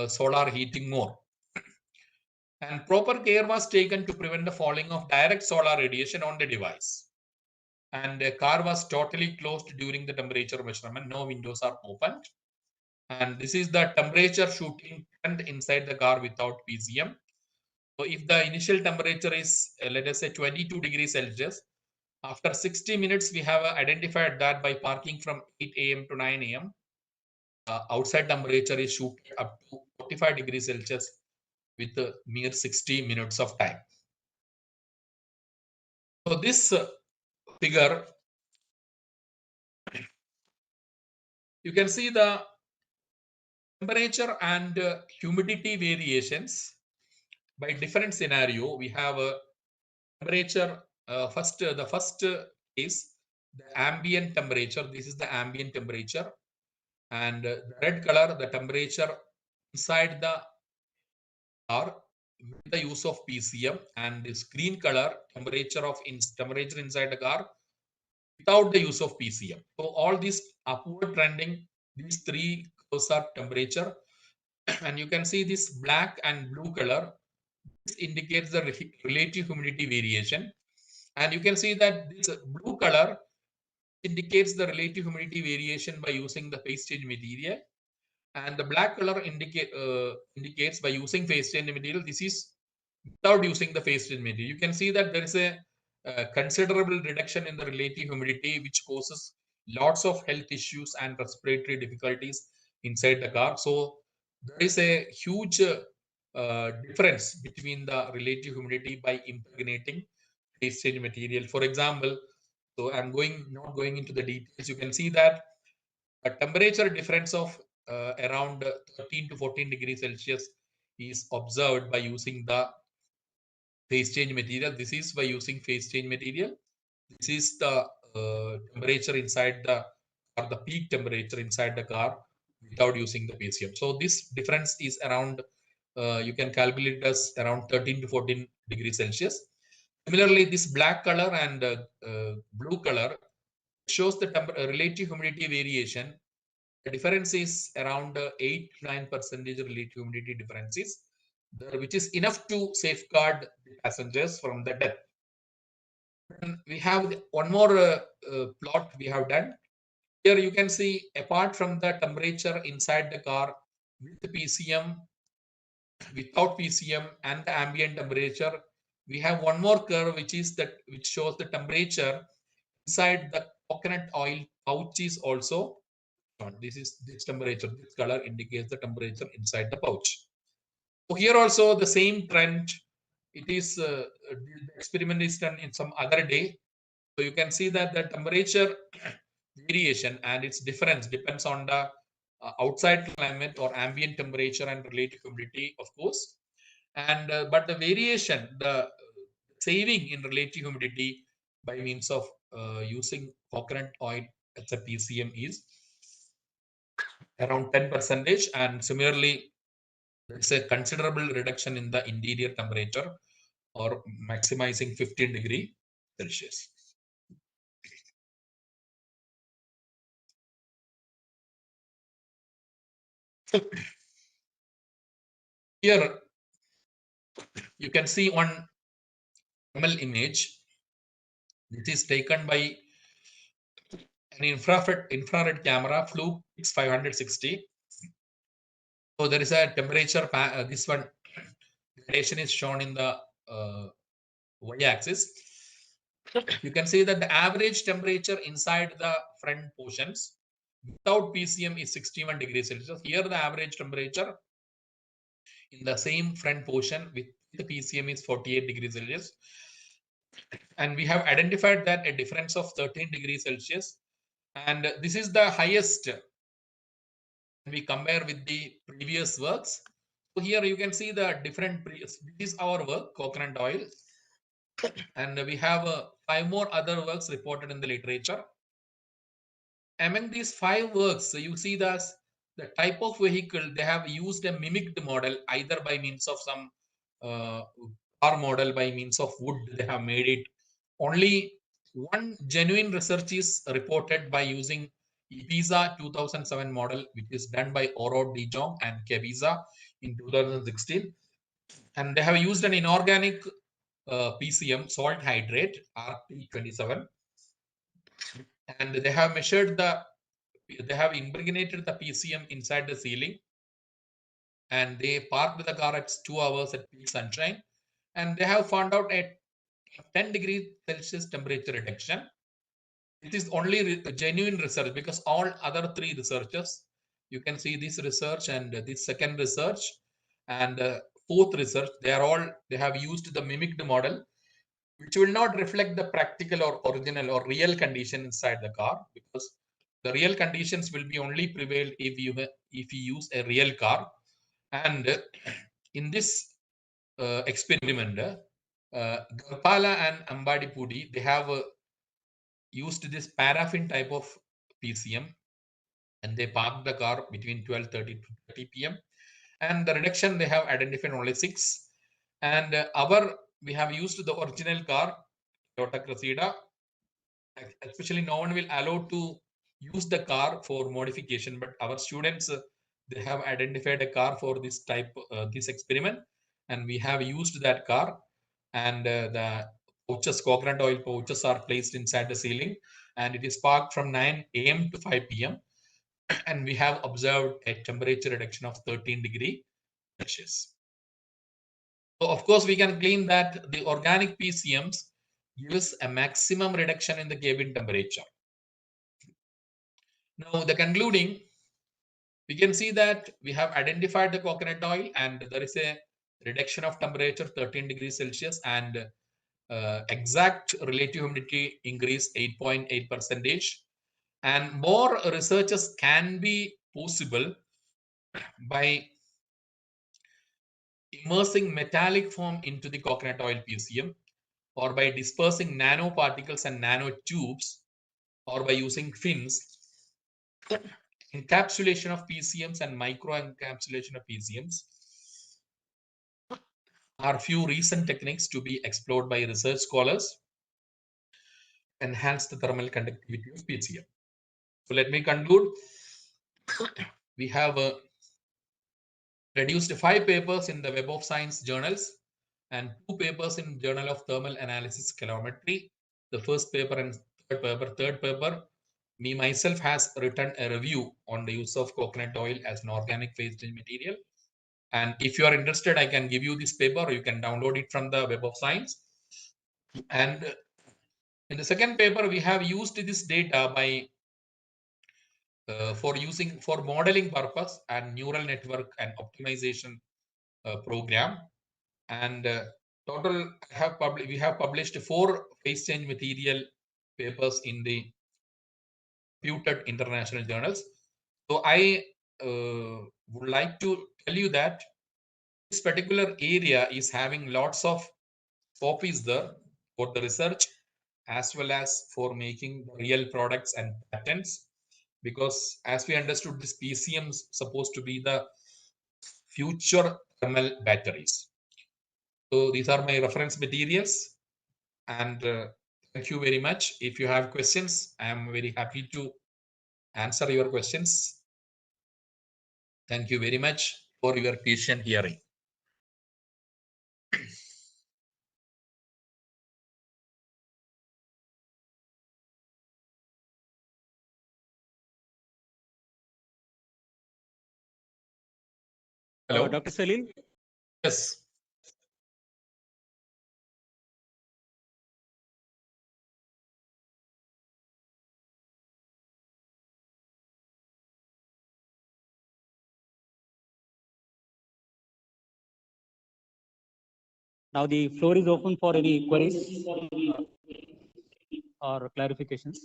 Speaker 9: solar heating more. And proper care was taken to prevent the falling of direct solar radiation on the device. And the car was totally closed during the temperature measurement. No windows are opened. And this is the temperature shooting trend inside the car without PCM. So if the initial temperature is, let us say 22 degrees Celsius, after 60 minutes, we have identified that by parking from 8 a.m. to 9 a.m. Outside temperature is shooting up to 45 degrees Celsius with a mere 60 minutes of time. So this figure, you can see the temperature and humidity variations by different scenario. We have a temperature, the first is the ambient temperature. This is the ambient temperature. And the red color, the temperature inside the car with the use of PCM, and this green color, temperature inside the car without the use of PCM. So all these upward trending, these 3 curves are temperature. And you can see this black and blue color. This indicates the relative humidity variation. And you can see that this blue color indicates the relative humidity variation by using the phase change material. And the black color indicates by using phase change material. This is without using the phase change material. You can see that there is a considerable reduction in the relative humidity, which causes lots of health issues and respiratory difficulties inside the car. So there is a huge difference between the relative humidity by impregnating phase change material. For example, so I'm not going into the details. You can see that a temperature difference of around 13 to 14 degrees Celsius is observed by using the phase change material. This is by using phase change material. This is the temperature inside the, or the peak temperature inside the car without using the PCM. So this difference is around, you can calculate as around 13 to 14 degrees Celsius. Similarly, this black color and blue color shows the relative humidity variation. The difference is around 8 to 9% relative humidity differences, which is enough to safeguard the passengers from the death. And we have one more plot we have done. Here you can see, apart from the temperature inside the car with PCM, without PCM, and the ambient temperature, we have one more curve which shows the temperature inside the coconut oil pouch is also shown. This temperature, this color indicates the temperature inside the pouch. So here also the same trend. It is the experiment is done in some other day. So you can see that the temperature variation and its difference depends on the outside climate or ambient temperature and relative humidity, of course. And but the variation, the saving in relative humidity by means of using coconut oil as a PCM is around 10 percentage, and similarly there is a considerable reduction in the interior temperature or maximizing 15 degree Celsius. Here you can see one thermal image. This is taken by an infrared camera, Fluke X560. So there is a temperature. This one gradation is shown in the y-axis. You can see that the average temperature inside the front portions without PCM is 61 degrees Celsius. Here the average temperature in the same front portion with the PCM is 48 degrees Celsius. And we have identified that a difference of 13 degrees Celsius. And this is the highest when we compare with the previous works. So here you can see the different, this is our work, coconut oil. And we have 5 more other works reported in the literature. Among these 5 works, you see the type of vehicle, they have used a mimicked model either by means of some car model, by means of wood, they have made it. Only one genuine research is reported by using Ibiza 2007 model, which is done by Oro De Jong and Keviza in 2016. And they have used an inorganic PCM, salt hydrate, RT27. And they have measured they have impregnated the PCM inside the ceiling. And they parked the car at 2 hours at peak sunshine. And they have found out a 10 degrees Celsius temperature reduction. It is only genuine research, because all other 3 researchers, you can see this research and this second research and fourth research, they have used the mimicked model, which will not reflect the practical or original or real condition inside the car, because the real conditions will be only prevailed if you use a real car. And in this experiment, Gopala and Ambadipudi, they have used this paraffin type of PCM, and they parked the car between 12:30 to 30 p.m. And the reduction they have identified only 6. And we have used the original car, Toyota Cressida. Especially, no one will allow to use the car for modification, but our students, they have identified a car for this type, this experiment, and we have used that car. And the pouches, coconut oil pouches, are placed inside the ceiling, and it is parked from 9 a.m. to 5 p.m. And we have observed a temperature reduction of 13 degree Celsius. So of course, we can claim that the organic PCMs gives a maximum reduction in the cabin temperature. Now, the concluding, we can see that we have identified the coconut oil, and there is a reduction of temperature 13 degrees Celsius, and exact relative humidity increase 8.8 percentage. And more researches can be possible by immersing metallic foam into the coconut oil PCM, or by dispersing nanoparticles and nanotubes, or by using fins. Encapsulation of PCMs and micro encapsulation of PCMs are few recent techniques to be explored by research scholars to enhance the thermal conductivity of PCM. So let me conclude. We have produced 5 papers in the Web of Science journals and 2 papers in Journal of Thermal Analysis Calorimetry. The first paper and third paper, me myself has written a review on the use of coconut oil as an organic phase change material. And if you are interested, I can give you this paper, or you can download it from the Web of Science. And in the second paper, we have used this data by for modeling purpose and neural network and optimization program. And total we have published 4 phase change material papers in the reputed international journals. So I would like to tell you that this particular area is having lots of scope is there for the research as well as for making real products and patents, because as we understood, this PCM is supposed to be the future thermal batteries. So these are my reference materials, and thank you very much. If you have questions, I am very happy to answer your questions. Thank you very much for your patient hearing. Hello.
Speaker 8: Dr. Salil?
Speaker 9: Yes.
Speaker 8: Now the floor is open for any queries or clarifications.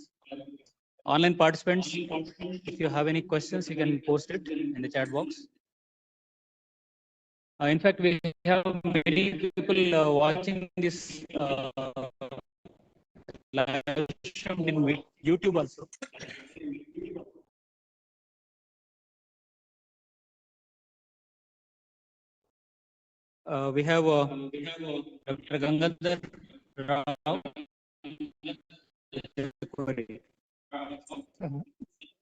Speaker 8: Online participants, if you have any questions, you can post it in the chat box. In fact, we have many people watching this live stream in YouTube also. We have Dr. Gangadhar Rao.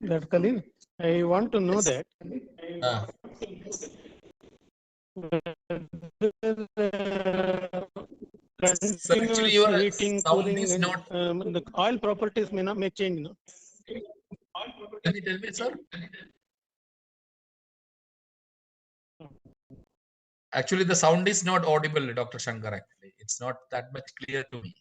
Speaker 10: Dr. Khalil, I want to know that
Speaker 9: Sir, actually your
Speaker 10: heating,
Speaker 9: sound
Speaker 10: cooling,
Speaker 9: is
Speaker 10: and
Speaker 9: not.
Speaker 10: the oil properties may change. No?
Speaker 9: Can you tell me, sir? Actually, the sound is not audible, Dr. Shankar. Actually, it's not that much clear to me.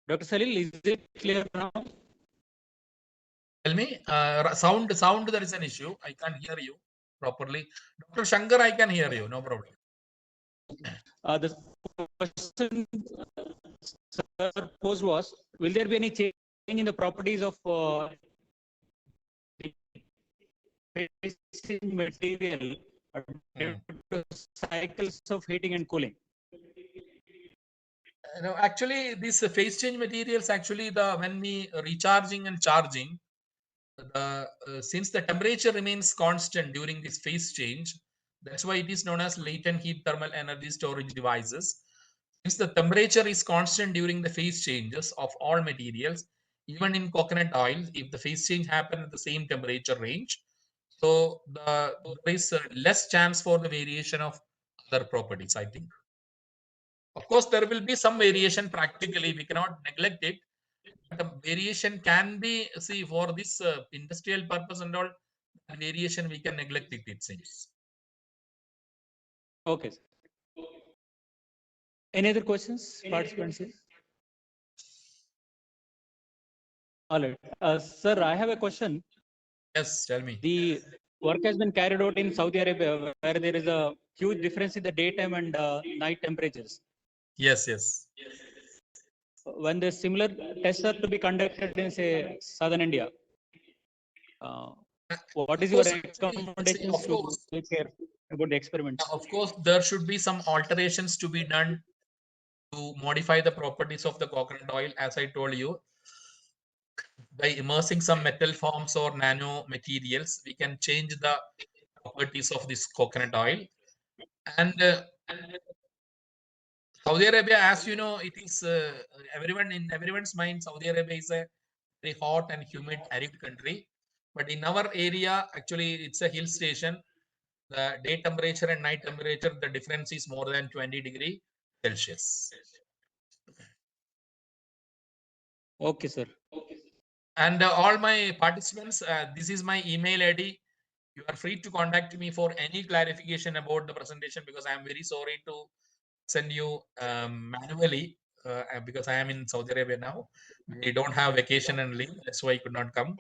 Speaker 8: Dr. Salil, is it clear now?
Speaker 9: Tell me, sound. There is an issue. I can't hear you properly. Dr. Shankar, I can hear you. No problem.
Speaker 8: The question sir posed was, will there be any change in the properties of the material due to cycles of heating and cooling?
Speaker 9: No, actually, these phase change materials, actually, when we recharging and charging, since the temperature remains constant during this phase change, that's why it is known as latent heat thermal energy storage devices. Since the temperature is constant during the phase changes of all materials, even in coconut oil, if the phase change happens at the same temperature range, so there is less chance for the variation of other properties, I think. Of course, there will be some variation practically. We cannot neglect it. But the variation can be, see, for this industrial purpose and all, variation we can neglect it, it seems.
Speaker 8: Okay. Any other questions, participants? All right. Sir, I have a question.
Speaker 9: Yes, tell me.
Speaker 8: The work has been carried out in Saudi Arabia, where there is a huge difference in the daytime and night temperatures.
Speaker 9: Yes, yes.
Speaker 8: When the similar tests are to be conducted in, say, southern India, what
Speaker 9: Of
Speaker 8: is your
Speaker 9: course,
Speaker 8: recommendations
Speaker 9: of
Speaker 8: to
Speaker 9: course,
Speaker 8: take care about the experiments?
Speaker 9: of course, there should be some alterations to be done to modify the properties of the coconut oil, as I told you. By immersing some metal forms or nano materials, we can change the properties of this coconut oil. And Saudi Arabia, as you know, it is everyone's mind. Saudi Arabia is a very hot and humid, arid country. But in our area, actually, it's a hill station. The day temperature and night temperature, the difference is more than 20 degree Celsius.
Speaker 8: Okay, sir.
Speaker 9: And all my participants, this is my email ID. You are free to contact me for any clarification about the presentation, because I am very sorry to send you manually because I am in Saudi Arabia now. I don't have vacation and leave. That's why I could not come.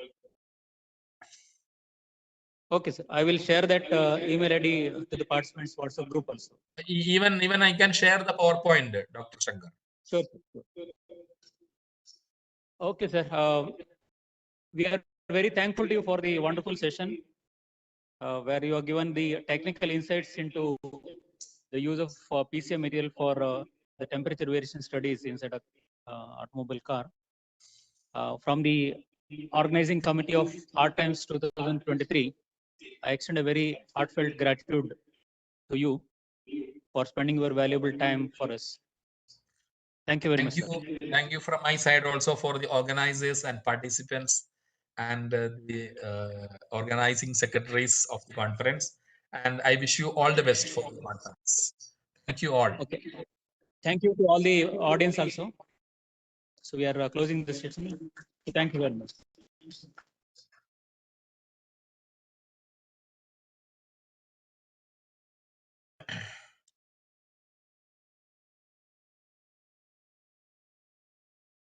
Speaker 8: Okay, sir. I will share that email ID to the participants' WhatsApp group also.
Speaker 9: Even I can share the PowerPoint, Dr. Shankar.
Speaker 8: Sure. Okay, sir. We are very thankful to you for the wonderful session where you have given the technical insights into the use of PCM material for the temperature variation studies inside a automobile car. From the organizing committee of Rtimes 2023, I extend a very heartfelt gratitude to you for spending your valuable time for us. Thank you very much, sir.
Speaker 9: Thank you from my side also for the organizers and participants and the organizing secretaries of the conference. And I wish you all the best for the conference. Thank you all.
Speaker 8: Okay. Thank you to all the audience also. So we are closing this session. Thank you very much.